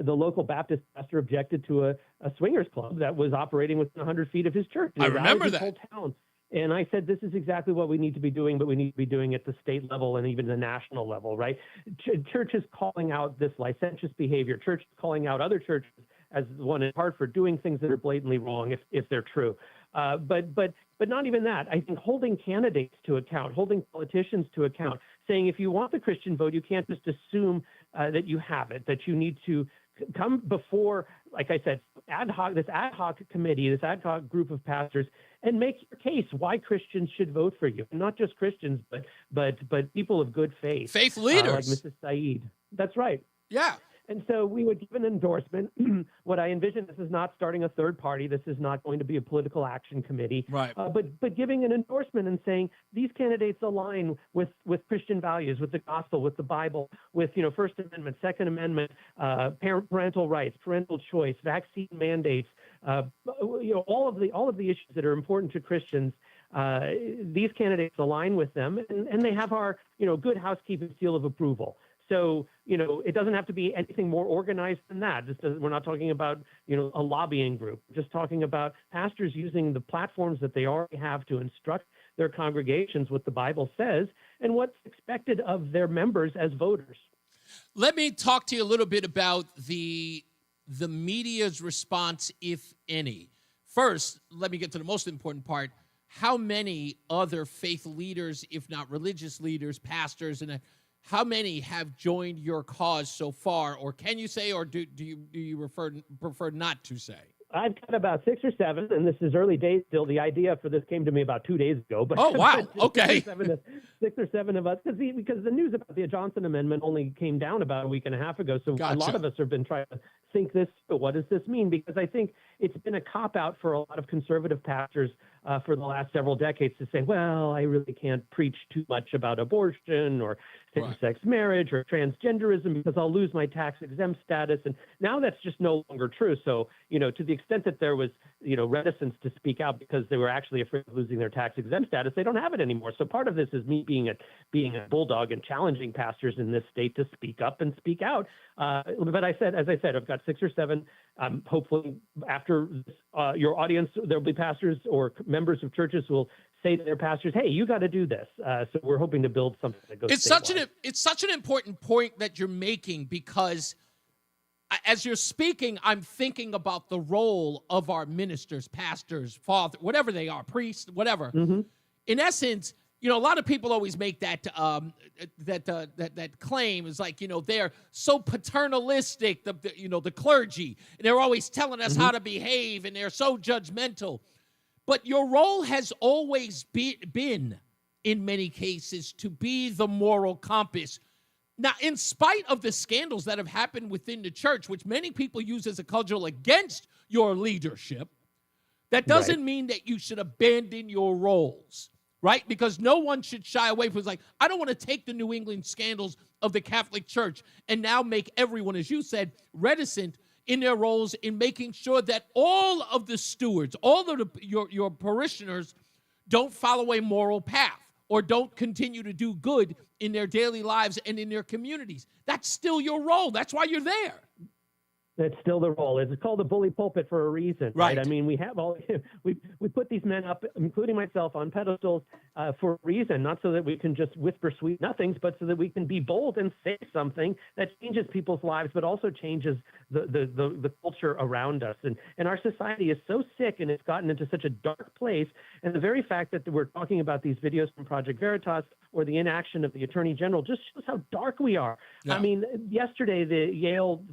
the local Baptist pastor objected to a swingers club that was operating within 100 feet of his church. I remember that. Whole town. And I said, this is exactly what we need to be doing, but we need to be doing at the state level and even the national level, right? Churches calling out this licentious behavior, churches calling out other churches as the one in Hartford doing things that are blatantly wrong if they're true. But not even that. I think holding candidates to account, holding politicians to account, saying if you want the Christian vote, you can't just assume that you have it, that you need to come before, like I said, this ad hoc committee, this ad hoc group of pastors, and make your case why Christians should vote for you. Not just Christians, but people of good faith. Faith leaders. Like Mrs. Said. That's right. Yeah. And so we would give an endorsement. What I envision, this is not starting a third party. This is not going to be a political action committee. Right. But giving an endorsement and saying these candidates align with Christian values, with the gospel, with the Bible, with First Amendment, Second Amendment, parental rights, parental choice, vaccine mandates, all of the issues that are important to Christians. These candidates align with them, and they have our good housekeeping seal of approval. So, it doesn't have to be anything more organized than that. We're not talking about, a lobbying group. We're just talking about pastors using the platforms that they already have to instruct their congregations what the Bible says and what's expected of their members as voters. Let me talk to you a little bit about the media's response, if any. First, let me get to the most important part. How many other faith leaders, if not religious leaders, pastors, and how many have joined your cause so far? Or can you say, or do you prefer not to say? I've got about 6 or 7, and this is early days still. The idea for this came to me about 2 days ago. But oh, wow. Okay. 6 or 7 of us, because the news about the Johnson Amendment only came down about a week and a half ago. So Gotcha. A lot of us have been trying to think this. What does this mean? Because I think it's been a cop-out for a lot of conservative pastors for the last several decades to say, well, I really can't preach too much about abortion or same-sex marriage or transgenderism because I'll lose my tax-exempt status. And now that's just no longer true. So, to the extent that there was, reticence to speak out because they were actually afraid of losing their tax-exempt status, they don't have it anymore. So part of this is me being a bulldog and challenging pastors in this state to speak up and speak out. But as I said, I've got 6 or 7. Hopefully after this, your audience, there'll be pastors or members of churches who will say to their pastors, hey, you got to do this. So we're hoping to build something that goes statewide. It's such an important point that you're making, because as you're speaking, I'm thinking about the role of our ministers, pastors, father, whatever they are, priests, whatever. Mm-hmm. In essence, a lot of people always make that claim is like, they're so paternalistic, the clergy, and they're always telling us how to behave, and they're so judgmental. But your role has always been, in many cases, to be the moral compass. Now, in spite of the scandals that have happened within the church, which many people use as a cudgel against your leadership, that doesn't mean that you should abandon your roles, right? Because no one should shy away from it. It's like, I don't want to take the New England scandals of the Catholic Church and now make everyone, as you said, reticent in their roles in making sure that all of the stewards, all of your parishioners don't follow a moral path or don't continue to do good in their daily lives and in their communities. That's still your role. That's why you're there. It's still the role. It's called a bully pulpit for a reason, right? I mean, we have we put these men up, including myself, on pedestals for a reason, not so that we can just whisper sweet nothings, but so that we can be bold and say something that changes people's lives, but also changes the culture around us. And our society is so sick, and it's gotten into such a dark place. And the very fact that we're talking about these videos from Project Veritas or the inaction of the Attorney General just shows how dark we are. Yeah. I mean, yesterday the Yale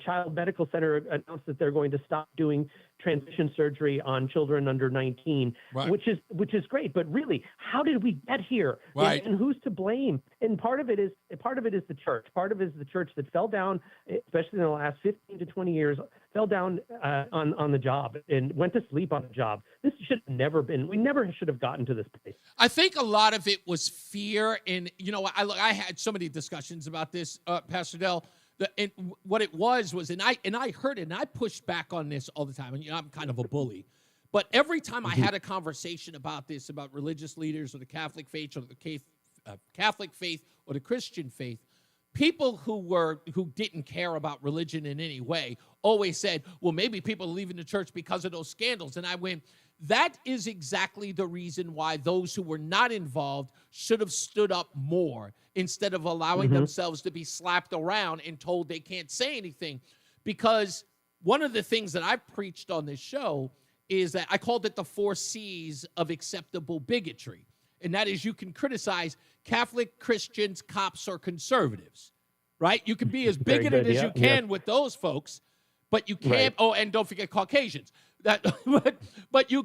Child Medical Center announced that they're going to stop doing transition surgery on children under 19, which is great. But really, how did we get here? Right. And who's to blame? And part of it is the church. Part of it is the church that fell down, especially in the last 15 to 20 years, fell down on the job and went to sleep on the job. This should have never been. We never should have gotten to this place. I think a lot of it was fear, and I had so many discussions about this, Pastor Dell. And what it was, and I heard it, and I pushed back on this all the time. And I'm kind of a bully, but every time I had a conversation about this, about religious leaders or the Catholic faith or the Catholic faith or the Christian faith, people who didn't care about religion in any way always said, well, maybe people are leaving the church because of those scandals. And I went, that is exactly the reason why those who were not involved should have stood up more instead of allowing themselves to be slapped around and told they can't say anything. Because one of the things that I've preached on this show is that I called it the 4 C's of acceptable bigotry. And that is, you can criticize Catholic, Christians, cops, or conservatives, right? You can be as bigoted as you can with those folks, but you can't. Right. Oh, and don't forget Caucasians. But you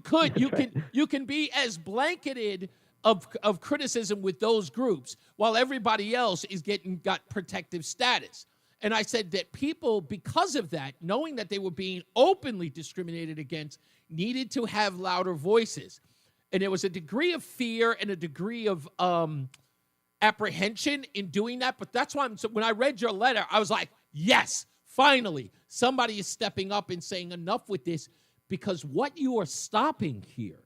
can be as blanketed of criticism with those groups while everybody else is got protective status. And I said that people, because of that, knowing that they were being openly discriminated against, needed to have louder voices. And there was a degree of fear and a degree of apprehension in doing that. But that's why so when I read your letter, I was like, yes, finally, somebody is stepping up and saying enough with this, because what you are stopping here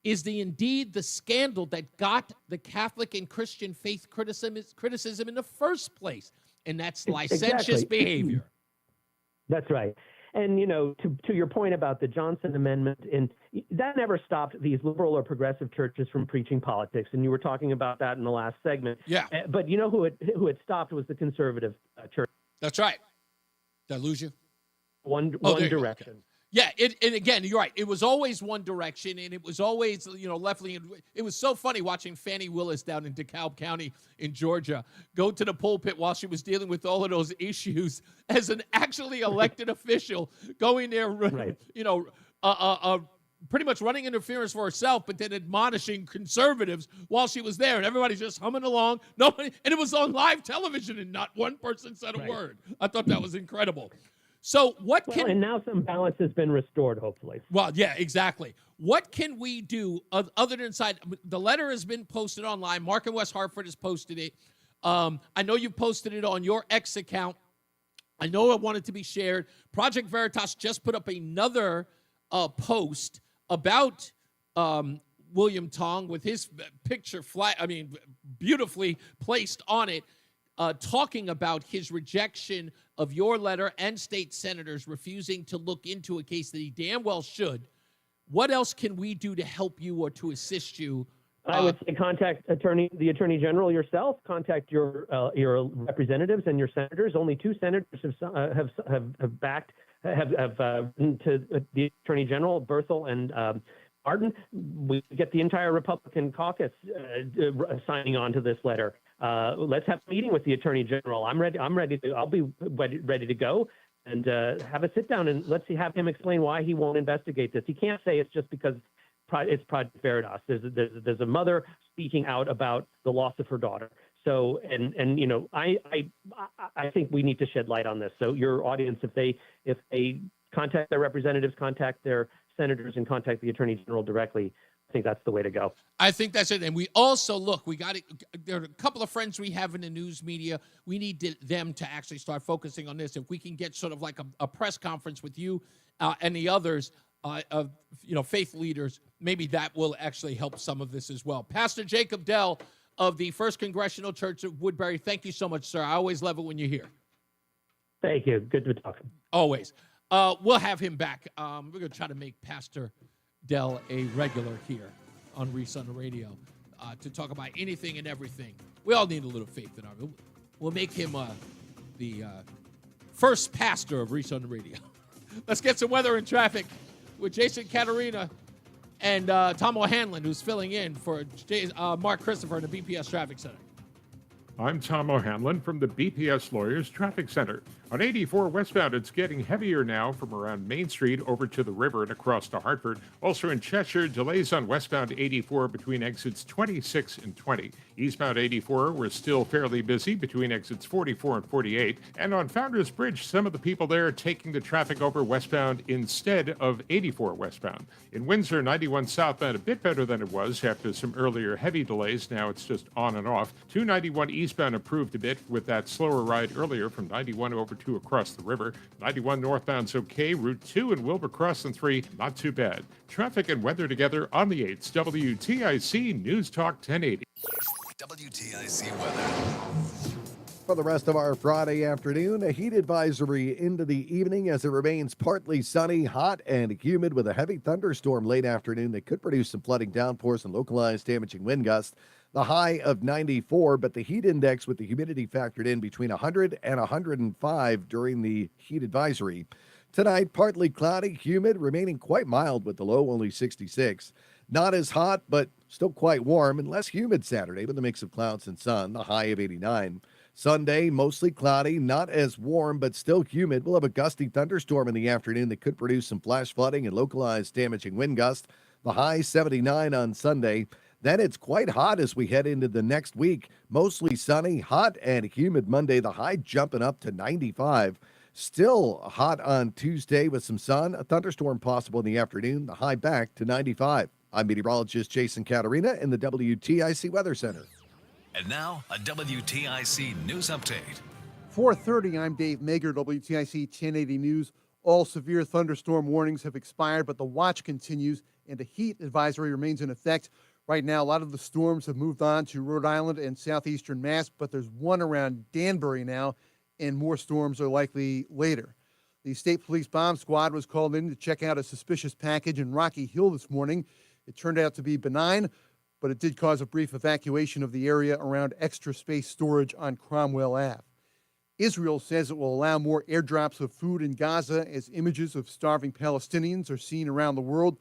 is indeed the scandal that got the Catholic and Christian faith criticism in the first place. And that's licentious behavior. That's right. And, to your point about the Johnson Amendment, and that never stopped these liberal or progressive churches from preaching politics. And you were talking about that in the last segment. Yeah. But who it stopped was the conservative church. That's right. Did I lose you? One direction. Okay. Yeah, and again, you're right. It was always one direction, and it was always, left-leaning. It was so funny watching Fannie Willis down in DeKalb County in Georgia go to the pulpit while she was dealing with all of those issues as an actually elected official, going there, right. Pretty much running interference for herself, but then admonishing conservatives while she was there, and everybody's just humming along. Nobody, and it was on live television, and not one person said a word. I thought that was incredible. So and now some balance has been restored, hopefully. Well, yeah, exactly. What can we do other than the letter has been posted online. Mark in West Hartford has posted it. I know you posted it on your X account. I know I want it to be shared. Project Veritas just put up another post about William Tong with his picture beautifully placed on it, talking about his rejection of your letter and state senators refusing to look into a case that he damn well should. What else can we do to help you or to assist you? I would say contact the Attorney General yourself. Contact your representatives and your senators. Only 2 senators have backed to the Attorney General, Berthel and Martin. We get the entire Republican caucus signing on to this letter. Let's have a meeting with the Attorney General. I'll be ready to go and have a sit down and have him explain why he won't investigate this. He can't say it's just because it's Project Veritas. There's a mother speaking out about the loss of her daughter. So, I think we need to shed light on this. So your audience, if they contact their representatives, contact their senators, and contact the Attorney General directly, I think that's the way to go. I think that's it. And we also, there are a couple of friends we have in the news media. We need them to actually start focusing on this. If we can get sort of like a press conference with you and the others, faith leaders, maybe that will actually help some of this as well. Pastor Jacob Dell of the First Congressional Church of Woodbury, thank you so much, sir. I always love it when you're here. Thank you. Good to talk. Always. We'll have him back. We're going to try to make Pastor Dell a regular here on Reese on the Radio to talk about anything and everything. We all need a little faith in our. We'll make him the first pastor of Reese on the Radio. Let's get some weather and traffic with Jason Caterina and Tom O'Hanlon, who's filling in for Mark Christopher in the BPS Traffic Center. I'm Tom O'Hanlon from the BPS Lawyers Traffic Center. On 84 westbound, it's getting heavier now from around Main Street over to the river and across to Hartford. Also in Cheshire, delays on westbound 84 between exits 26 and 20. Eastbound 84, we're still fairly busy between exits 44 and 48. And on Founders Bridge, some of the people there are taking the traffic over westbound instead of 84 westbound. In Windsor, 91 southbound, a bit better than it was after some earlier heavy delays. Now it's just on and off. 291 eastbound improved a bit with that slower ride earlier from 91 over to across the river. 91 northbound's okay. Route 2 and Wilbur Cross and 3, not too bad. Traffic and weather together on the 8s. WTIC News Talk 1080. WTIC weather. For the rest of our Friday afternoon, a heat advisory into the evening as it remains partly sunny, hot, and humid with a heavy thunderstorm late afternoon that could produce some flooding downpours and localized damaging wind gusts. The high of 94, but the heat index with the humidity factored in between 100 and 105 during the heat advisory. Tonight, partly cloudy, humid, remaining quite mild with the low only 66. Not as hot, but still quite warm and less humid Saturday with a mix of clouds and sun, the high of 89. Sunday, mostly cloudy, not as warm, but still humid. We'll have a gusty thunderstorm in the afternoon that could produce some flash flooding and localized damaging wind gusts. The high 79 on Sunday. Then it's quite hot as we head into the next week. Mostly sunny, hot and humid Monday, the high jumping up to 95. Still hot on Tuesday with some sun. A thunderstorm possible in the afternoon, the high back to 95. I'm meteorologist Jason Caterina in the WTIC Weather Center. And now, a WTIC news update. 4:30, I'm Dave Mager, WTIC 1080 News. All severe thunderstorm warnings have expired, but the watch continues and a heat advisory remains in effect. Right now, a lot of the storms have moved on to Rhode Island and southeastern Mass, but there's one around Danbury now, and more storms are likely later. The state police bomb squad was called in to check out a suspicious package in Rocky Hill this morning. It turned out to be benign, but it did cause a brief evacuation of the area around extra space storage on Cromwell Ave. Israel says it will allow more airdrops of food in Gaza as images of starving Palestinians are seen around the world.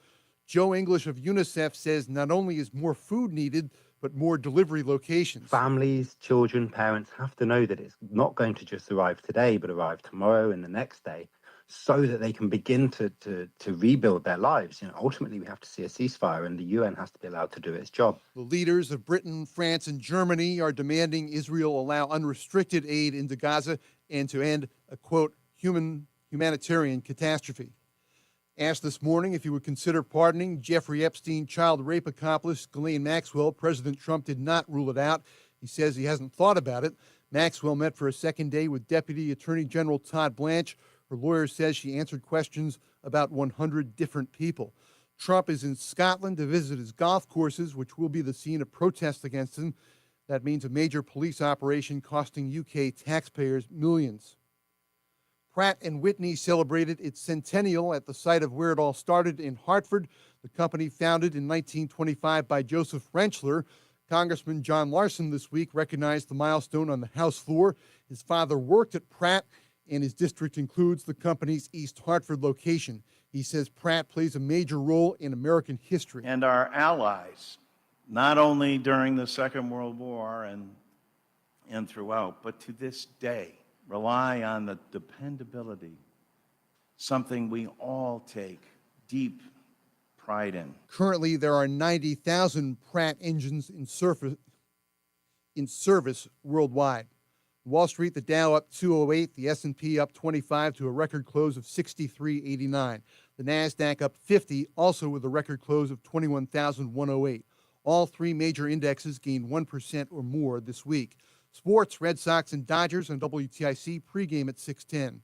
Joe English of UNICEF says not only is more food needed, but more delivery locations. Families, children, parents have to know that it's not going to just arrive today, but arrive tomorrow and the next day, so that they can begin to rebuild their lives. Ultimately, we have to see a ceasefire, and the UN has to be allowed to do its job. The leaders of Britain, France, and Germany are demanding Israel allow unrestricted aid into Gaza and to end a, quote, humanitarian catastrophe. Asked this morning if he would consider pardoning Jeffrey Epstein child rape accomplice Ghislaine Maxwell, President Trump did not rule it out. He says he hasn't thought about it. Maxwell met for a second day with Deputy Attorney General Todd Blanche. Her lawyer says she answered questions about 100 different people. Trump is in Scotland to visit his golf courses, which will be the scene of protests against him. That means a major police operation costing UK taxpayers millions. Pratt & Whitney celebrated its centennial at the site of where it all started in Hartford. The company, founded in 1925 by Joseph Rentschler. Congressman John Larson this week recognized the milestone on the House floor. His father worked at Pratt, and his district includes the company's East Hartford location. He says Pratt plays a major role in American history. And our allies, not only during the Second World War and throughout, but to this day, rely on the dependability, something we all take deep pride in. Currently, there are 90,000 Pratt engines in service worldwide. Wall Street, the Dow up 208, the S&P up 25 to a record close of 63.89. The NASDAQ up 50, also with a record close of 21,108. All three major indexes gained 1% or more this week. Sports, Red Sox and Dodgers on WTIC, pregame at 6:10.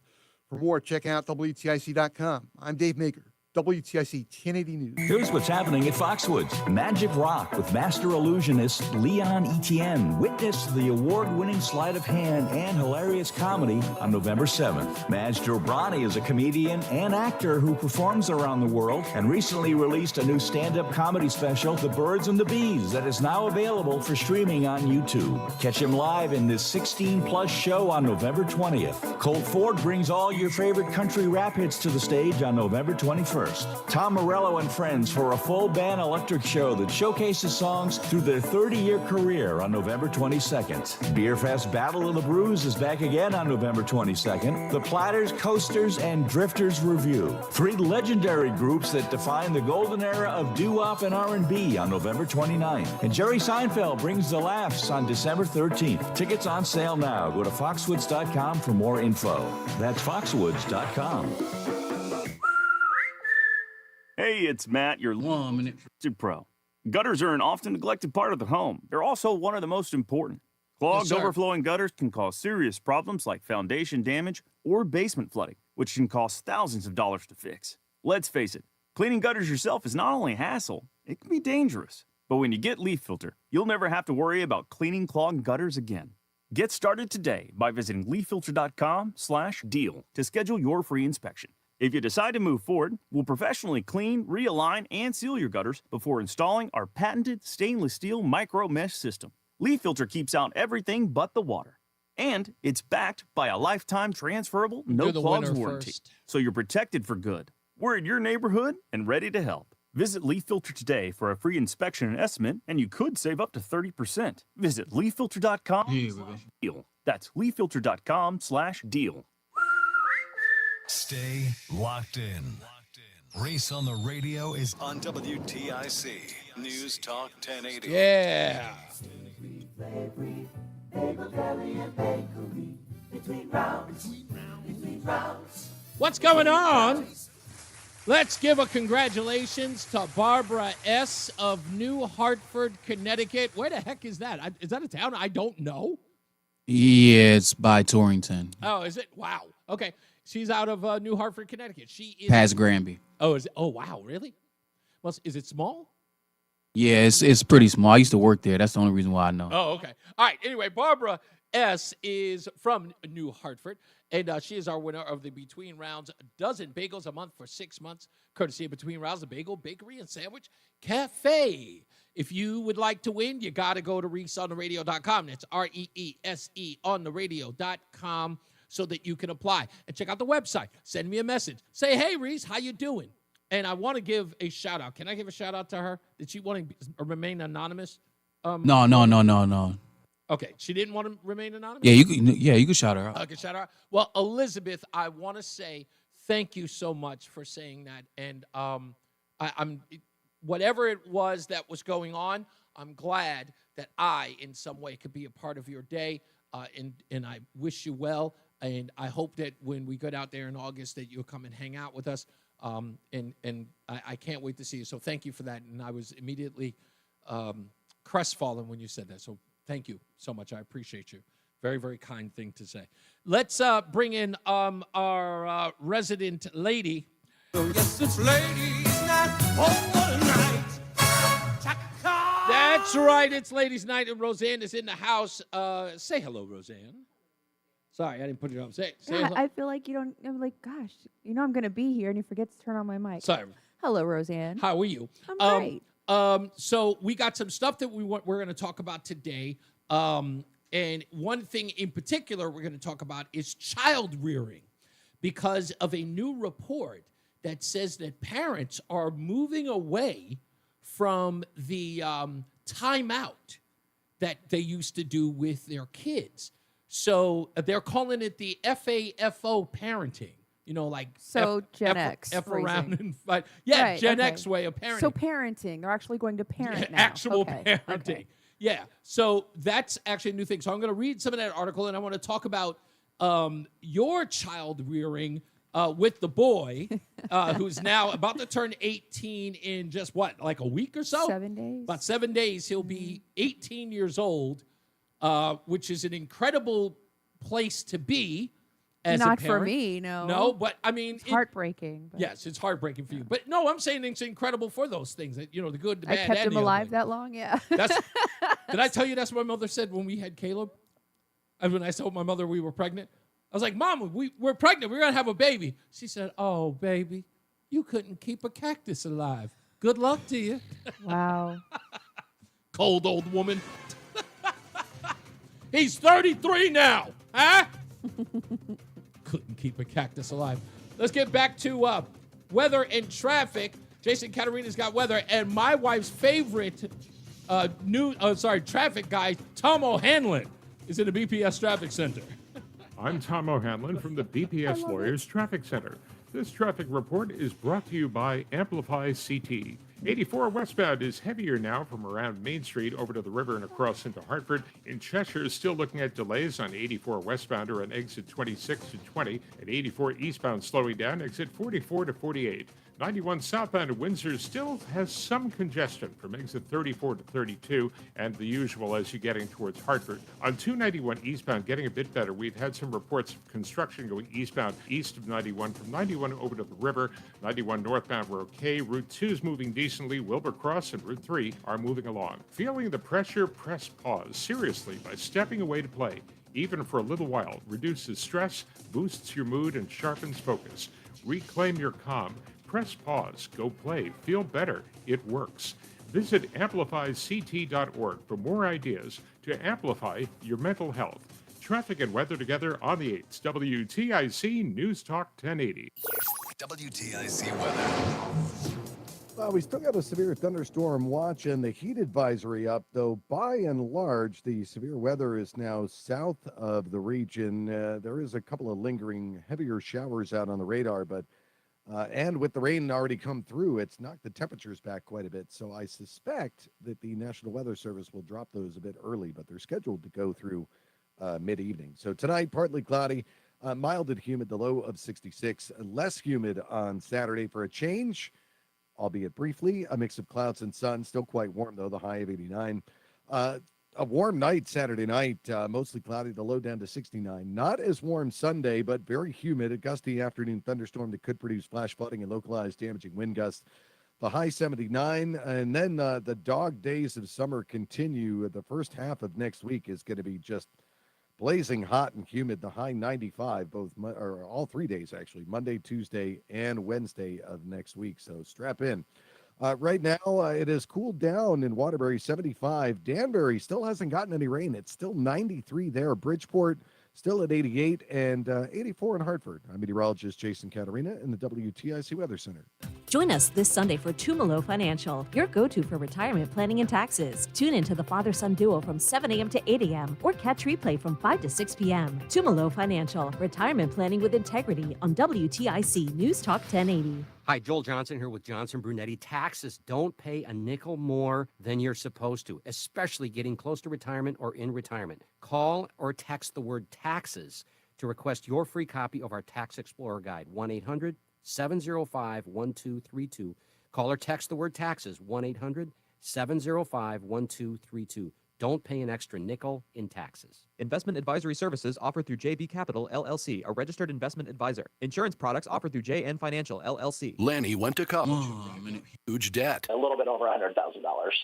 For more, check out WTIC.com. I'm Dave Mager, WTIC 1080 News. Here's what's happening at Foxwoods. Magic Rock with master illusionist Leon Etienne. Witness the award-winning sleight of hand and hilarious comedy on November 7th. Madge Dobrani is a comedian and actor who performs around the world and recently released a new stand-up comedy special, The Birds and the Bees, that is now available for streaming on YouTube. Catch him live in this 16-plus show on November 20th. Colt Ford brings all your favorite country rap hits to the stage on November 21st. Tom Morello and friends for a full band electric show that showcases songs through their 30-year career on November 22nd. Beer Fest Battle of the Brews is back again on November 22nd. The Platters, Coasters, and Drifters Review. Three legendary groups that define the golden era of doo-wop and R&B on November 29th. And Jerry Seinfeld brings the laughs on December 13th. Tickets on sale now. Go to foxwoods.com for more info. That's foxwoods.com. Hey, it's Matt, your trusted pro. Gutters are an often neglected part of the home. They're also one of the most important. Clogged, overflowing gutters can cause serious problems like foundation damage or basement flooding, which can cost thousands of dollars to fix. Let's face it, cleaning gutters yourself is not only a hassle, it can be dangerous. But when you get Leaf Filter, you'll never have to worry about cleaning clogged gutters again. Get started today by visiting leaffilter.com/deal to schedule your free inspection. If you decide to move forward, we'll professionally clean, realign, and seal your gutters before installing our patented stainless steel micro mesh system. Leaf Filter keeps out everything but the water. And it's backed by a lifetime transferable no clogs warranty. So you're protected for good. We're in your neighborhood and ready to help. Visit Leaf Filter today for a free inspection and estimate, and you could save up to 30%. Visit leaffilter.com/deal. That's leaffilter.com/deal. Stay locked in. Reese on the Radio is on WTIC News Talk 1080. Yeah. What's going on? Let's give a congratulations to Barbara S. of New Hartford, Connecticut. Where the heck is that? Is that a town I don't know? Yeah, it's by Torrington. Oh, is it? Wow. Okay. She's out of New Hartford, Connecticut. She is Past Granby. Oh, is it? Oh, wow. Really? Well, is it small? Yeah, it's pretty small. I used to work there. That's the only reason why I know. Oh, okay. All right. Anyway, Barbara S. is from New Hartford, and she is our winner of the Between Rounds Dozen Bagels a Month for 6 months, courtesy of Between Rounds, the Bagel, Bakery, and Sandwich Cafe. If you would like to win, you got to go to ReeseOnTheRadio.com. That's REESE on the radio.com so that you can apply. And check out the website. Send me a message. Say, hey, Reese, how you doing? And I want to give a shout-out. Can I give a shout-out to her? Did she want to remain anonymous? No. Okay, she didn't want to remain anonymous? Yeah, you can shout her out. I can shout her out. Well, Elizabeth, I want to say thank you so much for saying that. And I'm whatever it was that was going on, I'm glad that I, in some way, could be a part of your day. And I wish you well. And I hope that when we get out there in August that you'll come and hang out with us. And I can't wait to see you. So thank you for that. And I was immediately crestfallen when you said that. So thank you so much. I appreciate you. Very, very kind thing to say. Let's bring in our resident lady. Yes, it's ladies' night overnight. That's right. It's ladies' night, and Roseanne is in the house. Say hello, Roseanne. Sorry, I didn't put it on. Say hello. I feel like you don't. I'm like, gosh, I'm going to be here, and you forget to turn on my mic. Sorry. Hello, Roseanne. How are you? I'm great. So we got some stuff that we're going to talk about today. And one thing in particular we're going to talk about is child rearing, because of a new report that says that parents are moving away from the timeout that they used to do with their kids. So they're calling it the FAFO parenting. Like Gen X F around raising. and fight. Yeah, Right, Gen okay. X way of parenting. So parenting. They're actually going to parent now. Actual Okay, parenting. okay. Yeah. So that's actually a new thing. So I'm going to read some of that article, and I want to talk about your child rearing with the boy who's now about to turn 18 in just like a week or so? 7 days. About 7 days. He'll be 18 years old, which is an incredible place to be. As Not a parent. for me, no. No, but I mean, it's heartbreaking. But yes, it's heartbreaking for you. But no, I'm saying it's incredible for those things. That, the good, the I bad, kept and him the alive ugly. that long. Yeah. Did I tell you that's what my mother said when we had Caleb? And when I told my mother we were pregnant, I was like, Mom, we're pregnant. We're going to have a baby. She said, oh, baby, you couldn't keep a cactus alive. Good luck to you. Wow. Cold old woman. He's 33 now. Huh? Couldn't keep a cactus alive. Let's get back to weather and traffic. Jason Caterina's got weather. And my wife's favorite traffic guy, Tom O'Hanlon, is in the BPS Traffic Center. I'm Tom O'Hanlon from the BPS Lawyers Traffic Center. This traffic report is brought to you by Amplify CT. 84 westbound is heavier now from around Main Street over to the river and across into Hartford. In Cheshire, still looking at delays on 84 westbound or on exit 26 to 20. At 84 eastbound, slowing down, exit 44 to 48. 91 southbound at Windsor still has some congestion from exit 34 to 32, and the usual as you're getting towards Hartford. On 291 eastbound, getting a bit better. We've had some reports of construction going eastbound east of 91 from 91 over to the river. 91 northbound, we're okay. Route 2 is moving decently. Wilbur Cross and Route 3 are moving along. Feeling the pressure? Press pause seriously by stepping away to play. Even for a little while, reduces stress, boosts your mood, and sharpens focus. Reclaim your calm. Press pause, go play, feel better. It works. Visit amplifyct.org for more ideas to amplify your mental health. Traffic and weather together on the 8th. WTIC News Talk 1080. WTIC weather. Well, we still got a severe thunderstorm watch and the heat advisory up, though by and large, the severe weather is now south of the region. There is a couple of lingering heavier showers out on the radar, but And with the rain already come through, it's knocked the temperatures back quite a bit. So I suspect that the National Weather Service will drop those a bit early, but they're scheduled to go through mid-evening. So tonight, partly cloudy, mild and humid, the low of 66, less humid on Saturday for a change, albeit briefly, a mix of clouds and sun, still quite warm though, the high of 89. A warm night Saturday night, mostly cloudy, the low down to 69. Not as warm Sunday, but very humid, a gusty afternoon thunderstorm that could produce flash flooding and localized damaging wind gusts. The high 79, and then the dog days of summer continue. The first half of next week is going to be just blazing hot and humid, the high 95, or all 3 days actually, Monday, Tuesday, and Wednesday of next week. So strap in. Right now, it has cooled down in Waterbury, 75. Danbury still hasn't gotten any rain. It's still 93 there. Bridgeport still at 88 and 84 in Hartford. I'm meteorologist Jason Catarina in the WTIC Weather Center. Join us this Sunday for Tumalo Financial, your go-to for retirement planning and taxes. Tune in to the father-son duo from 7 a.m. to 8 a.m. or catch replay from 5 to 6 p.m. Tumalo Financial, retirement planning with integrity on WTIC News Talk 1080. Hi, Joel Johnson here with Johnson Brunetti. Taxes, don't pay a nickel more than you're supposed to, especially getting close to retirement or in retirement. Call or text the word taxes to request your free copy of our Tax Explorer Guide, 1-800-705-1232. Call or text the word taxes, 1-800-705-1232. Don't pay an extra nickel in taxes. Investment advisory services offered through JB Capital, LLC, a registered investment advisor. Insurance products offered through JN Financial, LLC. Lenny went to college. Huge debt. A little bit over $100,000.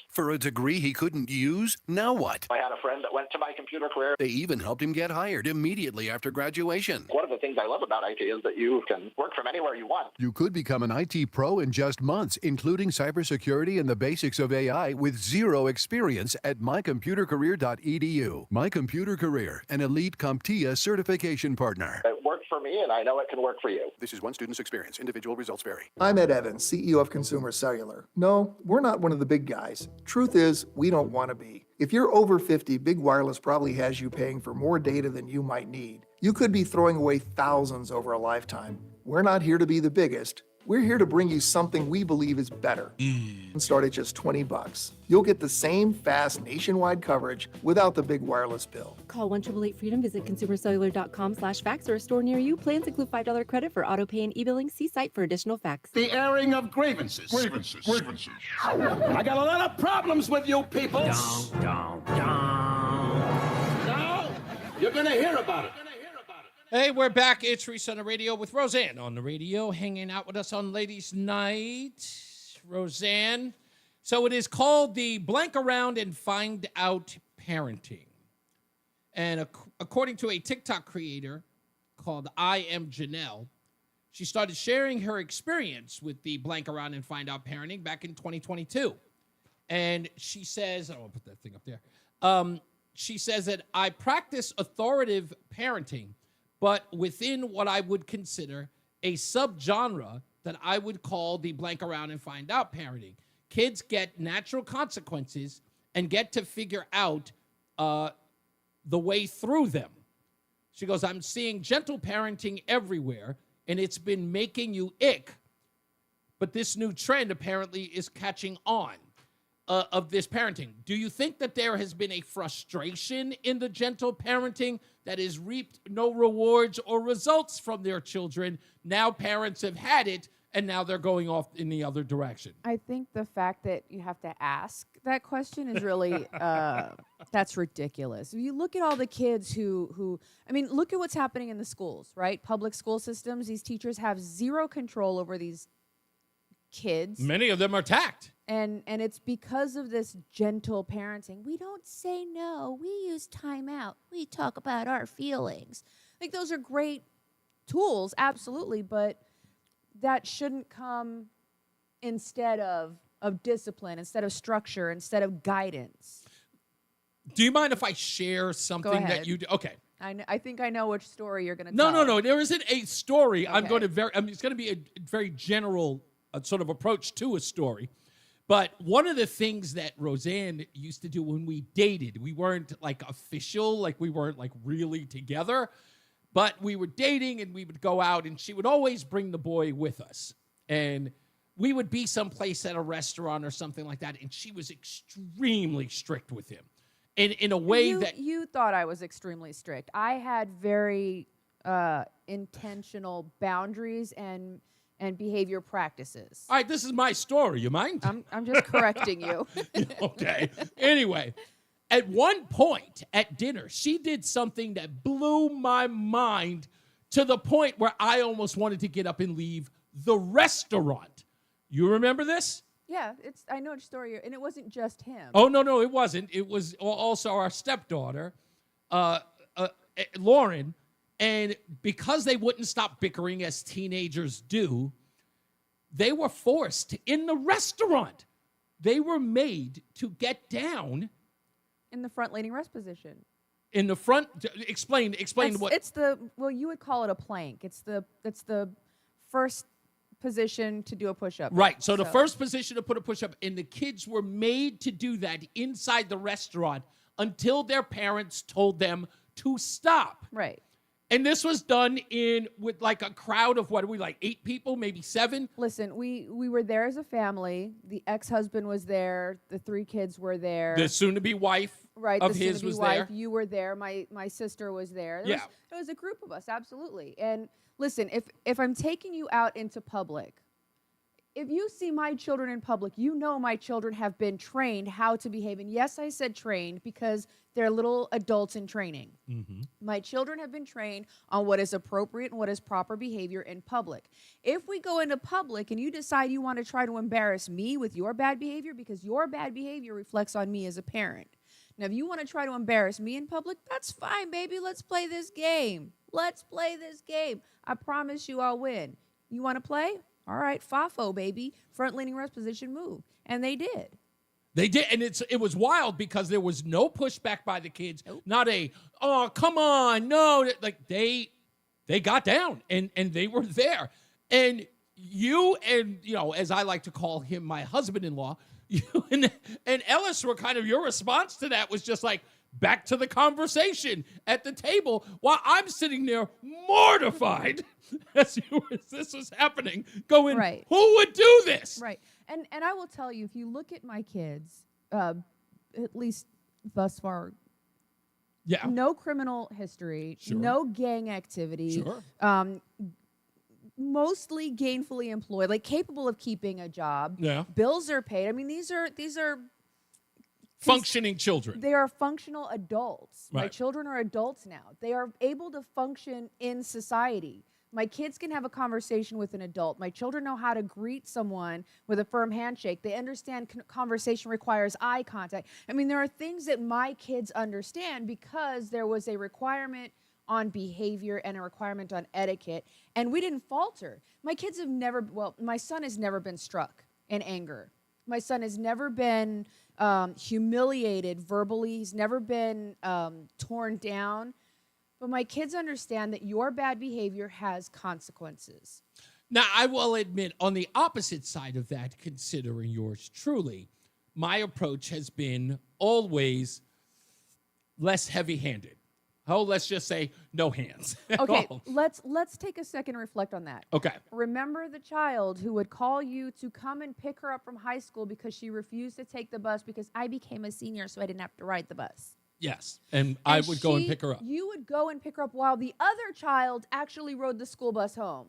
For a degree he couldn't use? Now what? I had a friend that went to my computer career. They even helped him get hired immediately after graduation. One of the things I love about IT is that you can work from anywhere you want. You could become an IT pro in just months, including cybersecurity and the basics of AI with zero experience at mycomputercareer.edu. My Computer Career, an elite CompTIA certification partner. It worked for me, and I know it can work for you. This is one student's experience. Individual results vary. I'm Ed Evans, CEO of Consumer Cellular. No, we're not one of the big guys. Truth is, we don't want to be. If you're over 50, Big Wireless probably has you paying for more data than you might need. You could be throwing away thousands over a lifetime. We're not here to be the biggest. We're here to bring you something we believe is better. Start at just $20. You'll get the same fast nationwide coverage without the big wireless bill. Call 1-888-FREEDOM, visit consumercellular.com/facts or a store near you. Plans include $5 credit for auto pay and e-billing. See site for additional facts. The airing of grievances. Grievances. I got a lot of problems with you people. Now, you're going to hear about it. Hey, we're back. It's Reese on the Radio with Roseanne on the radio, hanging out with us on Ladies' Night. Roseanne. So it is called the Blank Around and Find Out Parenting. And according to a TikTok creator called I Am Janelle, she started sharing her experience with the Blank Around and Find Out Parenting back in 2022. And she says, I'll put that thing up there. She says that I practice authoritative parenting, but within what I would consider a subgenre that I would call the blank around and find out parenting. Kids get natural consequences and get to figure out the way through them. She goes, I'm seeing gentle parenting everywhere, and it's been making you ick. But this new trend apparently is catching on of this parenting. Do you think that there has been a frustration in the gentle parenting that has reaped no rewards or results from their children? Now parents have had it, and now they're going off in the other direction. I think the fact that you have to ask that question is really, that's ridiculous. If you look at all the kids who, I mean, look at what's happening in the schools, right? Public school systems, these teachers have zero control over these kids. Many of them are attacked. And it's because of this gentle parenting. We don't say no. We use timeout. We talk about our feelings. Like, those are great tools, absolutely, but that shouldn't come instead of discipline, instead of structure, instead of guidance. Do you mind if I share something that you do? Okay. I think I know which story you're going to tell. No. There isn't a story. Okay. It's going to be a very general sort of approach to a story. But one of the things that Roseanne used to do when we dated, we weren't like official, like we weren't like really together. But we were dating, and we would go out, and she would always bring the boy with us. And we would be someplace at a restaurant or something like that, and she was extremely strict with him. And in a way you thought I was extremely strict. I had very intentional boundaries and behavior practices. All right, this is my story. You mind? I'm just correcting you. Okay. Anyway, at one point at dinner, she did something that blew my mind to the point where I almost wanted to get up and leave the restaurant. You remember this? Yeah, I know the story, and it wasn't just him. Oh, no, it wasn't. It was also our stepdaughter, Lauren, and because they wouldn't stop bickering as teenagers do, they were forced in the restaurant. They were made to get down In the front leaning rest position. in the front. Explain what. It's you would call it a plank. It's the first position to do a push-up. Right. So the first position to put a push-up, and the kids were made to do that inside the restaurant until their parents told them to stop. Right. And this was done with like a crowd of, what are we, like 8 people, maybe 7? Listen, we were there as a family. The ex-husband was there. The 3 kids were there. The soon-to-be wife of his was there. You were there. My sister was there. Yeah. It was a group of us, absolutely. And listen, if I'm taking you out into public, if you see my children in public, you know my children have been trained how to behave. And yes, I said trained because they're little adults in training. Mm-hmm. My children have been trained on what is appropriate and what is proper behavior in public. If we go into public and you decide you want to try to embarrass me with your bad behavior, because your bad behavior reflects on me as a parent. Now, if you want to try to embarrass me in public, that's fine, baby. Let's play this game. Let's play this game. I promise you I'll win. You want to play? All right, FAFO, baby. Front leaning rest position move. And they did. They did, and it was wild because there was no pushback by the kids. Nope. Not oh, come on, no. Like, they got down, and they were there. And you and, as I like to call him, my husband-in-law, you and Ellis were kind of, your response to that was just like, back to the conversation at the table while I'm sitting there mortified as this was happening, going, right. Who would do this? Right. And I will tell you, if you look at my kids, at least thus far, yeah, no criminal history, Sure. no gang activity, Sure. Mostly gainfully employed, like capable of keeping a job. Yeah. Bills are paid. I mean, these are functioning children. They are functional adults. My Right. children are adults now. They are able to function in society. My kids can have a conversation with an adult. My children know how to greet someone with a firm handshake. They understand conversation requires eye contact. I mean, there are things that my kids understand because there was a requirement on behavior and a requirement on etiquette, and we didn't falter. My kids have my son has never been struck in anger. My son has never been humiliated verbally. He's never been torn down. But my kids understand that your bad behavior has consequences. Now, I will admit, on the opposite side of that, considering yours truly, my approach has been always less heavy-handed. Oh, let's just say no hands. Okay, let's take a second and reflect on that. Okay. Remember the child who would call you to come and pick her up from high school because she refused to take the bus because I became a senior, so I didn't have to ride the bus. Yes, and I would go and pick her up. You would go and pick her up while the other child actually rode the school bus home,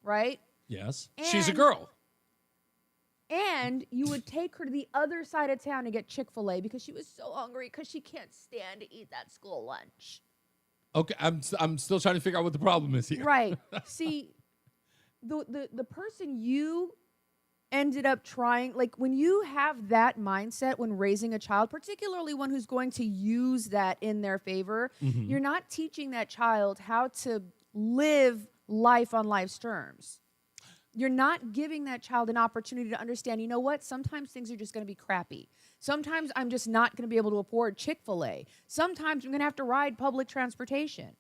right? Yes, she's a girl. And you would take her to the other side of town to get Chick-fil-A because she was so hungry because she can't stand to eat that school lunch. Okay, I'm still trying to figure out what the problem is here. Right. See, the person you ended up trying, like when you have that mindset when raising a child, particularly one who's going to use that in their favor, Mhm. you're not teaching that child how to live life on life's terms. You're not giving that child an opportunity to understand, you know what, sometimes things are just going to be crappy. Sometimes I'm just not going to be able to afford Chick-fil-A. Sometimes I'm going to have to ride public transportation.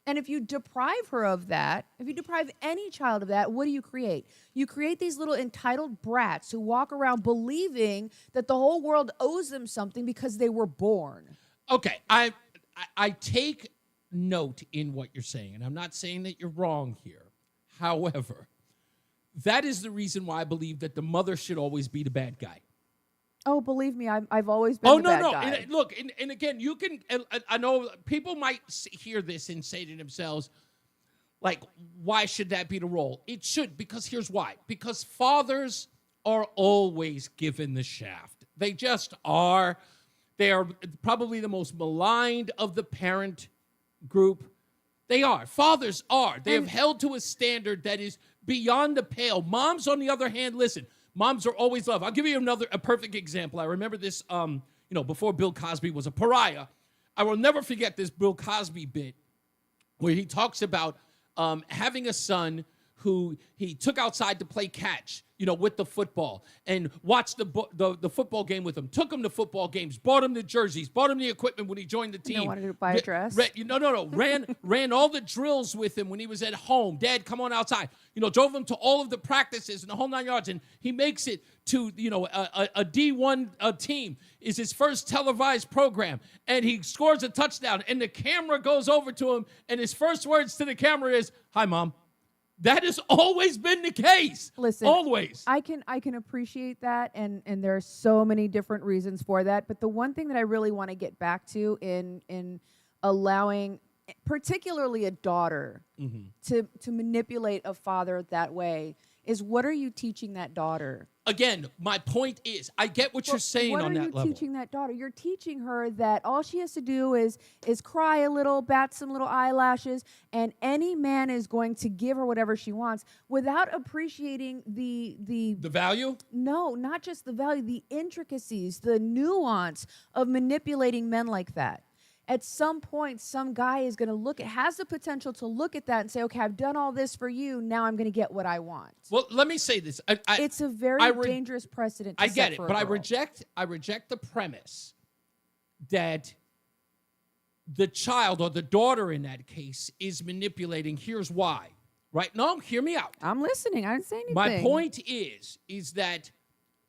And if you deprive her of that, if you deprive any child of that, what do you create? You create these little entitled brats who walk around believing that the whole world owes them something because they were born. Okay, I take note in what you're saying, and I'm not saying that you're wrong here. However, that is the reason why I believe that the mother should always be the bad guy. Oh, believe me, I've always been the bad guy. And look, and again, you can. I know people might hear this and say to themselves, like, why should that be the role? It should, because here's why. Because fathers are always given the shaft. They just are. They are probably the most maligned of the parent group. They are. Fathers are. They have held to a standard that is beyond the pale. Moms, on the other hand, listen, moms are always loved. I'll give you a perfect example. I remember this, before Bill Cosby was a pariah. I will never forget this Bill Cosby bit where he talks about having a son who he took outside to play catch, with the football, and watched the football game with him, took him to football games, bought him the jerseys, bought him the equipment when he joined the team. You wanted to buy a dress? Ran all the drills with him when he was at home. Dad, come on outside. Drove him to all of the practices and the whole 9 yards, and he makes it to, a D1 team. Is his first televised program, and he scores a touchdown, and the camera goes over to him, and his first words to the camera is, "Hi, Mom." That has always been the case. Listen, always. I can appreciate that, and there are so many different reasons for that. But the one thing that I really want to get back to in allowing, particularly a daughter, to manipulate a father that way is, what are you teaching that daughter? Again, my point is, I get what you're saying on that level. What are you teaching that daughter? You're teaching her that all she has to do is cry a little, bat some little eyelashes, and any man is going to give her whatever she wants without appreciating the value? No, not just the value, the intricacies, the nuance of manipulating men like that. At some point, some guy is going to has the potential to look at that and say, okay, I've done all this for you. Now I'm going to get what I want. Well, let me say this. It's a very dangerous precedent to I get set it, for a but girl. I reject the premise that the child or the daughter in that case is manipulating. Here's why. Right? No, hear me out. I'm listening. I didn't say anything. My point is that,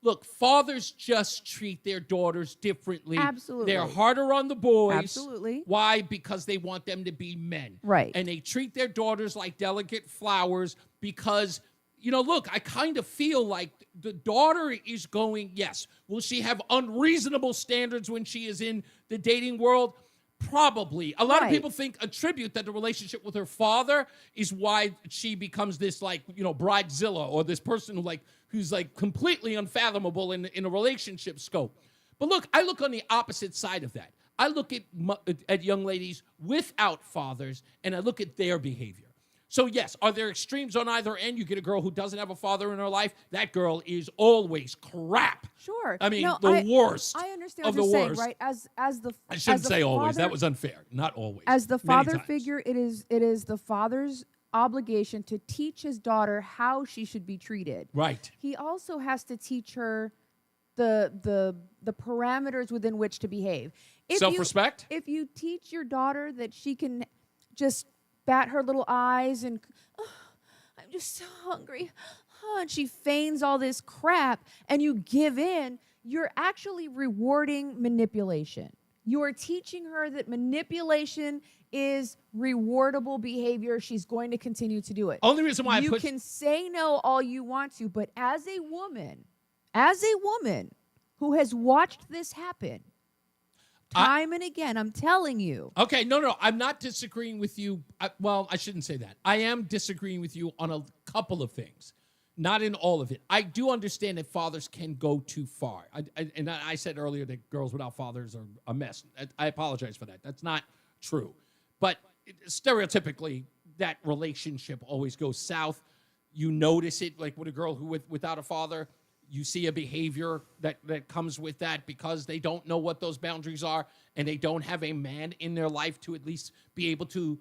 look, fathers just treat their daughters differently. Absolutely. They're harder on the boys. Absolutely. Why? Because they want them to be men. Right. And they treat their daughters like delicate flowers because, look, I kind of feel like the daughter is going, yes, will she have unreasonable standards when she is in the dating world? Probably. A lot of people attribute that the relationship with her father is why she becomes this, bridezilla, or this person who's completely unfathomable in a relationship scope. But look, I look on the opposite side of that. I look at young ladies without fathers, and I look at their behavior. So yes, are there extremes on either end? You get a girl who doesn't have a father in her life. That girl is always crap. Sure. I mean, the worst. I understand of what the you're saying, worst. right? I shouldn't say always. Father, that was unfair. Not always. As the Many father times. figure, it is the father's obligation to teach his daughter how she should be treated. Right. He also has to teach her the parameters within which to behave. Self-respect? If you teach your daughter that she can just bat her little eyes and, I'm just so hungry, and she feigns all this crap, and you give in, you're actually rewarding manipulation. You are teaching her that manipulation is rewardable behavior. She's going to continue to do it. Only reason why you can say no all you want to, but as a woman who has watched this happen time and again, I'm telling you. Okay, no, I'm not disagreeing with you. I shouldn't say that. I am disagreeing with you on a couple of things, not in all of it. I do understand that fathers can go too far. I said earlier that girls without fathers are a mess. I apologize for that. That's not true. But stereotypically, that relationship always goes south. You notice it, like with a girl without a father. You see a behavior that comes with that because they don't know what those boundaries are, and they don't have a man in their life to at least be able to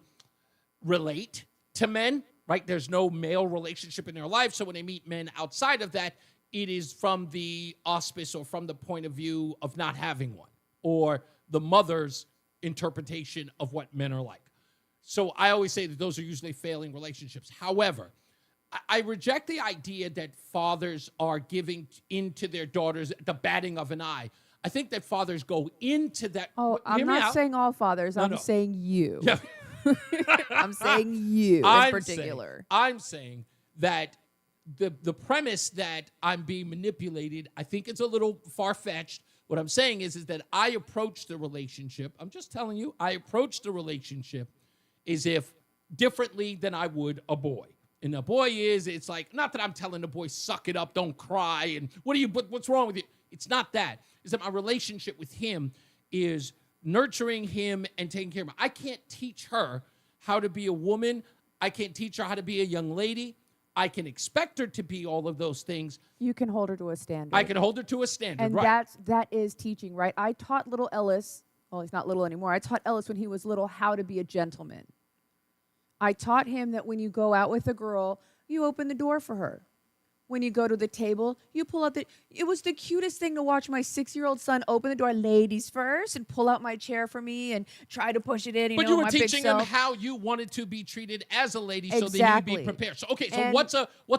relate to men, right? There's no male relationship in their life, so when they meet men outside of that, it is from the auspice or from the point of view of not having one, or the mother's interpretation of what men are like. So I always say that those are usually failing relationships. However, I reject the idea that fathers are giving into their daughters the batting of an eye. I think that fathers go into that. Oh, I'm not saying all fathers. I'm saying you. Yeah. I'm saying you in I'm particular. I'm saying that the premise that I'm being manipulated, I think it's a little far-fetched. What I'm saying is that I approach the relationship. I'm just telling you, I approach the relationship as if differently than I would a boy. And a boy it's like, not that I'm telling the boy, suck it up, don't cry, and what's wrong with you? It's not that. It's that my relationship with him is nurturing him and taking care of him. I can't teach her how to be a woman. I can't teach her how to be a young lady. I can expect her to be all of those things. You can hold her to a standard. I can hold her to a standard, and right? that is teaching, right? I taught little Ellis, well, he's not little anymore. I taught Ellis when he was little how to be a gentleman. I taught him that when you go out with a girl, you open the door for her. When you go to the table, you pull out it was the cutest thing to watch my 6-year-old son open the door, ladies first, and pull out my chair for me and try to push it in. But you were my big teaching him self. how you wanted to be treated as a lady so that Exactly. he would be prepared. So, okay, so And- what's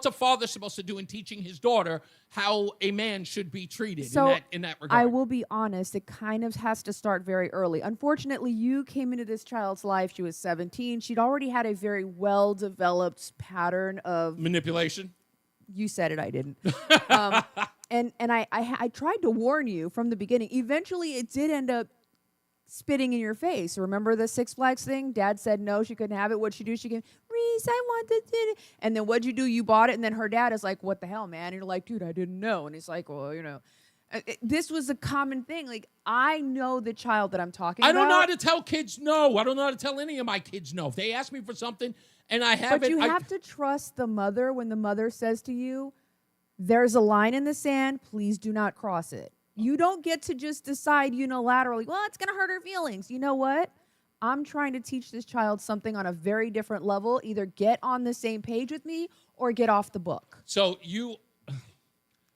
a father supposed to do in teaching his daughter how a man should be treated So in that regard? I will be honest, it kind of has to start very early. Unfortunately, you came into this child's life, she was 17. She'd already had a very well-developed pattern of manipulation. You said it, I didn't. And I tried to warn you from the beginning. Eventually, it did end up spitting in your face. Remember the Six Flags thing? Dad said no, she couldn't have it. What'd she do? She came, Reese, I want it. And then what'd you do? You bought it. And then her dad is like, what the hell, man? And you're like, dude, I didn't know. And he's like, well, this was a common thing. Like, I know the child that I'm talking about. I don't know how to tell kids no. I don't know how to tell any of my kids no. If they ask me for something and I haven't... But you have to trust the mother when the mother says to you, there's a line in the sand, please do not cross it. You don't get to just decide unilaterally, well, it's going to hurt her feelings. You know what? I'm trying to teach this child something on a very different level. Either get on the same page with me or get off the book. So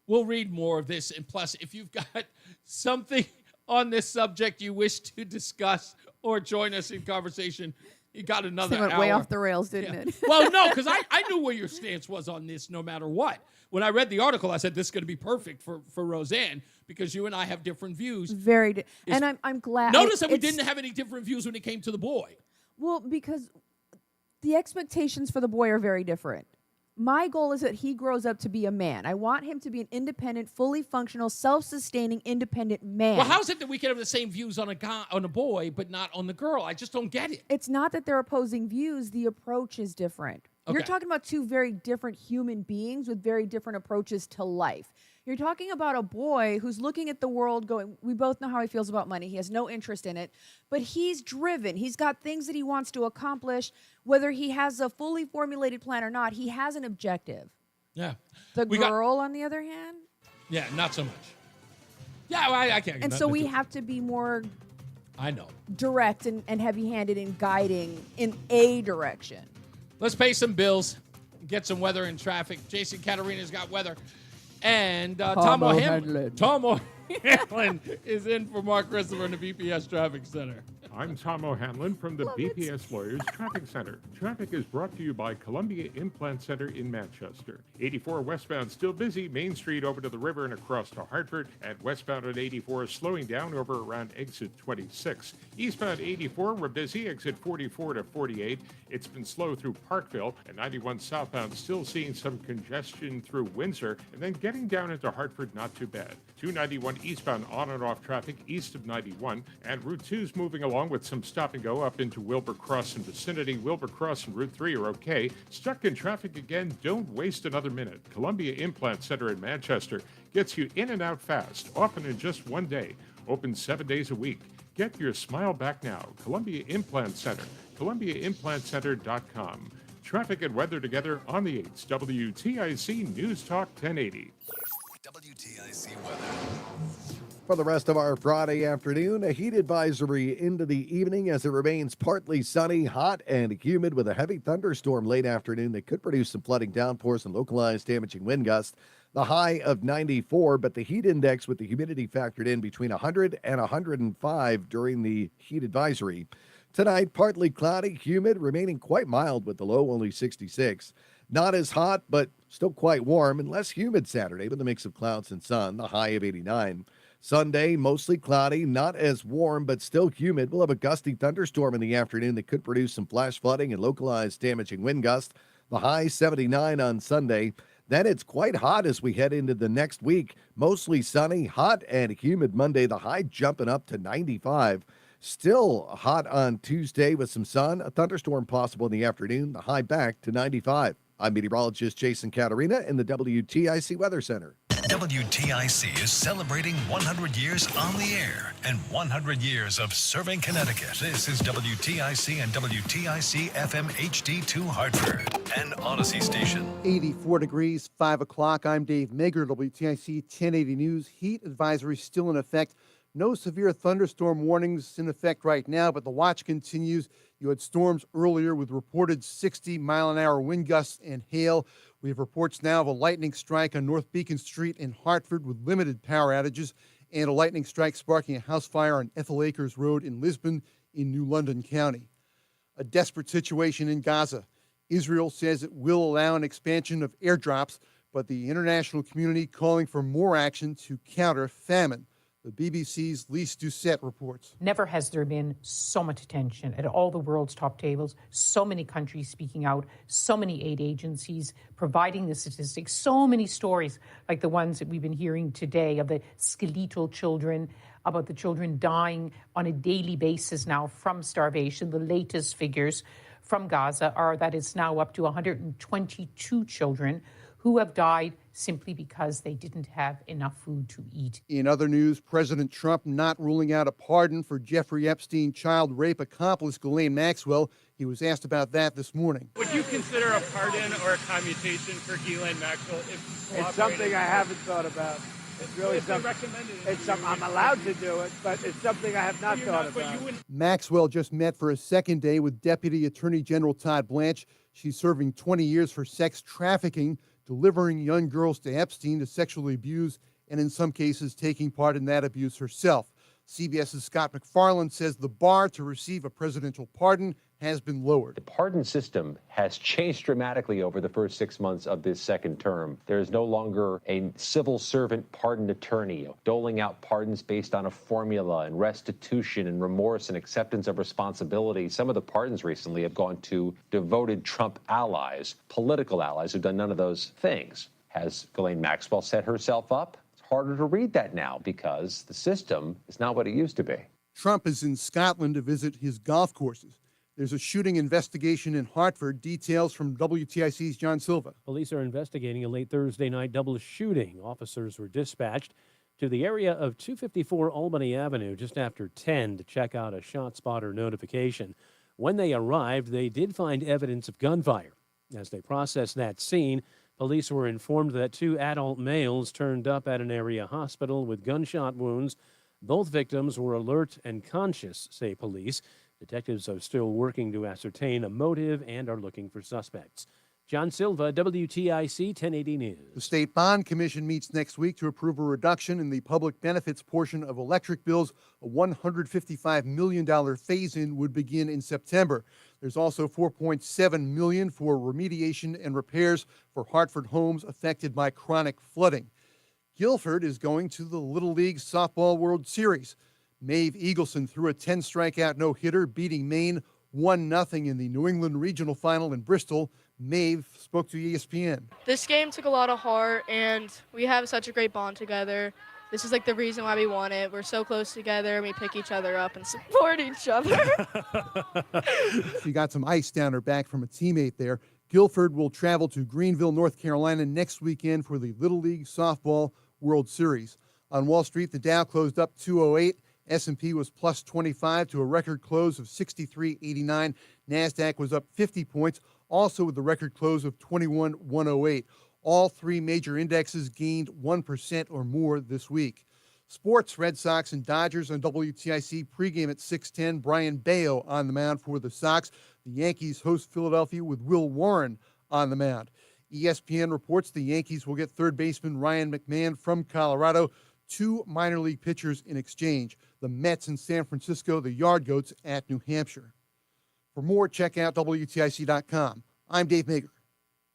we'll read more of this. And plus, if you've got something on this subject you wish to discuss or join us in conversation, you got another It went hour. way off the rails, didn't it? Well, no, because I knew where your stance was on this no matter what. When I read the article, I said this is going to be perfect for Roseanne because you and I have different views. And I'm glad. Notice that we didn't have any different views when it came to the boy. Well, because the expectations for the boy are very different. My goal is that he grows up to be a man. I want him to be an independent, fully functional, self-sustaining, independent man. Well, how is it that we can have the same views on a boy, but not on the girl? I just don't get it. It's not that they're opposing views. The approach is different. You're Okay. talking about two very different human beings with very different approaches to life. You're talking about a boy who's looking at the world going, we both know how he feels about money. He has no interest in it, but he's driven. He's got things that he wants to accomplish. Whether he has a fully formulated plan or not, he has an objective. Yeah. The girl, on the other hand, Yeah, not so much. Yeah, well, I can't. and so we have to be more I know. direct and heavy-handed in guiding in a direction. Let's pay some bills, get some weather and traffic. Jason Caterina's got weather. And Tom O'Hanlon is in for Mark Christopher in the BPS Traffic Center. I'm Tom O'Hanlon from the BPS Lawyers Traffic Center. Traffic is brought to you by Columbia Implant Center in Manchester. 84 westbound still busy, Main Street over to the river and across to Hartford. And westbound on 84 slowing down over around exit 26. Eastbound 84 we're busy, exit 44 to 48. It's been slow through Parkville. And 91 southbound still seeing some congestion through Windsor. And then getting down into Hartford, not too bad. 291 eastbound on and off traffic east of 91. And Route 2's moving along with some stop and go up into Wilbur Cross and vicinity. Wilbur Cross and Route 3 are okay. Stuck in traffic again, don't waste another minute. Columbia Implant Center in Manchester gets you in and out fast, often in just one day. Open 7 days a week. Get your smile back now. Columbia Implant Center, ColumbiaImplantCenter.com. Traffic and weather together on the 8s. WTIC News Talk 1080. WTIC weather. For the rest of our Friday afternoon, a heat advisory into the evening as it remains partly sunny, hot, and humid with a heavy thunderstorm late afternoon that could produce some flooding downpours and localized damaging wind gusts. The high of 94, but the heat index with the humidity factored in between 100 and 105 during the heat advisory. Tonight, partly cloudy, humid, remaining quite mild with the low only 66. Not as hot, but still quite warm and less humid Saturday with a mix of clouds and sun, the high of 89. Sunday, mostly cloudy, not as warm, but still humid. We'll have a gusty thunderstorm in the afternoon that could produce some flash flooding and localized damaging wind gusts. The high 79 on Sunday. Then it's quite hot as we head into the next week. Mostly sunny, hot and humid Monday. The high jumping up to 95. Still hot on Tuesday with some sun. A thunderstorm possible in the afternoon. The high back to 95. I'm meteorologist Jason Caterina in the WTIC Weather Center. WTIC is celebrating 100 years on the air and 100 years of serving Connecticut. This is WTIC and WTIC FM HD2 Hartford, an Odyssey station. 84 degrees, 5 o'clock. I'm Dave Mager, WTIC 1080 News. Heat advisory still in effect. No severe thunderstorm warnings in effect right now, but the watch continues. You had storms earlier with reported 60-mile-an-hour wind gusts and hail. We have reports now of a lightning strike on North Beacon Street in Hartford with limited power outages, and a lightning strike sparking a house fire on Ethel Acres Road in Lisbon in New London County. A desperate situation in Gaza. Israel says it will allow an expansion of airdrops, but the international community calling for more action to counter famine. The BBC's Lise Doucette reports. Never has there been so much attention at all the world's top tables, so many countries speaking out, so many aid agencies providing the statistics, so many stories like the ones that we've been hearing today of the skeletal children, about the children dying on a daily basis now from starvation. The latest figures from Gaza are that it's now up to 122 children who have died simply because they didn't have enough food to eat. In other news, President Trump not ruling out a pardon for Jeffrey Epstein child rape accomplice Ghislaine Maxwell. He was asked about that this morning. Would you consider a pardon or a commutation for Ghislaine Maxwell if It's something I haven't thought about. It's really something. I'm allowed to do it, but it's something I have not thought about. Maxwell just met for a second day with Deputy Attorney General Todd Blanche. She's serving 20 years for sex trafficking, delivering young girls to Epstein to sexually abuse, and in some cases taking part in that abuse herself. CBS's Scott McFarland says the bar to receive a presidential pardon has been lowered. The pardon system has changed dramatically over the first 6 months of this second term. There is no longer a civil servant pardoned attorney doling out pardons based on a formula and restitution and remorse and acceptance of responsibility. Some of the pardons recently have gone to devoted Trump allies, political allies who've done none of those things. Has Ghislaine Maxwell set herself up? Harder to read that now because the system is not what it used to be. Trump is in Scotland to visit his golf courses. There's a shooting investigation in Hartford. Details from WTIC's John Silva. Police are investigating a late Thursday night double shooting. Officers were dispatched to the area of 254 Albany Avenue just after 10 to check out a shot spotter notification. When they arrived, they did find evidence of gunfire. As they processed that scene, police were informed that 2 adult males turned up at an area hospital with gunshot wounds. Both victims were alert and conscious, say police. Detectives are still working to ascertain a motive and are looking for suspects. John Silva, WTIC 1080 News. The State Bond Commission meets next week to approve a reduction in the public benefits portion of electric bills. A $155 million phase-in would begin in September. There's also $4.7 million for remediation and repairs for Hartford homes affected by chronic flooding. Guilford is going to the Little League Softball World Series. Maeve Eagleson threw a 10-strikeout no-hitter, beating Maine 1-0 in the New England Regional Final in Bristol. Maeve spoke to ESPN. This game took a lot of heart, and we have such a great bond together. This is like the reason why we won it. We're so close together, and we pick each other up and support each other. She got some ice down her back from a teammate there. Guilford will travel to Greenville, North Carolina next weekend for the Little League Softball World Series. On Wall Street, the Dow closed up 208. S&P was plus 25 to a record close of 63.89. NASDAQ was up 50 points, also with the record close of 21,108. All three major indexes gained 1% or more this week. Sports, Red Sox and Dodgers on WTIC pregame at 6:10. Brian Bayo on the mound for the Sox. The Yankees host Philadelphia with Will Warren on the mound. ESPN reports the Yankees will get third baseman Ryan McMahon from Colorado. 2 minor league pitchers in exchange. The Mets in San Francisco, the Yard Goats at New Hampshire. For more, check out WTIC.com. I'm Dave Mager.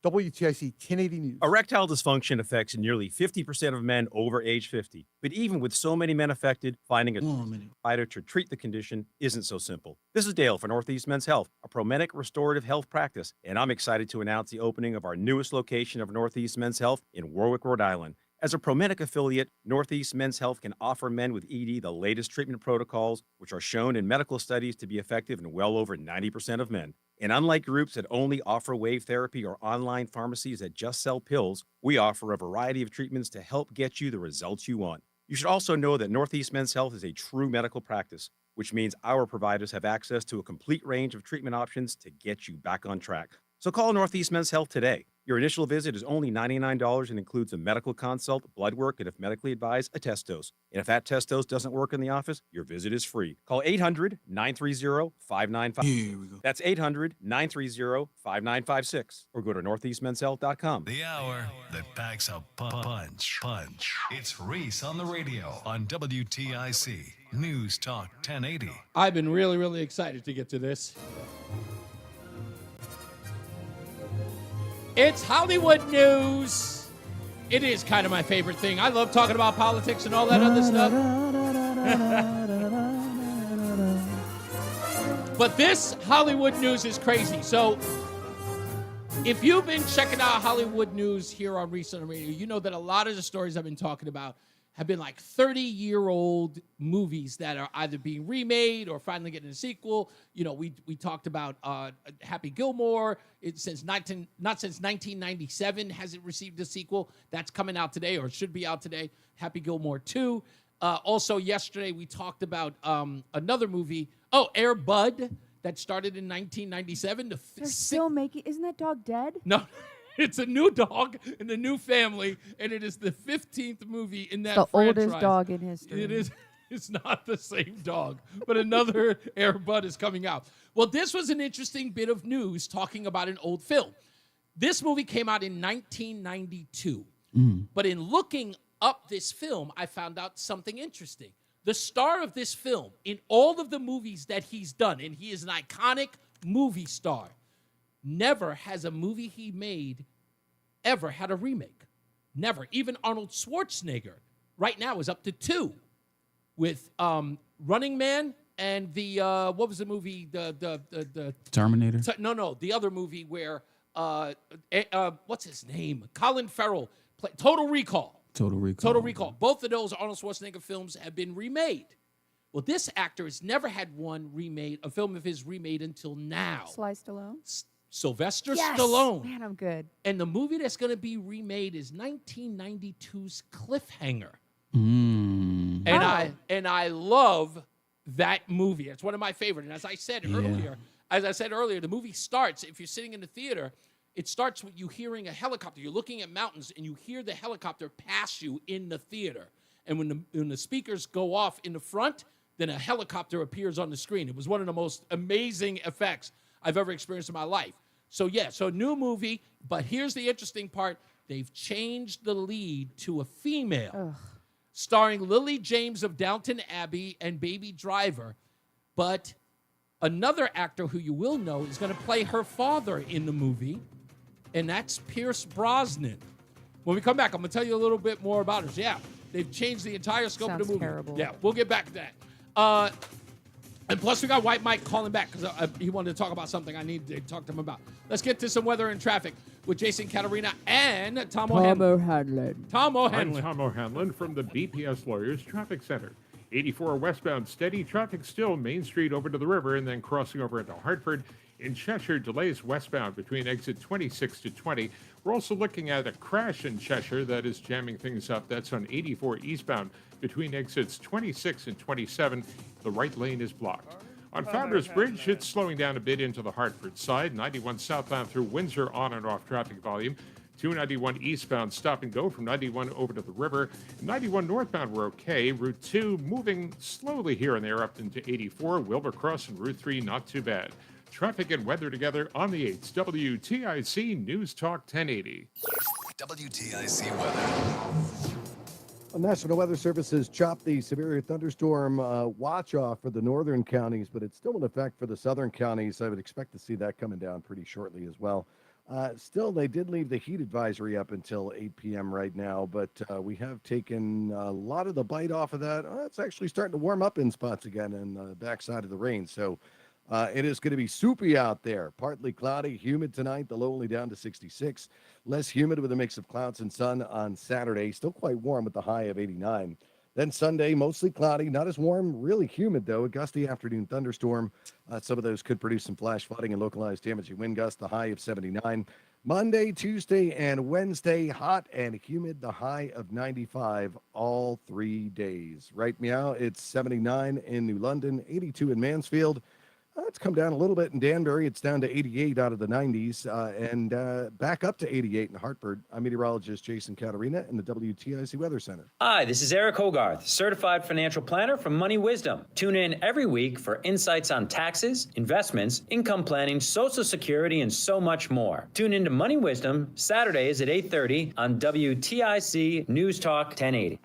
WTIC 1080 News. Erectile dysfunction affects nearly 50% of men over age 50. But even with so many men affected, finding a provider to treat the condition isn't so simple. This is Dale for Northeast Men's Health, a Promenic restorative health practice, and I'm excited to announce the opening of our newest location of Northeast Men's Health in Warwick, Rhode Island. As a Promenic affiliate, Northeast Men's Health can offer men with ED the latest treatment protocols, which are shown in medical studies to be effective in well over 90% of men. And unlike groups that only offer wave therapy or online pharmacies that just sell pills, we offer a variety of treatments to help get you the results you want. You should also know that Northeast Men's Health is a true medical practice, which means our providers have access to a complete range of treatment options to get you back on track. So call Northeast Men's Health today. Your initial visit is only $99 and includes a medical consult, blood work, and if medically advised, a test dose. And if that test dose doesn't work in the office, your visit is free. Call 800-930-5956. Here we go. That's 800-930-5956. Or go to northeastmenshealth.com. The hour that packs a punch. It's Reese on the radio on WTIC News Talk 1080. I've been really, really excited to get to this. It's Hollywood news. It is kind of my favorite thing. I love talking about politics and all that other stuff. But this Hollywood news is crazy. So if you've been checking out Hollywood news here on Reese on the Radio, you know that a lot of the stories I've been talking about have been like 30-year-old movies that are either being remade or finally getting a sequel. You know, we talked about Happy Gilmore. Not since 1997 has it received a sequel. That's coming out today, or should be out today. Happy Gilmore 2. Also, yesterday we talked about another movie. Oh, Air Bud, that started in 1997. They're still making. Isn't that dog dead? No. It's a new dog in a new family, and it is the 15th movie in that franchise. The oldest dog in history. It is. It's not the same dog, but another Air Bud is coming out. Well, this was an interesting bit of news talking about an old film. This movie came out in 1992, but in looking up this film, I found out something interesting. The star of this film, in all of the movies that he's done, and he is an iconic movie star, never has a movie he made ever had a remake. Never. Even Arnold Schwarzenegger right now is up to 2 with Running Man and the what was the movie? The Terminator? No, the other movie where what's his name? Colin Farrell played Total Recall. Total Recall. Both of those Arnold Schwarzenegger films have been remade. Well, this actor has never had one remade, a film of his remade until now. Sly Stallone? Sylvester Stallone. Man, I'm good. And the movie that's going to be remade is 1992's Cliffhanger. And I love that movie. It's one of my favorite. And as I said earlier, the movie starts, if you're sitting in the theater, it starts with you hearing a helicopter. You're looking at mountains and you hear the helicopter pass you in the theater. And when the speakers go off in the front, then a helicopter appears on the screen. It was one of the most amazing effects I've ever experienced in my life. So new movie, but here's the interesting part. They've changed the lead to a female, starring Lily James of Downton Abbey and Baby Driver. But another actor who you will know is going to play her father in the movie, and that's Pierce Brosnan. When we come back, I'm going to tell you a little bit more about her. So, yeah, they've changed the entire scope of the movie. Terrible. Yeah, we'll get back to that. And plus, we got White Mike calling back because he wanted to talk about something I need to talk to him about. Let's get to some weather and traffic with Jason Catarina and Tom O'Hanlon. Tom O'Hanlon. I'm Tom O'Hanlon from the BPS Lawyers Traffic Center. 84 westbound, steady traffic still, Main Street over to the river and then crossing over into Hartford. In Cheshire, delays westbound between exit 26 to 20. We're also looking at a crash in Cheshire that is jamming things up. That's on 84 eastbound between exits 26 and 27. The right lane is blocked. On Founders Bridge, it's slowing down a bit into the Hartford side. 91 southbound through Windsor, on and off traffic volume. 291 eastbound, stop and go from 91 over to the river. 91 northbound, we're okay. Route 2 moving slowly here and there up into 84. Wilbur-Cross and Route 3, not too bad. Traffic and weather together on the 8th. WTIC News Talk 1080. WTIC weather. National Weather Service has chopped the severe thunderstorm watch off for the northern counties, but it's still in effect for the southern counties. I would expect to see that coming down pretty shortly as well. Still, they did leave the heat advisory up until 8 p.m. right now, but we have taken a lot of the bite off of that. It's actually starting to warm up in spots again in the backside of the rain. So it is going to be soupy out there. Partly cloudy, humid tonight. The low only down to 66. Less humid with a mix of clouds and sun on Saturday. Still quite warm with the high of 89. Then Sunday, mostly cloudy, not as warm, really humid, though. A gusty afternoon thunderstorm. Some of those could produce some flash flooding and localized damaging wind gusts, the high of 79. Monday, Tuesday, and Wednesday, hot and humid, the high of 95 all 3 days. Right meow, it's 79 in New London, 82 in Mansfield. It's come down a little bit in Danbury. It's down to 88 out of the 90s and back up to 88 in Hartford. I'm meteorologist Jason Caterina in the WTIC Weather Center. Hi, this is Eric Hogarth, certified financial planner from Money Wisdom. Tune in every week for insights on taxes, investments, income planning, Social Security, and so much more. Tune in to Money Wisdom Saturdays at 8:30 on WTIC News Talk 1080.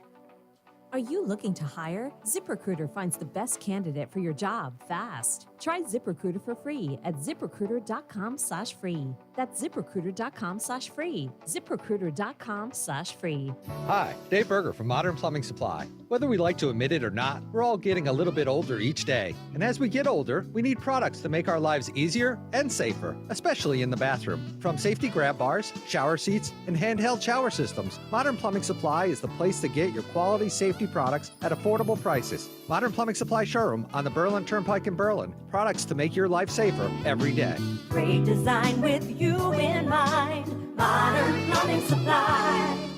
Are you looking to hire? ZipRecruiter finds the best candidate for your job fast. Try ZipRecruiter for free at ZipRecruiter.com/free. That's ZipRecruiter.com/free. ZipRecruiter.com/free. Hi, Dave Berger from Modern Plumbing Supply. Whether we like to admit it or not, we're all getting a little bit older each day. And as we get older, we need products to make our lives easier and safer, especially in the bathroom. From safety grab bars, shower seats, and handheld shower systems, Modern Plumbing Supply is the place to get your quality safety products at affordable prices. Modern Plumbing Supply showroom on the Berlin Turnpike in Berlin. Products to make your life safer every day. Great design with you in mind. Modern Plumbing Supply.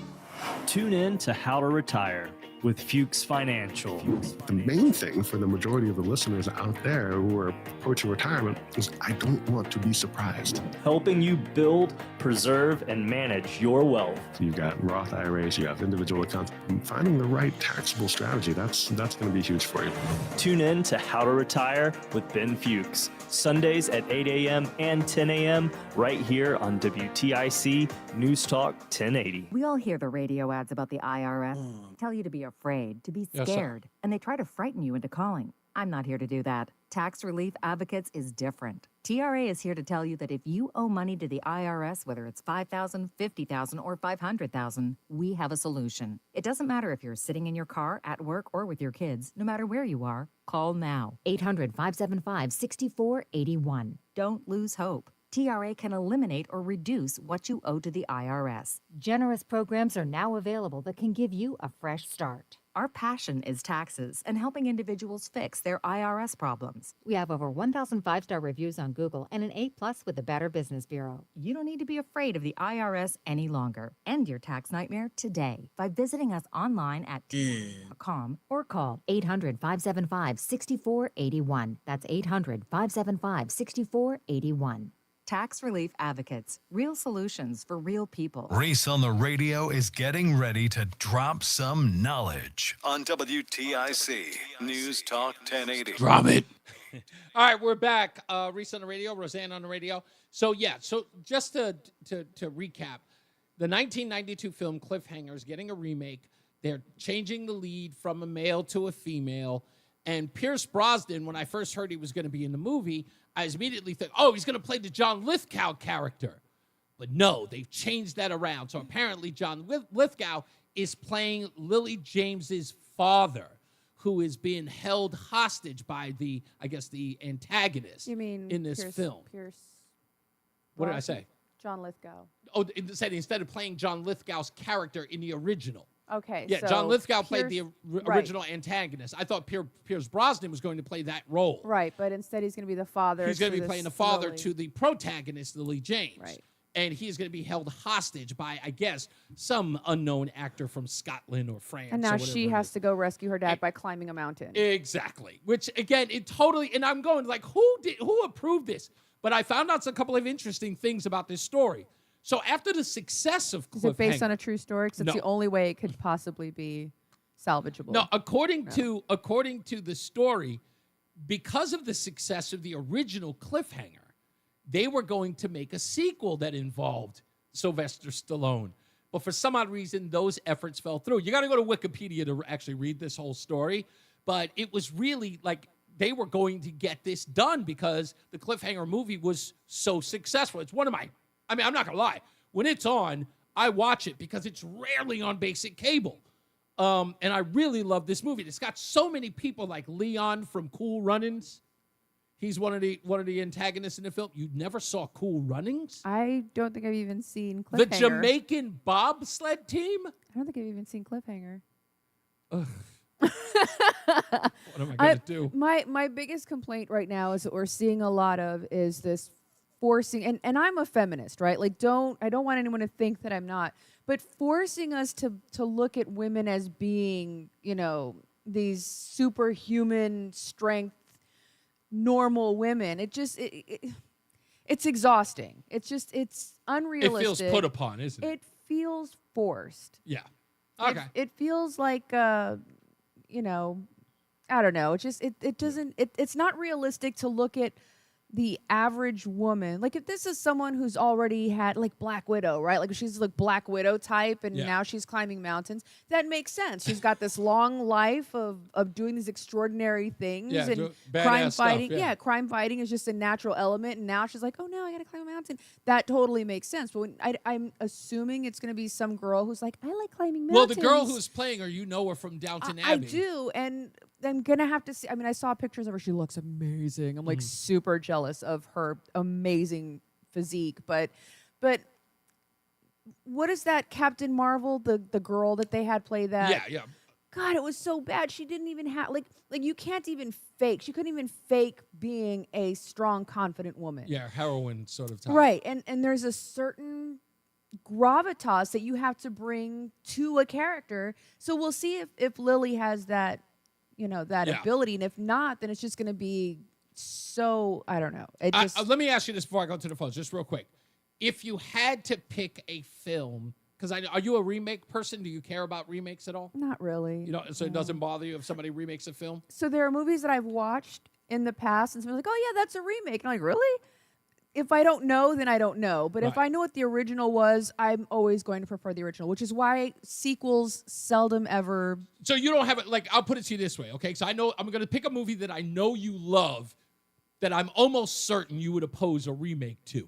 Tune in to How to Retire with Fuchs Financial. The main thing for the majority of the listeners out there who are approaching retirement is I don't want to be surprised. Helping you build, preserve, and manage your wealth. So you've got Roth IRAs, you have individual accounts. And finding the right taxable strategy, that's going to be huge for you. Tune in to How to Retire with Ben Fuchs, Sundays at 8 a.m. and 10 a.m. right here on WTIC News Talk 1080. We all hear the radio ads about the IRS. Tell you to be afraid, to be Yes, sir. scared, and they try to frighten you into calling. I'm not here to do that. Tax Relief Advocates is different. TRA is here to tell you that if you owe money to the IRS, whether it's $5,000, $50,000, or $500,000, we have a solution. It doesn't matter if you're sitting in your car, at work, or with your kids. No matter where you are, call now. 800-575-6481. Don't lose hope. TRA can eliminate or reduce what you owe to the IRS. Generous programs are now available that can give you a fresh start. Our passion is taxes and helping individuals fix their IRS problems. We have over 1,000 five-star reviews on Google and an A+ with the Better Business Bureau. You don't need to be afraid of the IRS any longer. End your tax nightmare today by visiting us online at TRA.com or call 800-575-6481. That's 800-575-6481. Tax Relief Advocates. Real solutions for real people. Reese on the Radio is getting ready to drop some knowledge on WTIC News Talk 1080. Drop it. All right, we're back. Reese on the Radio, Roseanne on the Radio. So just to recap, the 1992 film Cliffhanger is getting a remake. They're changing the lead from a male to a female. And Pierce Brosnan, when I first heard he was going to be in the movie, I immediately thought, oh, he's going to play the John Lithgow character. But no, they've changed that around. So apparently John Lithgow is playing Lily James's father, who is being held hostage by the antagonist in this film. What did I say? John Lithgow. Oh, it said instead of playing John Lithgow's character in the original. Okay. Yeah, so John Lithgow played Pierce- the original antagonist. I thought Pierce Brosnan was going to play that role. Right, but instead he's going to be the father. He's going to be playing the father Lily. to the protagonist, Lily James. Right. And he's going to be held hostage by, I guess, some unknown actor from Scotland or France. And or now whatever she it has is. to go rescue her dad by climbing a mountain. Exactly. Which, again, it totally... And I'm going, like, who approved this? But I found out a couple of interesting things about this story. So after the success of Is it based Cliffhanger- on a true story? Because it's No. the only way it could possibly be salvageable. No, according to the story, because of the success of the original Cliffhanger, they were going to make a sequel that involved Sylvester Stallone. But for some odd reason, those efforts fell through. You got to go to Wikipedia to actually read this whole story. But it was really like they were going to get this done because the Cliffhanger movie was so successful. It's one of my I mean, I'm not going to lie. When it's on, I watch it because it's rarely on basic cable. And I really love this movie. It's got so many people like Leon from Cool Runnings. He's one of the antagonists in the film. You never saw Cool Runnings? I don't think I've even seen Cliffhanger. The Jamaican bobsled team? I don't think I've even seen Cliffhanger. Ugh. What am I going to do? My biggest complaint right now is that we're seeing a lot of is this forcing, and I'm a feminist, right? Like, I don't want anyone to think that I'm not, but forcing us to look at women as being, these superhuman strength, normal women. It's exhausting. It's unrealistic. It feels put upon, isn't it? It feels forced. Yeah. Okay. It feels like I don't know. It's not realistic to look at the average woman. Like, if this is someone who's already had, like, Black Widow, right? Like, she's like Black Widow type, and now she's climbing mountains. That makes sense. She's got this long life of doing these extraordinary things, and crime fighting. Stuff, crime fighting is just a natural element. And now she's like, oh no, I got to climb a mountain. That totally makes sense. But when I'm assuming it's going to be some girl who's like, I like climbing mountains. Well, the girl who's playing her, her from Downton Abbey. I do, and I'm gonna have to see. I mean, I saw pictures of her. She looks amazing. I'm like super jealous of her amazing physique. But what is that Captain Marvel? The girl that they had play that? Yeah. God, it was so bad. She didn't even have like you can't even fake. She couldn't even fake being a strong, confident woman. Yeah, heroine sort of type. Right, and there's a certain gravitas that you have to bring to a character. So we'll see if Lily has that. That ability. And if not, then it's just going to be so, I don't know. Let me ask you this before I go to the phones, just real quick. If you had to pick a film, because are you a remake person? Do you care about remakes at all? Not really. So it doesn't bother you if somebody remakes a film? So there are movies that I've watched in the past and someone's like, oh yeah, that's a remake. And I'm like, really? If I don't know, then I don't know. But if I know what the original was, I'm always going to prefer the original, which is why sequels seldom ever. So you don't have it, like, I'll put it to you this way, okay? So I know I'm going to pick a movie that I know you love that I'm almost certain you would oppose a remake to.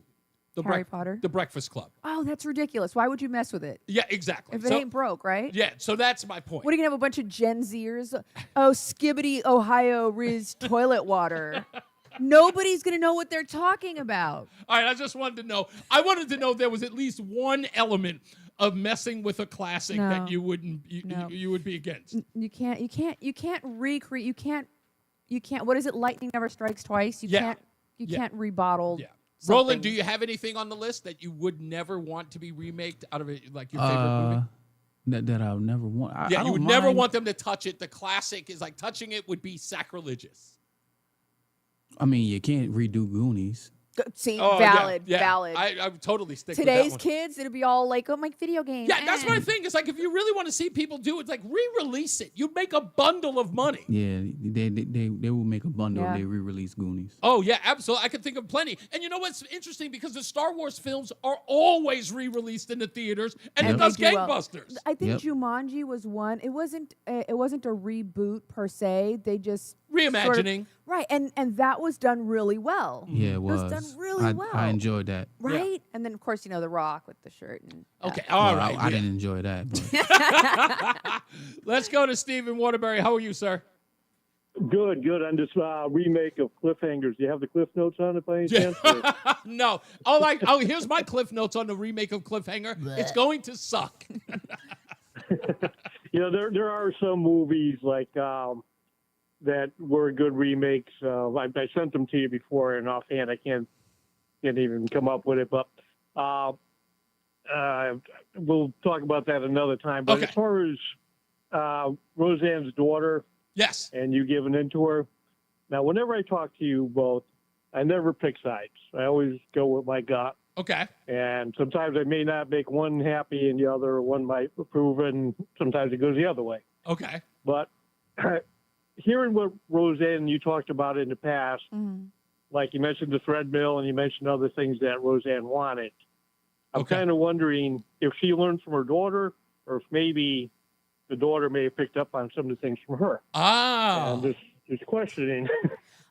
Harry Potter? The Breakfast Club. Oh, that's ridiculous. Why would you mess with it? Yeah, exactly. If it ain't broke, right? Yeah, so that's my point. What are you going to have a bunch of Gen Zers? Oh, Skibbity, Ohio, Riz, toilet water. Nobody's going to know what they're talking about. All right, I just wanted to know. I wanted to know if there was at least one element of messing with a classic that you wouldn't you would be against. You can't recreate. You can't. What is it? Lightning never strikes twice. You can't rebottle. Yeah. Roland, do you have anything on the list that you would never want to be remaked out of it, like your favorite movie? That I would never want. You would never want them to touch it. The classic is like touching it would be sacrilegious. I mean, you can't redo Goonies. See, valid. I totally stick Today's with that one. kids, it'll be all like, oh, my video game. Yeah, that's my thing. It's like, if you really want to see people do it, it's like, re-release it. You'd make a bundle of money. Yeah, they will make a bundle. They re-release Goonies. Oh, yeah, absolutely. I can think of plenty. And you know what's interesting? Because the Star Wars films are always re-released in the theaters, and it does gangbusters. I think Jumanji was one. It wasn't a reboot per se. They just reimagining. Right, and that was done really well. Yeah, it was. It was done really well. I enjoyed that. Right? Yeah. And then, of course, The Rock with the shirt. And, okay, all right. I didn't enjoy that. But. Let's go to Stephen Waterbury. How are you, sir? Good. On this remake of Cliffhangers. Do you have the Cliff Notes on it by any chance? No. Here's my Cliff Notes on the remake of Cliffhanger. It's going to suck. There are some movies like... that were good remakes. I sent them to you before, and offhand I can't even come up with it. But we'll talk about that another time. But as far as Roseanne's daughter, yes, and you giving in to her. Now, whenever I talk to you both, I never pick sides. I always go with my gut. Okay. And sometimes I may not make one happy and the other one might approve, and sometimes it goes the other way. Okay. But hearing what Roseanne, you talked about in the past, like you mentioned the thread mill and you mentioned other things that Roseanne wanted. I'm kind of wondering if she learned from her daughter or if maybe the daughter may have picked up on some of the things from her. Ah. And just questioning.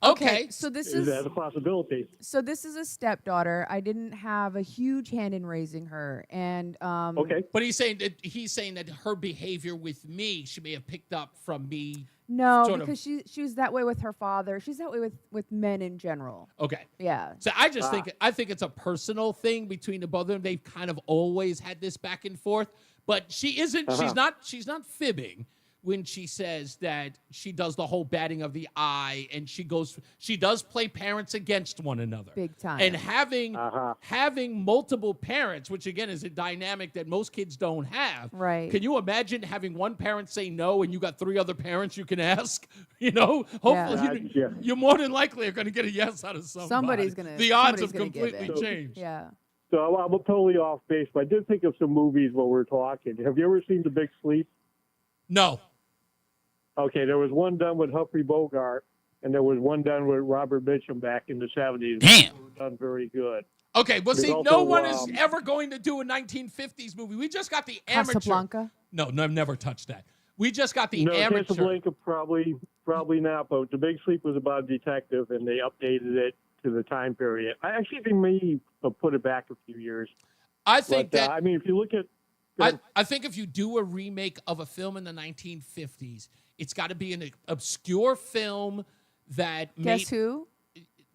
Okay. So this Is is that a possibility? So this is a stepdaughter. I didn't have a huge hand in raising her, and But he's saying that her behavior with me, she may have picked up from me. No, sort because of, she was that way with her father. She's that way with men in general. Okay. Yeah. So I just think it's a personal thing between the both of them. They've kind of always had this back and forth, but she isn't. She's not fibbing when she says that she does the whole batting of the eye, and she does play parents against one another. Big time. And having multiple parents, which again is a dynamic that most kids don't have. Right. Can you imagine having one parent say no and you got 3 other parents you can ask? Hopefully you're more than likely are going to get a yes out of somebody. Somebody's gonna. The odds have somebody's gonna give completely it. changed. Yeah. So I'm totally off base, but I did think of some movies while we're talking. Have you ever seen The Big Sleep? No. Okay, there was one done with Humphrey Bogart, and there was one done with Robert Mitchum back in the 70s. Damn. Done very good. Okay, well, There's see, also, no one is ever going to do a 1950s movie. We just got the amateur. Casablanca? No, I've never touched that. We just got the No, amateur. Casablanca probably not, but The Big Sleep was about a detective, and they updated it to the time period. I actually think maybe put it back a few years. I think that. I mean, if you look at. I think if you do a remake of a film in the 1950s, it's got to be an obscure film that Guess who?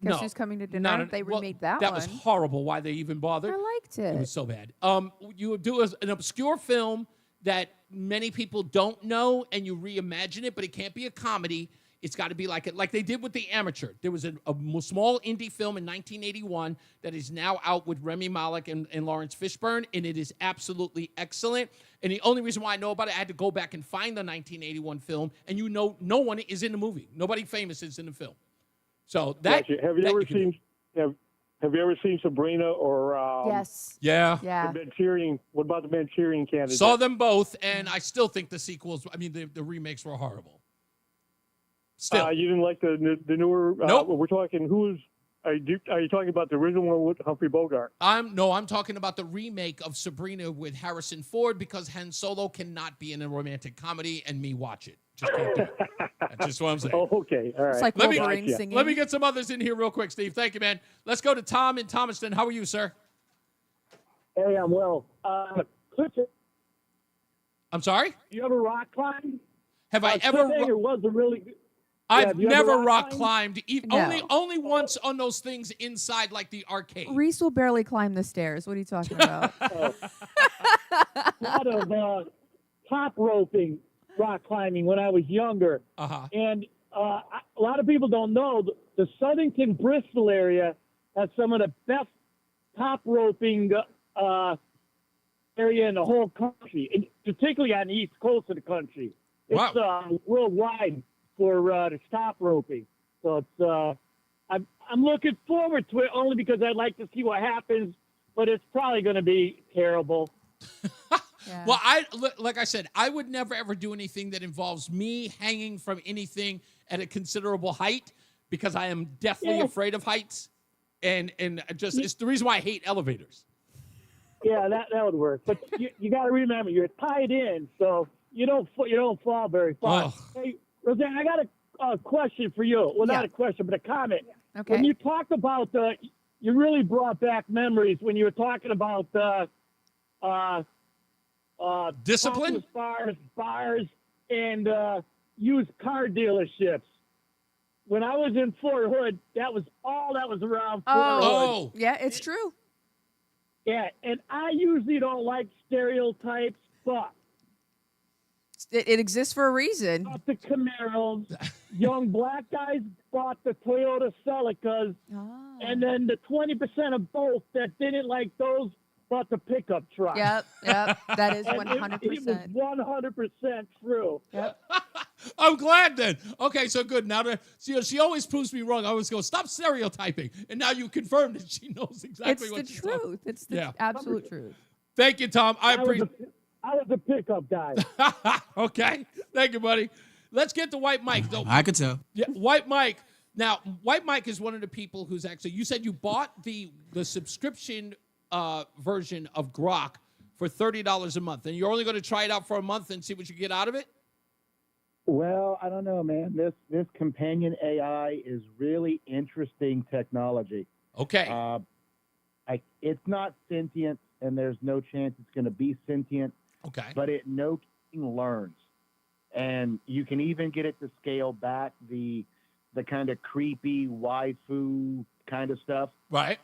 No. Guess who's coming to dinner? They remade that one. That was horrible. Why they even bothered? I liked it. It was so bad. You would do an obscure film that many people don't know, and you reimagine it, but it can't be a comedy. It's got to be like they did with The Amateur. There was a small indie film in 1981 that is now out with Remy Malek and Lawrence Fishburne, and it is absolutely excellent. And the only reason why I know about it, I had to go back and find the 1981 film, and no one is in the movie. Nobody famous is in the film. So that. Gotcha. Have you ever seen Sabrina or? Yes. Yeah. Yeah. The Manchurian. What about the Manchurian Candidate? Saw them both, and I still think the sequels. I mean, the remakes were horrible. Still, you didn't like the newer. Nope. We're talking. Are you talking about the original one with Humphrey Bogart? I'm talking about the remake of Sabrina with Harrison Ford, because Han Solo cannot be in a romantic comedy and me watch it. Just can't do it. That's just what I'm saying. Oh, okay. All right. It's like Wolverine singing. Let me get some others in here real quick, Steve. Thank you, man. Let's go to Tom in Thomaston. How are you, sir? Hey, I'm well. I'm sorry? You ever rock climb? Have I ever? It was a really good. I've you never ever rock climbed? climbed. No. Only once on those things inside, like the arcade. Reese will barely climb the stairs. What are you talking about? A lot of top roping, rock climbing when I was younger. Uh-huh. And a lot of people don't know the Southington, Bristol area has some of the best top roping area in the whole country, and particularly on the east coast of the country. It's worldwide for the top roping. So it's I'm looking forward to it only because I'd like to see what happens, but it's probably going to be terrible. Yeah. Well, like I said, I would never ever do anything that involves me hanging from anything at a considerable height, because I am deathly afraid of heights, and just it's the reason why I hate elevators. Yeah, that would work. But you got to remember, you're tied in, so you don't fall very far. Oh. Hey, Roseanne, I got a question for you. Well, not a question, but a comment. Okay. When you talked about you really brought back memories when you were talking about discipline, bars, and used car dealerships. When I was in Fort Hood, that was all that was around Fort Hood. Yeah, it's true. Yeah, and I usually don't like stereotypes, but it exists for a reason. Bought the Camaros, young black guys bought the Toyota Celicas, and then the 20% of both that didn't like those bought the pickup truck. Yep, that is And 100%. It was 100% true. Yep. I'm glad then. Okay, so good. Now she always proves me wrong. I always go, stop stereotyping, and now you confirmed that she knows exactly what she's talking. Truth. It's the absolute truth. Thank you, Tom. I appreciate. I was a pickup guy. Okay, thank you, buddy. Let's get to White Mike. I could tell. Yeah, White Mike. Now, White Mike is one of the people who's actually. You said you bought the subscription version of Grok for $30 a month, and you're only going to try it out for a month and see what you get out of it. Well, I don't know, man. This companion AI is really interesting technology. Okay. It's not sentient, and there's no chance it's going to be sentient. Okay. But it learns, and you can even get it to scale back the kind of creepy waifu kind of stuff. Right.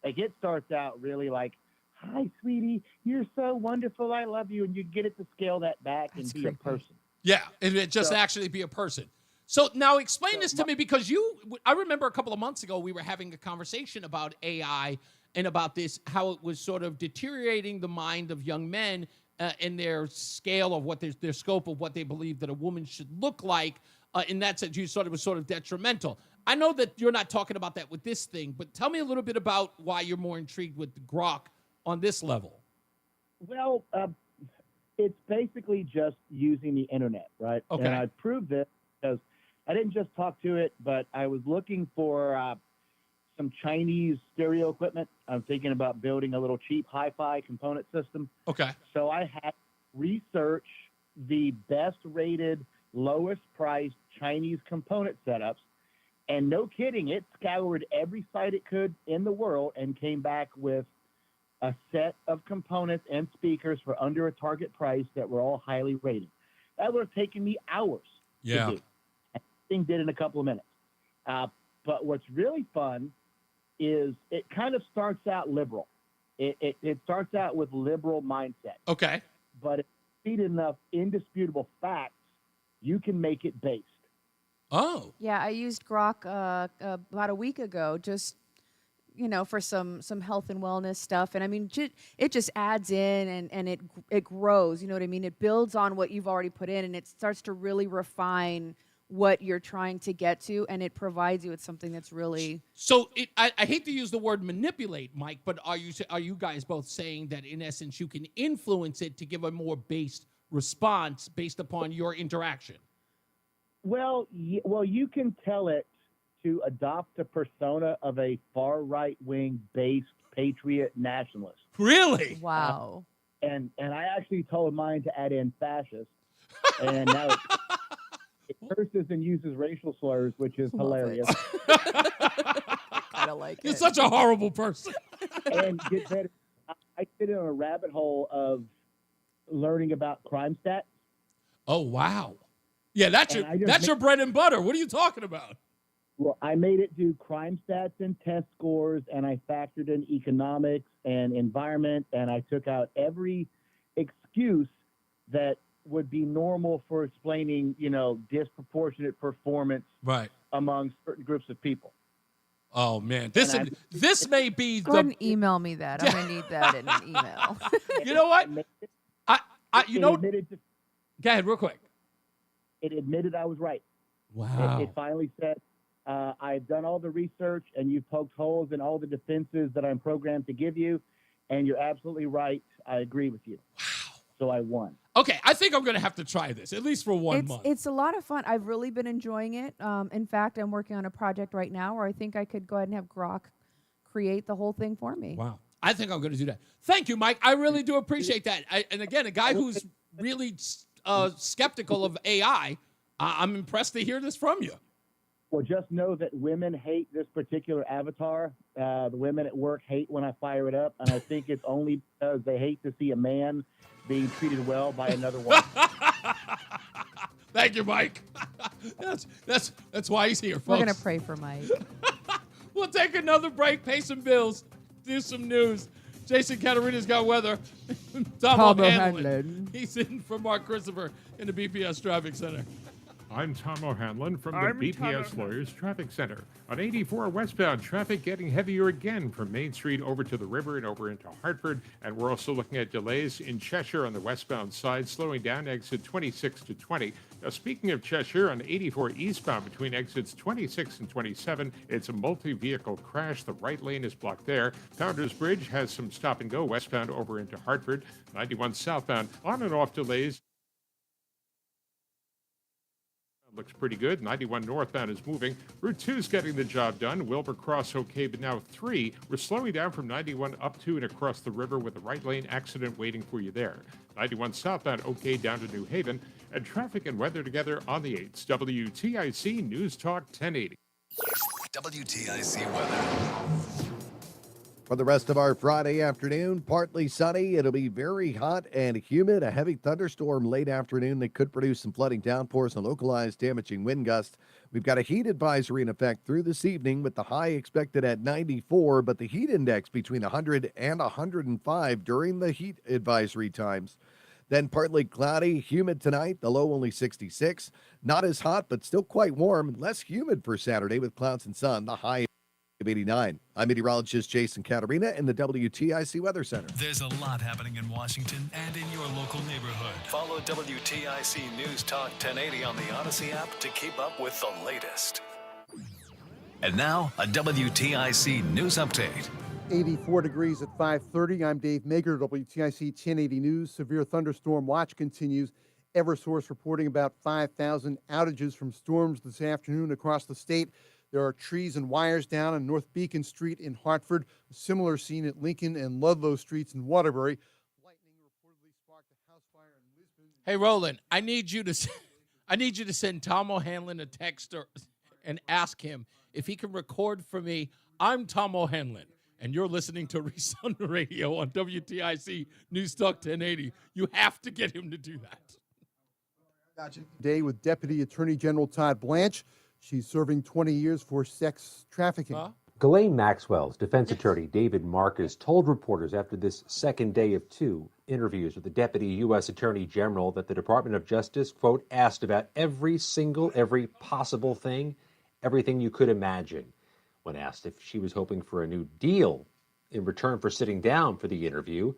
Like it starts out really like, "Hi, sweetie, you're so wonderful. I love you," and you get it to scale that back and be a person. Yeah, it just actually be a person. So now explain this to me, because I remember a couple of months ago we were having a conversation about AI and about this, how it was sort of deteriorating the mind of young men in their scale of what their scope of what they believe that a woman should look like. In that sense, you thought it was sort of detrimental. I know that you're not talking about that with this thing, but tell me a little bit about why you're more intrigued with Grok on this level. Well, it's basically just using the internet, right? Okay. And I proved this because I didn't just talk to it, but I was looking for some Chinese stereo equipment. I'm thinking about building a little cheap hi-fi component system. Okay. So I had research the best-rated, lowest-priced Chinese component setups, and no kidding, it scoured every site it could in the world and came back with a set of components and speakers for under a target price that were all highly rated. That would have taken me hours to do. And the thing did in a couple of minutes. But what's really fun is it kind of starts out liberal. It starts out with liberal mindset. Okay. But if you feed enough indisputable facts, you can make it based. Oh. Yeah, I used Grok about a week ago, just for some health and wellness stuff. And I mean, it just adds in and it grows, you know what I mean? It builds on what you've already put in, and it starts to really refine what you're trying to get to, and it provides you with something that's really... So I hate to use the word manipulate, Mike, but are you guys both saying that in essence you can influence it to give a more based response based upon your interaction? Well, you can tell it to adopt the persona of a far right-wing based patriot nationalist. Really? Wow. And I actually told mine to add in fascist, and now it curses and uses racial slurs, which is hilarious. I don't like You're such a horrible person. And get better, I get in a rabbit hole of learning about crime stats. Oh, wow. Yeah, that's your bread and butter. What are you talking about? Well, I made it do crime stats and test scores, and I factored in economics and environment, and I took out every excuse that would be normal for explaining, disproportionate performance among certain groups of people. Oh, man. This may be Go ahead and email me that. I'm going to need that in an email. You know what? Go ahead real quick. It admitted I was right. Wow. It finally said, I've done all the research, and you've poked holes in all the defenses that I'm programmed to give you, and you're absolutely right. I agree with you. Wow. So I won. Okay, I think I'm going to have to try this, at least for one month. It's a lot of fun. I've really been enjoying it. In fact, I'm working on a project right now where I think I could go ahead and have Grok create the whole thing for me. Wow. I think I'm going to do that. Thank you, Mike. I really do appreciate that. And again, a guy who's really skeptical of AI, I'm impressed to hear this from you. Well, just know that women hate this particular avatar. The women at work hate when I fire it up, and I think it's only because they hate to see a man being treated well by another woman. Thank you, Mike. That's why he's here, folks. We're going to pray for Mike. We'll take another break, pay some bills, do some news. Jason Caterina's got weather. Tom O'Hanlon. He's in for Mark Christopher in the BPS Traffic Center. I'm Tom O'Hanlon from the BPS Lawyers Traffic Center. On 84 westbound, traffic getting heavier again from Main Street over to the river and over into Hartford. And we're also looking at delays in Cheshire on the westbound side, slowing down exit 26 to 20. Now, speaking of Cheshire, on 84 eastbound between exits 26 and 27, it's a multi-vehicle crash. The right lane is blocked there. Founders Bridge has some stop and go westbound over into Hartford. 91 southbound, on and off delays. Looks pretty good. 91 northbound is moving. Route 2 is getting the job done. Wilbur Cross okay, but now 3. We're slowing down from 91 up to and across the river with the right lane accident waiting for you there. 91 southbound okay down to New Haven. And traffic and weather together on the 8s. WTIC News Talk 1080. WTIC weather. For the rest of our Friday afternoon, partly sunny. It'll be very hot and humid. A heavy thunderstorm late afternoon that could produce some flooding downpours and localized damaging wind gusts. We've got a heat advisory in effect through this evening with the high expected at 94, but the heat index between 100 and 105 during the heat advisory times. Then partly cloudy, humid tonight, the low only 66. Not as hot, but still quite warm. Less humid for Saturday with clouds and sun, the high of 89. I'm meteorologist Jason Caterina in the WTIC Weather Center. There's a lot happening in Washington and in your local neighborhood. Follow WTIC News Talk 1080 on the Odyssey app to keep up with the latest. And now, a WTIC News Update. 84 degrees at 5:30. I'm Dave Mager, WTIC 1080 News. Severe thunderstorm watch continues. Eversource reporting about 5,000 outages from storms this afternoon across the state. There are trees and wires down on North Beacon Street in Hartford. A similar scene at Lincoln and Ludlow Streets in Waterbury. Lightning reportedly sparked a house fire in Lisbon. Hey, Roland, I need you to send Tom O'Hanlon a text and ask him if he can record for me. I'm Tom O'Hanlon, and you're listening to Reese on the Radio on WTIC News Talk 1080. You have to get him to do that. Gotcha. Today with Deputy Attorney General Todd Blanche. She's serving 20 years for sex trafficking. Ghislaine Maxwell's defense attorney, David Marcus, told reporters after this second day of 2 interviews with the Deputy U.S. Attorney General that the Department of Justice, quote, asked about every possible thing, everything you could imagine. When asked if she was hoping for a new deal in return for sitting down for the interview,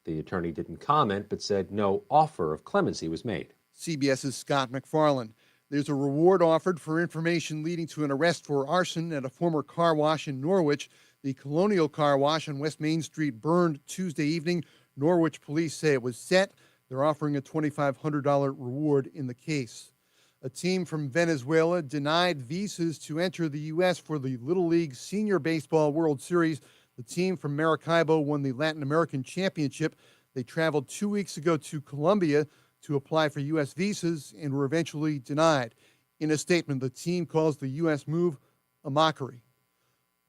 the attorney didn't comment but said no offer of clemency was made. CBS's Scott McFarland. There's a reward offered for information leading to an arrest for arson at a former car wash in Norwich. The Colonial Car Wash on West Main Street burned Tuesday evening. Norwich police say it was set. They're offering a $2,500 reward in the case. A team from Venezuela denied visas to enter the U.S. for the Little League Senior Baseball World Series. The team from Maracaibo won the Latin American Championship. They traveled 2 weeks ago to Colombia to apply for U.S. visas and were eventually denied. In a statement, the team calls the U.S. move a mockery.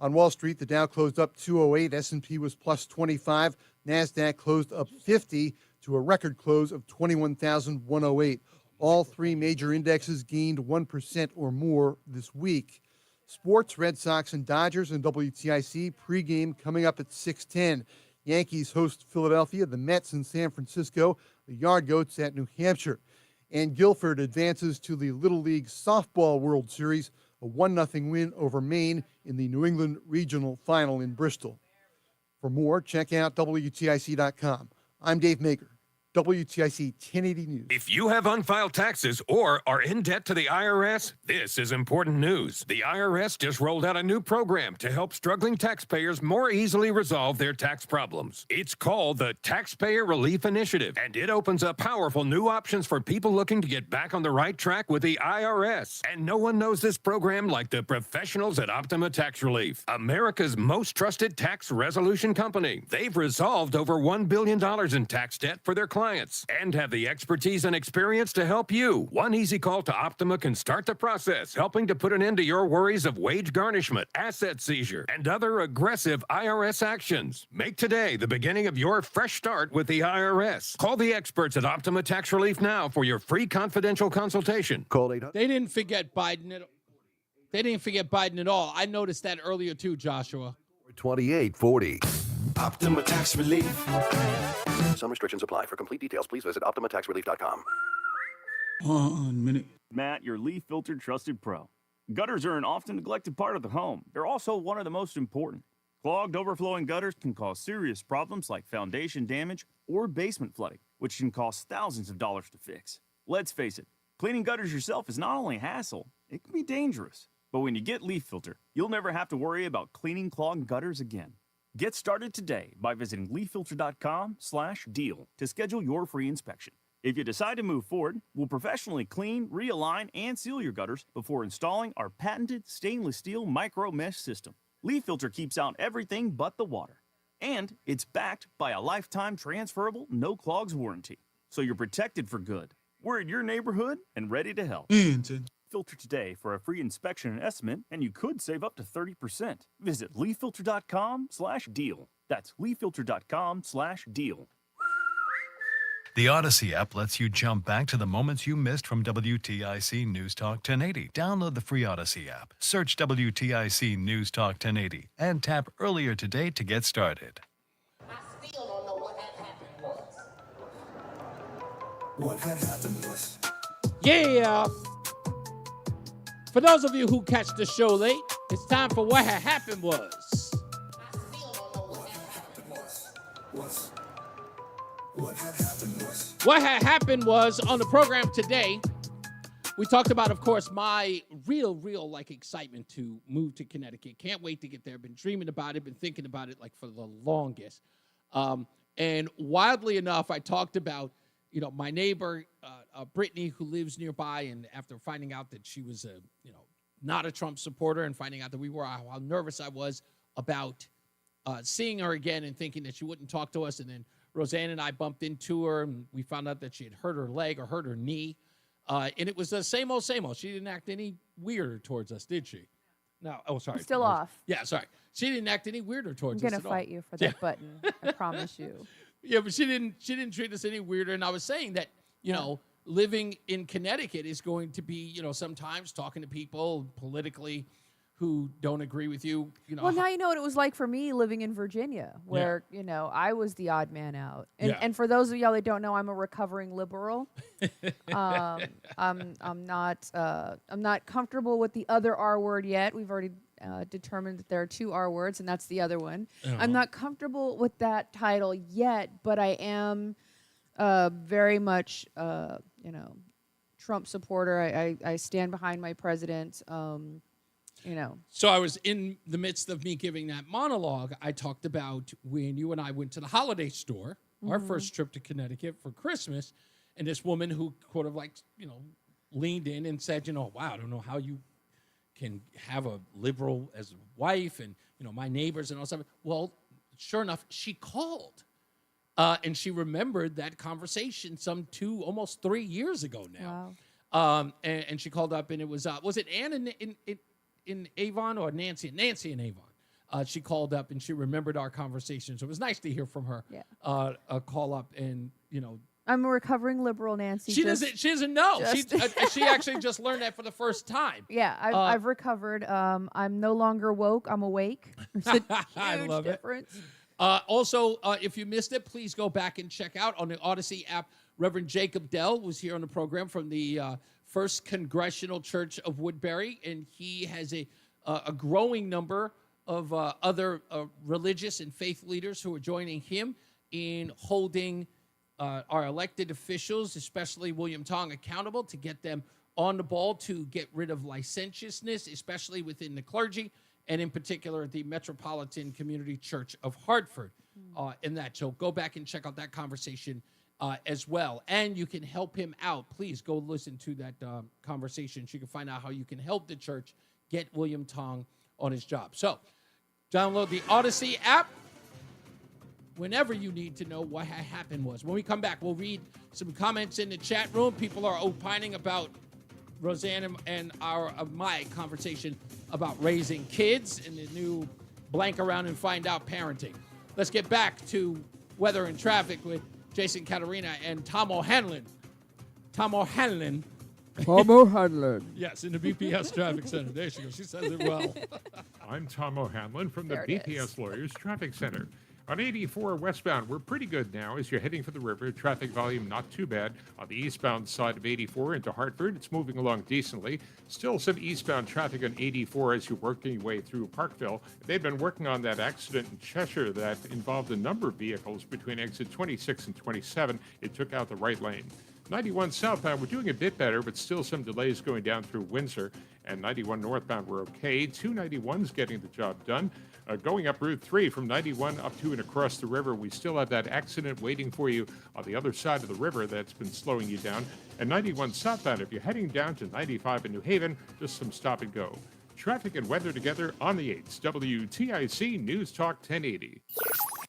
On Wall Street, the Dow closed up 208, S&P was plus 25, NASDAQ closed up 50 to a record close of 21,108. All three major indexes gained 1% or more this week. Sports, Red Sox and Dodgers and WTIC pregame coming up at 6:10. Yankees host Philadelphia, the Mets in San Francisco, the Yard Goats at New Hampshire. And Guilford advances to the Little League Softball World Series, a 1-0 win over Maine in the New England Regional Final in Bristol. For more, check out WTIC.com. I'm Dave Maker, WTIC 1080 News. If you have unfiled taxes or are in debt to the IRS, this is important news. The IRS just rolled out a new program to help struggling taxpayers more easily resolve their tax problems. It's called the Taxpayer Relief Initiative, and it opens up powerful new options for people looking to get back on the right track with the IRS. And no one knows this program like the professionals at Optima Tax Relief, America's most trusted tax resolution company. They've resolved over $1 billion in tax debt for their clients and have the expertise and experience to help you. One easy call to Optima can start the process, helping to put an end to your worries of wage garnishment, asset seizure, and other aggressive IRS actions. Make today the beginning of your fresh start with the IRS. Call the experts at Optima Tax Relief now for your free confidential consultation. Call 800. They didn't forget Biden at all. I noticed that earlier too, Joshua. 2840. Optima Tax Relief. Some restrictions apply. For complete details, please visit OptimaTaxRelief.com. 1 minute. Matt, your leaf filter trusted pro. Gutters are an often neglected part of the home. They're also one of the most important. Clogged, overflowing gutters can cause serious problems like foundation damage or basement flooding, which can cost thousands of dollars to fix. Let's face it, cleaning gutters yourself is not only a hassle, it can be dangerous. But when you get Leaf Filter, you'll never have to worry about cleaning clogged gutters again. Get started today by visiting leaffilter.com/deal to schedule your free inspection. If you decide to move forward, we'll professionally clean, realign, and seal your gutters before installing our patented stainless steel micro mesh system. Leaf Filter keeps out everything but the water. And it's backed by a lifetime transferable no clogs warranty. so you're protected for good. We're in your neighborhood and ready to help. Filter today for a free inspection and estimate, and you could save up to 30%. Visit leaffilter.com/deal. That's leaffilter.com/deal. The Odyssey app lets you jump back to the moments you missed from WTIC News Talk 1080. Download the free Odyssey app, search WTIC News Talk 1080, and tap earlier today to get started. What had happened was. Yeah. For those of you who catch the show late, it's time for What Had Happened Was. What had happened was. What had happened was on the program today, we talked about, of course, my real excitement to move to Connecticut. Can't wait to get there. Been dreaming about it, been thinking about it like for the longest. And wildly enough, I talked about, my neighbor, Brittany, who lives nearby, and after finding out that she was not a Trump supporter, and finding out that we were, how nervous I was about seeing her again and thinking that she wouldn't talk to us. And then Roseanne and I bumped into her, and we found out that she had hurt her leg or hurt her knee. And it was the same old, same old. She didn't act any weirder towards us, did she? No. Oh, sorry. I'm still off. Yeah, sorry. She didn't act any weirder towards us. I'm gonna fight you for that button. I promise you. Yeah, but she didn't treat us any weirder. And I was saying that, living in Connecticut is going to be, sometimes talking to people politically who don't agree with you. Well, now you know what it was like for me living in Virginia, where I was the odd man out. And for those of y'all that don't know, I'm a recovering liberal. I'm not comfortable with the other R word yet. We've already determined that there are 2 R words, and that's the other one. I'm not comfortable with that title yet, but I am very much, Trump supporter. I stand behind my president. So I was in the midst of me giving that monologue. I talked about when you and I went to the holiday store, our first trip to Connecticut for Christmas, and this woman who sort of leaned in and said, wow, I don't know how you can have a liberal as a wife and, my neighbors and all stuff. Well, sure enough, she called. And she remembered that conversation some 2, almost 3 years ago now. Wow. And she called up, and it was it Ann in Avon or Nancy? Nancy in Avon. She called up, and she remembered our conversation. So it was nice to hear from her. Yeah. Call up, and I'm a recovering liberal, Nancy. She doesn't know. She actually just learned that for the first time. Yeah, I've recovered. I'm no longer woke. I'm awake. It's a huge I love difference. Also, if you missed it, please go back and check out on the Odyssey app. Reverend Jacob Dell was here on the program from the First Congressional Church of Woodbury, and he has a growing number of other religious and faith leaders who are joining him in holding our elected officials, especially William Tong, accountable to get them on the ball to get rid of licentiousness, especially within the clergy, and in particular, the Metropolitan Community Church of Hartford. In that. So go back and check out that conversation as well. And you can help him out. Please go listen to that conversation so you can find out how you can help the church get William Tong on his job. So download the Odyssey app whenever you need to know what happened was. When we come back, we'll read some comments in the chat room. People are opining about Roseanne and my conversation about raising kids and the new blank around and find out parenting. Let's get back to weather and traffic with Jason Caterina and Tom O'Hanlon. Tom O'Hanlon. Yes, in the BPS Traffic Center. There she goes. She says it well. I'm Tom O'Hanlon from the There it is. BPS Lawyers Traffic Center. On 84 westbound, we're pretty good now as you're heading for the river. Traffic volume not too bad. On the eastbound side of 84 into Hartford, it's moving along decently. Still some eastbound traffic on 84 as you're working your way through Parkville. They've been working on that accident in Cheshire that involved a number of vehicles between exit 26 and 27. It took out the right lane. 91 southbound, we're doing a bit better, but still some delays going down through Windsor. And 91 northbound, we're okay. 291's getting the job done. Going up Route 3 from 91 up to and across the river, we still have that accident waiting for you on the other side of the river that's been slowing you down. And 91 southbound, if you're heading down to 95 in New Haven, just some stop and go. Traffic and weather together on the 8s. WTIC News Talk 1080.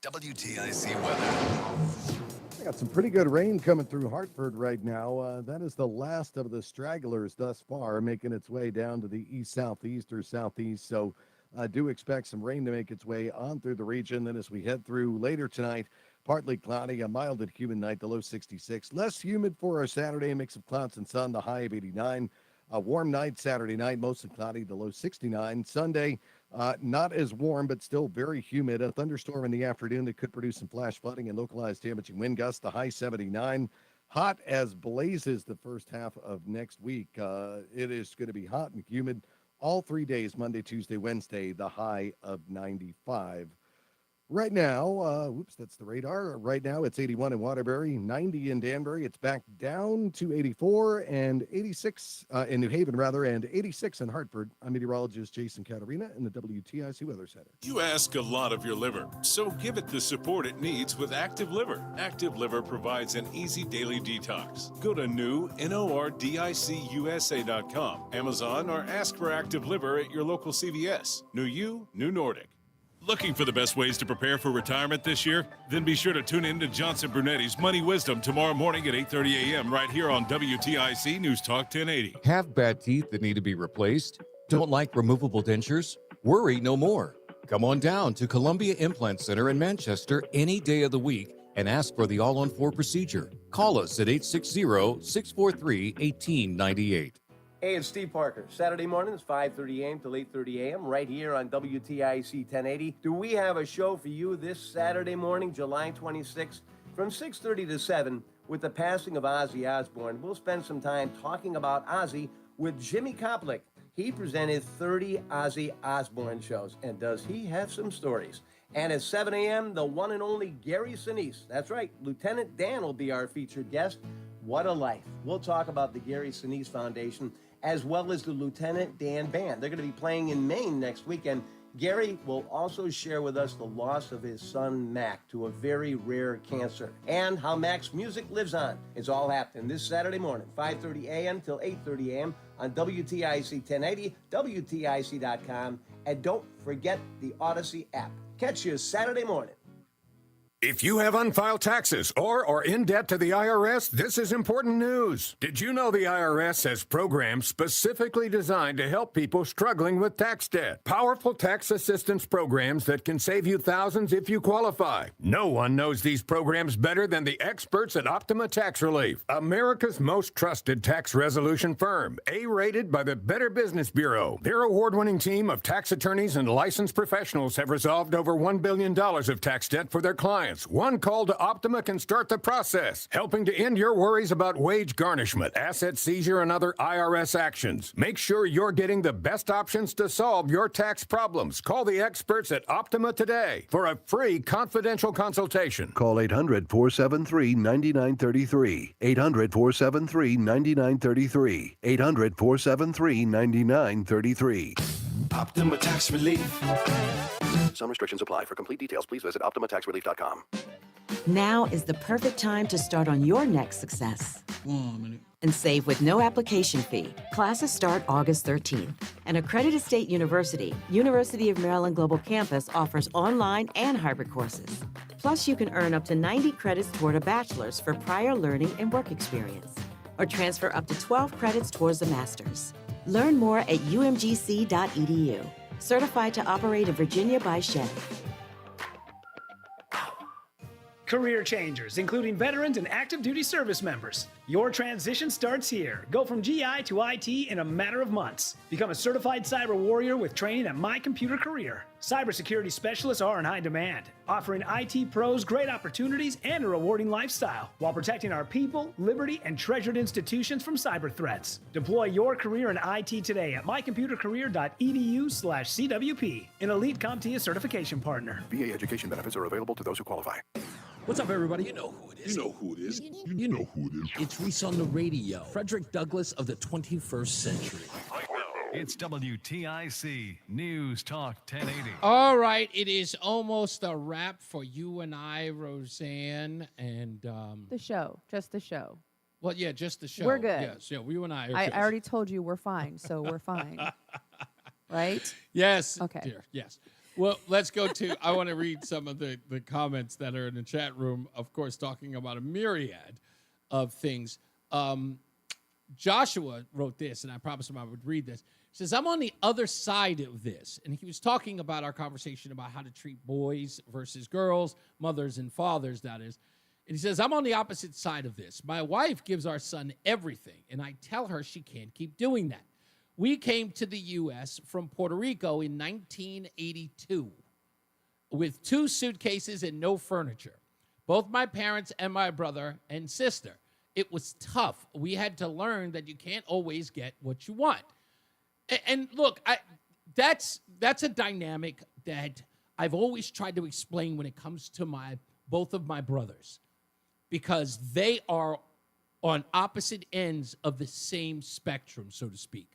WTIC weather. Got some pretty good rain coming through Hartford right now. That is the last of the stragglers thus far, making its way down to the east-southeast or southeast. So do expect some rain to make its way on through the region. Then as we head through later tonight, partly cloudy, a mild and humid night, the low 66. Less humid for our Saturday, a mix of clouds and sun, the high of 89. A warm night Saturday night, mostly cloudy, the low 69. Sunday, not as warm, but still very humid. A thunderstorm in the afternoon that could produce some flash flooding and localized damaging wind gusts, the high 79. Hot as blazes the first half of next week. It is going to be hot and humid all 3 days, Monday, Tuesday, Wednesday, the high of 95. Right now, that's the radar. Right now, it's 81 in Waterbury, 90 in Danbury. It's back down to 84 and 86 in New Haven, and 86 in Hartford. I'm meteorologist Jason Caterina in the WTIC Weather Center. You ask a lot of your liver, so give it the support it needs with Active Liver. Active Liver provides an easy daily detox. Go to NordicUSA.com, Amazon, or ask for Active Liver at your local CVS. New you, new Nordic. Looking for the best ways to prepare for retirement this year? Then be sure to tune in to Johnson Brunetti's Money Wisdom tomorrow morning at 8:30 a.m. right here on WTIC News Talk 1080. Have bad teeth that need to be replaced? Don't like removable dentures? Worry no more. Come on down to Columbia Implant Center in Manchester any day of the week and ask for the All-on-4 procedure. Call us at 860-643-1898. Hey, it's Steve Parker. Saturday mornings, 5:30 a.m. till 8:30 a.m. right here on WTIC 1080. Do we have a show for you this Saturday morning, July 26th, from 6:30 to 7 with the passing of Ozzy Osbourne? We'll spend some time talking about Ozzy with Jimmy Koplik. He presented 30 Ozzy Osbourne shows, and does he have some stories? And at 7 a.m., the one and only Gary Sinise. That's right, Lieutenant Dan will be our featured guest. What a life. We'll talk about the Gary Sinise Foundation as well as the Lieutenant Dan Band. They're going to be playing in Maine next weekend. Gary will also share with us the loss of his son, Mac, to a very rare cancer, and how Mac's music lives on. It's all happening this Saturday morning, 5:30 a.m. till 8:30 a.m. on WTIC 1080, WTIC.com, and don't forget the Odyssey app. Catch you Saturday morning. If you have unfiled taxes or are in debt to the IRS, this is important news. Did you know the IRS has programs specifically designed to help people struggling with tax debt? Powerful tax assistance programs that can save you thousands if you qualify. No one knows these programs better than the experts at Optima Tax Relief, America's most trusted tax resolution firm, A-rated by the Better Business Bureau. Their award-winning team of tax attorneys and licensed professionals have resolved over $1 billion of tax debt for their clients. One call to Optima can start the process, helping to end your worries about wage garnishment, asset seizure, and other IRS actions. Make sure you're getting the best options to solve your tax problems. Call the experts at Optima today for a free confidential consultation. Call 800-473-9933. 800-473-9933. 800-473-9933. Optima Tax Relief. Some restrictions apply. For complete details, please visit OptimaTaxRelief.com. Now is the perfect time to start on your next success. And save with no application fee. Classes start August 13th. An accredited state university, University of Maryland Global Campus, offers online and hybrid courses. Plus, you can earn up to 90 credits toward a bachelor's for prior learning and work experience, or transfer up to 12 credits towards a master's. Learn more at umgc.edu. Certified to operate in Virginia by Chef. Career changers, including veterans and active duty service members. Your transition starts here. Go from GI to IT in a matter of months. Become a certified cyber warrior with training at My Computer Career. Cybersecurity specialists are in high demand, offering IT pros great opportunities and a rewarding lifestyle while protecting our people, liberty, and treasured institutions from cyber threats. Deploy your career in IT today at mycomputercareer.edu/CWP, an elite CompTIA certification partner. VA education benefits are available to those who qualify. What's up, everybody? You know who it is. You know who it is. You know who it is. It's Reese on the Radio. Frederick Douglass of the 21st century. It's WTIC News Talk 1080. All right, it is almost a wrap for you and I, Roseanne, and the show, just the show. Well, yeah, just the show. We're good. Yes, yeah, you and I are I good. already told you we're fine, so we're fine. Right? Yes. Okay. Dear, yes. Well, let's go to, I want to read some of the comments that are in the chat room, of course, talking about a myriad of things. Joshua wrote this, and I promised him I would read this. He says, I'm on the other side of this. And he was talking about our conversation about how to treat boys versus girls, mothers and fathers, that is. And he says, I'm on the opposite side of this. My wife gives our son everything, and I tell her she can't keep doing that. We came to the U.S. from Puerto Rico in 1982 with 2 suitcases and no furniture. Both my parents and my brother and sister. It was tough. We had to learn that you can't always get what you want. And look, that's a dynamic that I've always tried to explain when it comes to both of my brothers, because they are on opposite ends of the same spectrum, so to speak.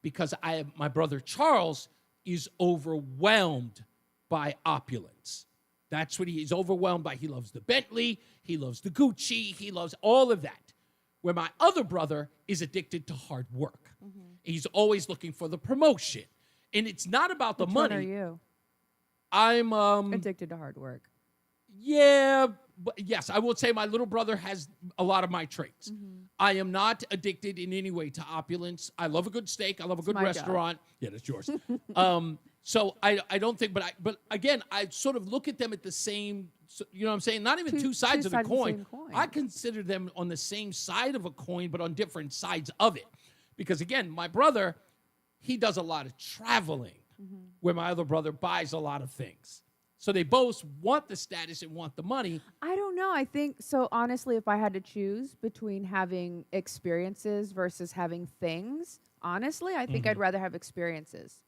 Because my brother Charles is overwhelmed by opulence. That's what he's overwhelmed by. He loves the Bentley, he loves the Gucci, he loves all of that. Where my other brother is addicted to hard work. Mm-hmm. He's always looking for the promotion. And it's not about the money. Which one are you? I'm addicted to hard work. Yeah, but yes, I will say my little brother has a lot of my traits. Mm-hmm. I am not addicted in any way to opulence. I love a good steak. I love a good restaurant. Job. Yeah, that's yours. So I don't think, but again, I sort of look at them at the same, you know what I'm saying? Not even two sides of the coin. I consider them on the same side of a coin, but on different sides of it. Because again, my brother, he does a lot of traveling, where my other brother buys a lot of things. So they both want the status and want the money. I don't know. I think, so honestly, if I had to choose between having experiences versus having things, honestly, I think I'd rather have experiences.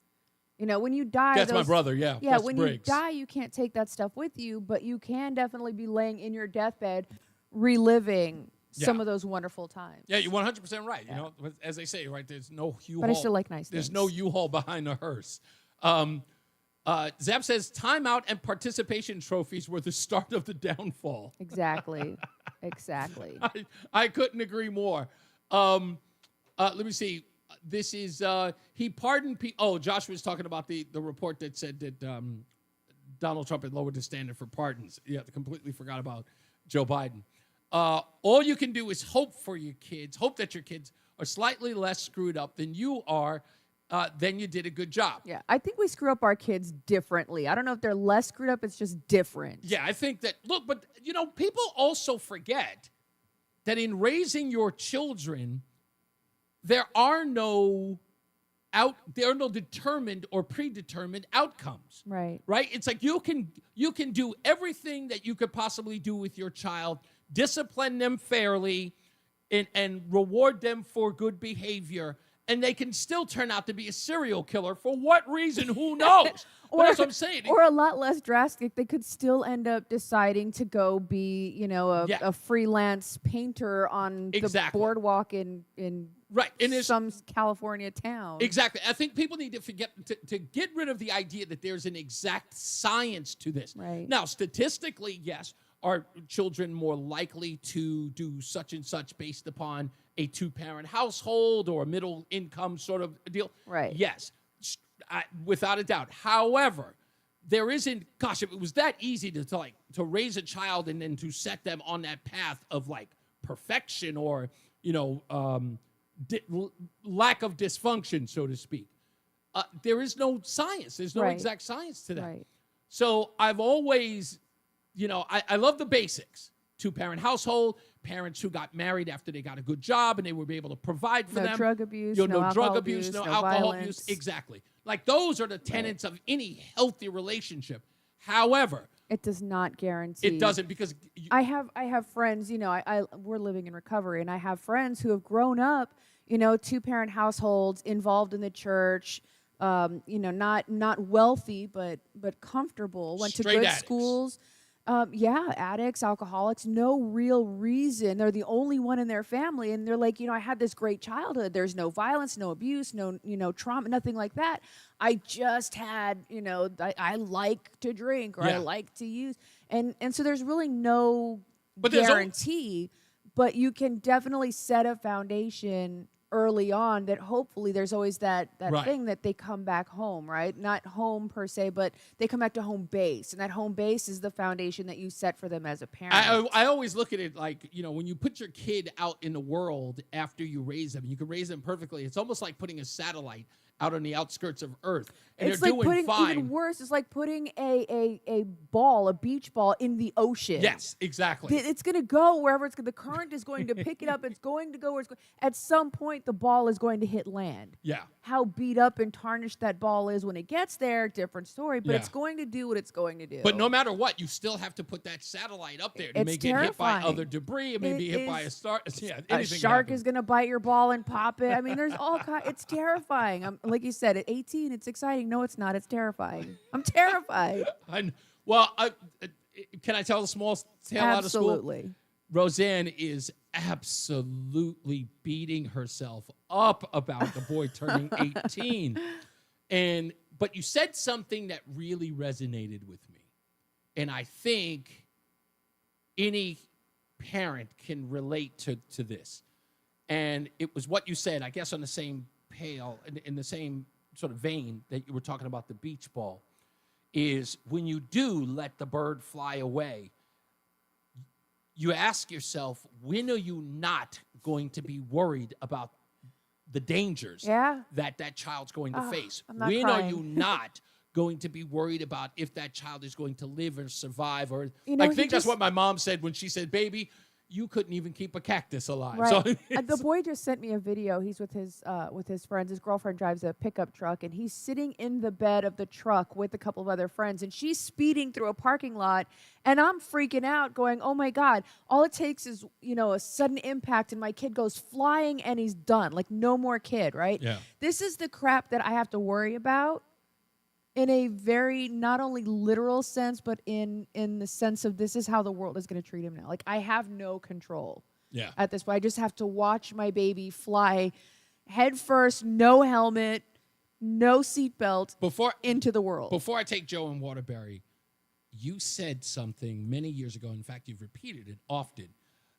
You know, when you die... That's my brother, yeah. Yeah, when you die, you can't take that stuff with you, but you can definitely be laying in your deathbed reliving some of those wonderful times. Yeah, you're 100% right. You know, as they say, right, there's no U-Haul. But I still like nice There's things. no U-Haul behind a hearse. Zap says timeout and participation trophies were the start of the downfall. Exactly. Exactly. I couldn't agree more. Let me see. This is, he pardoned people. Oh, Josh was talking about the report that said that Donald Trump had lowered the standard for pardons. Yeah, completely forgot about Joe Biden. All you can do is hope for your kids, hope that your kids are slightly less screwed up than you are, then you did a good job. Yeah, I think we screw up our kids differently. I don't know if they're less screwed up, it's just different. Yeah, I think that, look, but, you know, people also forget that in raising your children, there are no determined or predetermined outcomes. Right. Right? It's like you can do everything that you could possibly do with your child, discipline them fairly, and reward them for good behavior, and they can still turn out to be a serial killer. For what reason? Who knows? But that's what I'm saying. Or a lot less drastic, they could still end up deciding to go be, you know, a freelance painter on the boardwalk in some California town. Exactly. I think people need to forget to get rid of the idea that there's an exact science to this. Right. Now, statistically, yes, are children more likely to do such and such based upon a two-parent household or a middle-income sort of deal? Right. Yes, without a doubt. However, there isn't, gosh, if it was that easy to raise a child and then to set them on that path of like perfection or, you know, lack of dysfunction, so to speak. There is no science. There's no exact science to that. Right. So I've always, you know, I love the basics. Two-parent household, parents who got married after they got a good job and they were able to provide for them. No drug abuse, no alcohol drug abuse, abuse, no no alcohol violence. abuse. Exactly. Like those are the tenets of any healthy relationship. However, it does not guarantee. It doesn't, because I have friends, you know, we're living in recovery, and I have friends who have grown up, you know, two-parent households, involved in the church, you know, not wealthy but comfortable, went to good addicts. schools. Addicts, alcoholics, no real reason. They're the only one in their family, and they're like, you know, I had this great childhood. There's no violence, no abuse, no, you know, trauma, nothing like that. I just had, you know, I like to drink or I like to use, and so there's really no guarantee, but you can definitely set a foundation early on that hopefully there's always that Right. thing that they come back home, right? Not home per se, but they come back to home base. And that home base is the foundation that you set for them as a parent. I always look at it like, when you put your kid out in the world after you raise them, you can raise them perfectly. It's almost like putting a satellite out on the outskirts of Earth. And It's they're like doing putting, fine. even worse, it's like putting a ball, a beach ball in the ocean. Yes, exactly. It's going to go wherever the current is going to pick it up. It's going to go where it's going. At some point, the ball is going to hit land. Yeah. How beat up and tarnished that ball is when it gets there, different story. But Yeah. it's going to do what it's going to do. But no matter what, you still have to put that satellite up there to It's make it hit by terrifying. other debris. It may be hit by a star. Yeah, A anything shark can is going to bite your ball and pop it. I mean, there's all kinds. It's terrifying. Like you said, at 18, it's exciting. No, it's not. It's terrifying. I'm terrified. happen. Can I tell the small tale out of school? Absolutely. Roseanne is absolutely beating herself up about the boy turning 18. But you said something that really resonated with me. And I think any parent can relate to this. And it was what you said, I guess on the same in the same sort of vein that you were talking about the beach ball, is when you do let the bird fly away, you ask yourself, when are you not going to be worried about the dangers that child's going to face? I'm not When crying. are you not going to be worried about if that child is going to live or survive? Or You know, I he think that's just- what my mom said when she said, baby, you couldn't even keep a cactus alive. Right. So The boy just sent me a video. He's with his friends. His girlfriend drives a pickup truck, and he's sitting in the bed of the truck with a couple of other friends, and she's speeding through a parking lot, and I'm freaking out, going, "Oh my God!" All it takes is a sudden impact, and my kid goes flying, and he's done. Like no more kid, right? Yeah. This is the crap that I have to worry about. In a very not only literal sense, but in the sense of this is how the world is going to treat him now. Like I have no control at this point. I just have to watch my baby fly head first, no helmet, no seatbelt, into the world. Before I take Joe in Waterbury, you said something many years ago. In fact, you've repeated it often.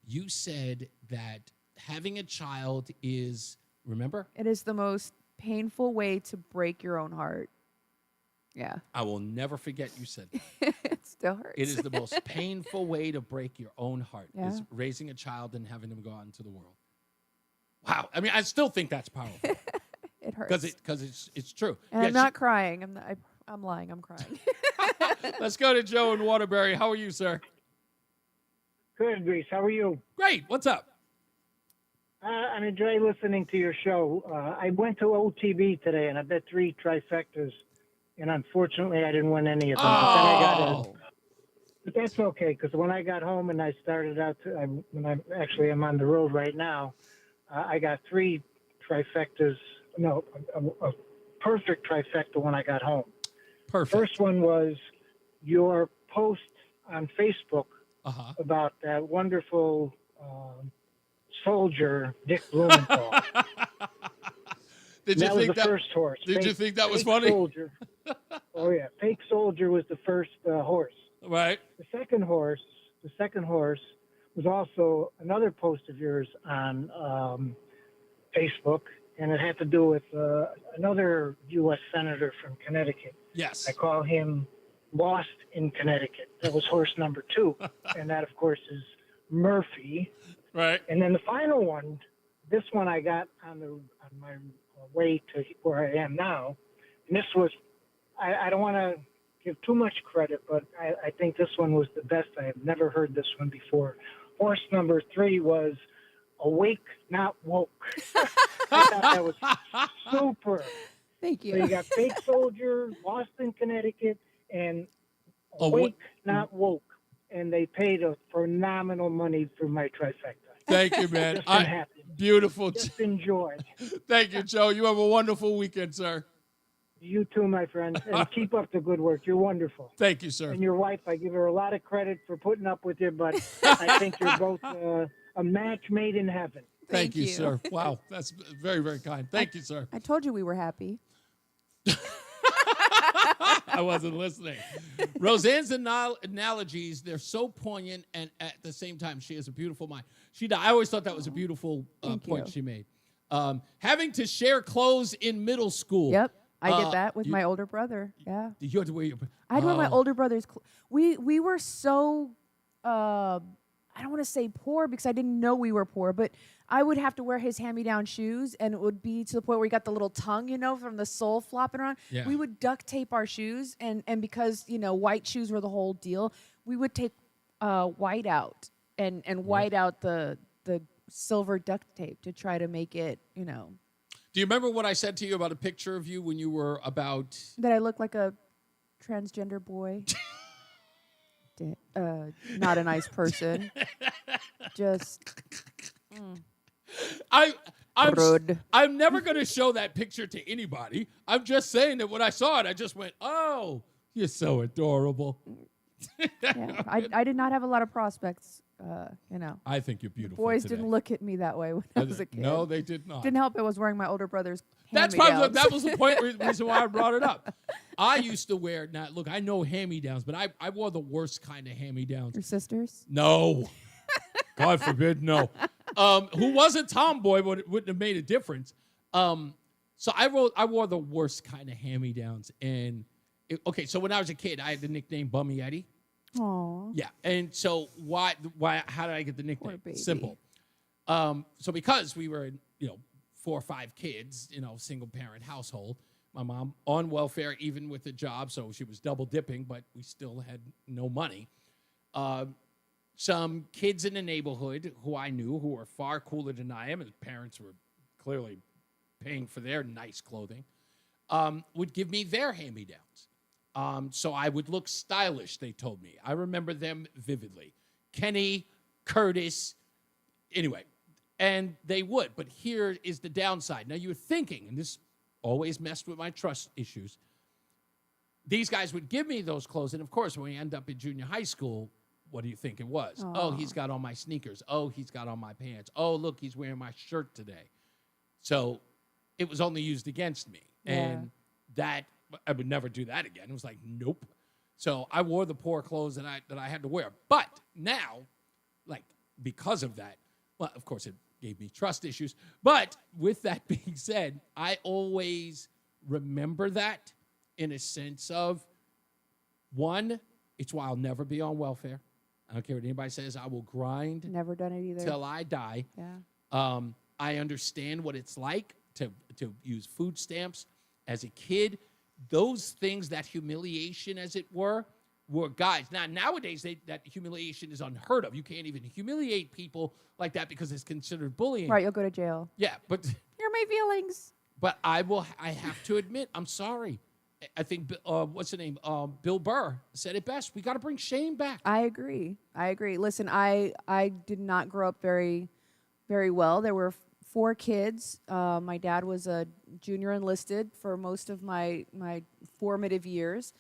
You said that having a child is, remember? It is the most painful way to break your own heart. Yeah. I will never forget you said that. It still hurts. It is the most painful way to break your own heart, Yeah. is raising a child and having them go out into the world. Wow. I mean, I still think that's powerful. It hurts. Because it's true. And Yeah, I'm not crying. I'm lying. I'm crying. Let's go to Joe in Waterbury. How are you, sir? Good, Reese. How are you? Great. What's up? I enjoy listening to your show. I went to OTB today, and I bet 3 trifectas, and unfortunately, I didn't win any of them. But that's okay, because when I got home and I started out, I'm on the road right now, I got 3 trifectas. No, a perfect trifecta when I got home. Perfect. First one was your post on Facebook about that wonderful soldier, Dick Blumenthal. Did you that was think the first horse. Did you think that was Fake funny? Soldier. Oh yeah, Fake Soldier was the first horse. Right. The second horse was also another post of yours on Facebook, and it had to do with another U.S. senator from Connecticut. Yes. I call him Lost in Connecticut. That was horse number 2, and that, of course, is Murphy. Right. And then the final one, this one I got on my way to where I am now, and this was, I don't want to give too much credit, but I think this one was the best. I have never heard this one before. Horse number 3 was Awake, Not Woke. I thought that was super. Thank you. So you got Fake Soldier, Lost in Connecticut, and Awake, Not Woke. And they paid a phenomenal money for my trifecta. Thank you, man. Just been happy. Beautiful. Just enjoy. Thank you, Joe. You have a wonderful weekend, sir. You too, my friend. And keep up the good work. You're wonderful. Thank you, sir. And your wife, I give her a lot of credit for putting up with you, but I think you're both a match made in heaven. Thank you, sir. Wow. That's very, very kind. Thank you, sir. I told you we were happy. I wasn't listening. Roseanne's analogies, they're so poignant, and at the same time, she has a beautiful mind. I always thought that was a beautiful point she made. Having to share clothes in middle school. Yep. I did that with my older brother. Yeah. You had to wear your. I had to wear my older brother's clothes. We were so, I don't want to say poor because I didn't know we were poor, but I would have to wear his hand-me-down shoes, and it would be to the point where you got the little tongue, from the sole flopping around. Yeah. We would duct tape our shoes, and because, white shoes were the whole deal, we would take white out and white out the silver duct tape to try to make it, Do you remember what I said to you about a picture of you when you were about? that I look like a transgender boy. Not a nice person. Just. I'm never going to show that picture to anybody. I'm just saying that when I saw it, I just went, "Oh, you're so adorable." Yeah, I did not have a lot of prospects. I think you're beautiful. Boys today. didn't look at me that way when I was a kid. No, they did not. Didn't help. I was wearing my older brother's. That was the point reason why I brought it up. I used to wear. Now, look, I know hand-me-downs, but I wore the worst kind of hand-me-downs. Your sisters? No, God forbid, no. Who was a tomboy, but it wouldn't have made a difference. So I wore the worst kind of hand-me-downs, and so when I was a kid, I had the nickname Bummy Eddie. Aww. Yeah, and so why? How did I get the nickname? Simple. So because we were, 4 or 5 kids, single parent household. My mom on welfare, even with a job, so she was double dipping, but we still had no money. Some kids in the neighborhood who I knew who were far cooler than I am, and parents were clearly paying for their nice clothing, would give me their hand-me-downs. So I would look stylish, they told me. I remember them vividly. Kenny, Curtis, anyway. And they would. But here is the downside. Now, you're thinking, and this always messed with my trust issues, these guys would give me those clothes. And, of course, when we end up in junior high school, what do you think it was? Aww. Oh, he's got on my sneakers. Oh, he's got on my pants. Oh, look, he's wearing my shirt today. So it was only used against me. Yeah. And that, I would never do that again. It was like, nope. So I wore the poor clothes that I had to wear. But now, because of that, well, of course, it gave me trust issues. But with that being said, I always remember that in a sense of, one, it's why I'll never be on welfare. I don't care what anybody says. I will grind. Never done it either. Till I die. Yeah. I understand what it's like to use food stamps. As a kid, those things, that humiliation, as it were guys. Now, nowadays, that humiliation is unheard of. You can't even humiliate people like that because it's considered bullying. Right, you'll go to jail. Yeah, but You're my feelings. But I have to admit, I'm sorry. I think, what's the name? Bill Burr said it best. We got to bring shame back. I agree. Listen, I did not grow up very, very well. There were 4 kids. My dad was a junior enlisted for most of my formative years.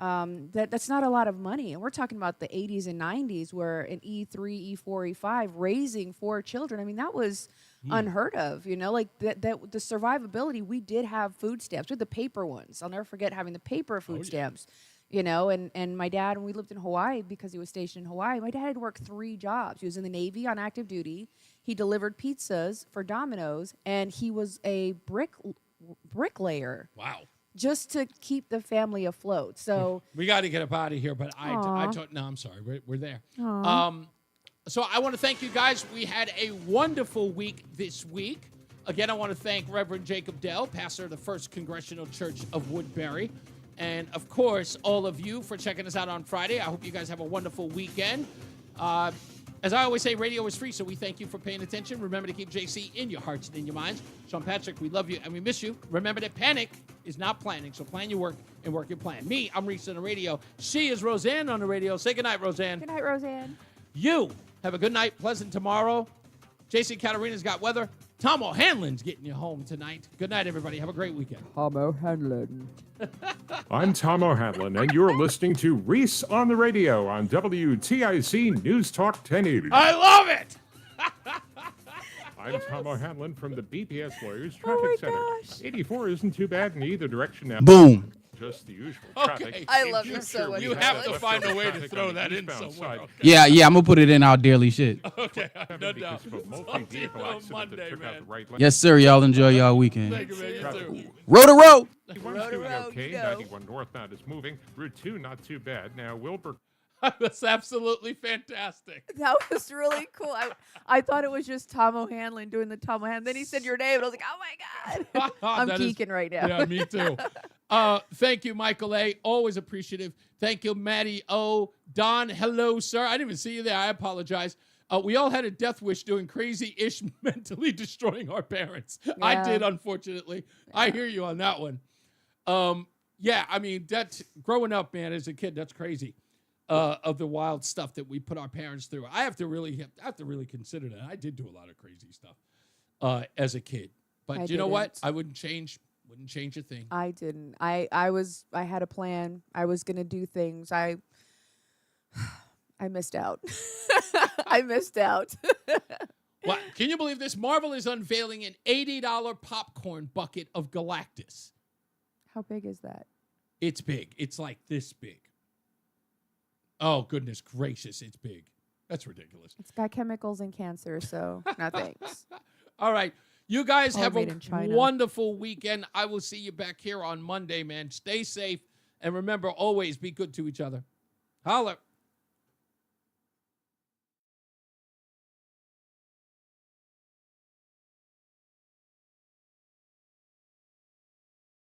That's not a lot of money. And we're talking about the 80s and 90s where an E3, E4, E5, raising 4 children, I mean, that was unheard of, that the survivability, we did have food stamps. We had the paper ones. I'll never forget having the paper food stamps, and my dad, when we lived in Hawaii, because he was stationed in Hawaii, my dad had worked 3 jobs. He was in the Navy on active duty. He delivered pizzas for Domino's, and he was a bricklayer. Wow. Just to keep the family afloat. So we got to get up out of here, but no, I'm sorry. We're there. So I want to thank you guys. We had a wonderful week this week. Again, I want to thank Reverend Jacob Dell, pastor of the First Congressional Church of Woodbury. And, of course, all of you for checking us out on Friday. I hope you guys have a wonderful weekend. As I always say, radio is free, so we thank you for paying attention. Remember to keep JC in your hearts and in your minds. Sean Patrick, we love you and we miss you. Remember that panic is not planning, so plan your work and work your plan. Me, I'm Reese on the radio. She is Roseanne on the radio. Say goodnight, Roseanne. Good night, Roseanne. You have a good night, pleasant tomorrow. JC Katarina's got weather. Tom O'Hanlon's getting you home tonight. Good night, everybody. Have a great weekend. Tom O'Hanlon. I'm Tom O'Hanlon, and you're listening to Reese on the Radio on WTIC News Talk 1080. I love it! I'm Tom O'Hanlon from the BPS Lawyers Traffic Center. 84 isn't too bad in either direction now. Boom. just the usual Okay. traffic. I love you so much. You have to find a way to throw that in eastbound somewhere. side. Yeah, I'm gonna put it in our daily shit. Okay, no doubt. Because of a multi-vehicle on accident Monday, that took out man. the right lane. Yes, sir. Y'all enjoy y'all weekend. Thank you, man. You too. Row to row. 91's doing okay. 91 northbound is moving. Route 2 not too bad. Now Wilbur. That's absolutely fantastic. That was really cool. I thought it was just Tom O'Hanlon doing the Tom O'Hanlon. Then he said your name, and I was like, oh my God. I'm That is- geeking right now. Yeah, me too. Thank you, Michael A. Always appreciative. Thank you, Maddie O. Don, hello, sir. I didn't even see you there. I apologize. We all had a death wish doing crazy-ish, mentally destroying our parents. I Yeah. did, unfortunately. I hear you on that one. Yeah, I mean, that's growing up, man, as a kid, that's crazy. Of the wild stuff that we put our parents through. I have to really consider that. I did do a lot of crazy stuff as a kid. But you know what? I wouldn't change a thing. I didn't. I had a plan. I was gonna do things. I missed out. I missed out. Well, can you believe this? Marvel is unveiling an $80 popcorn bucket of Galactus. How big is that? It's big. It's like this big. Oh, goodness gracious, it's big. That's ridiculous. It's got chemicals and cancer, so no thanks. All right. You guys All have made a in China. wonderful weekend. I will see you back here on Monday, man. Stay safe. And remember, always be good to each other. Holler.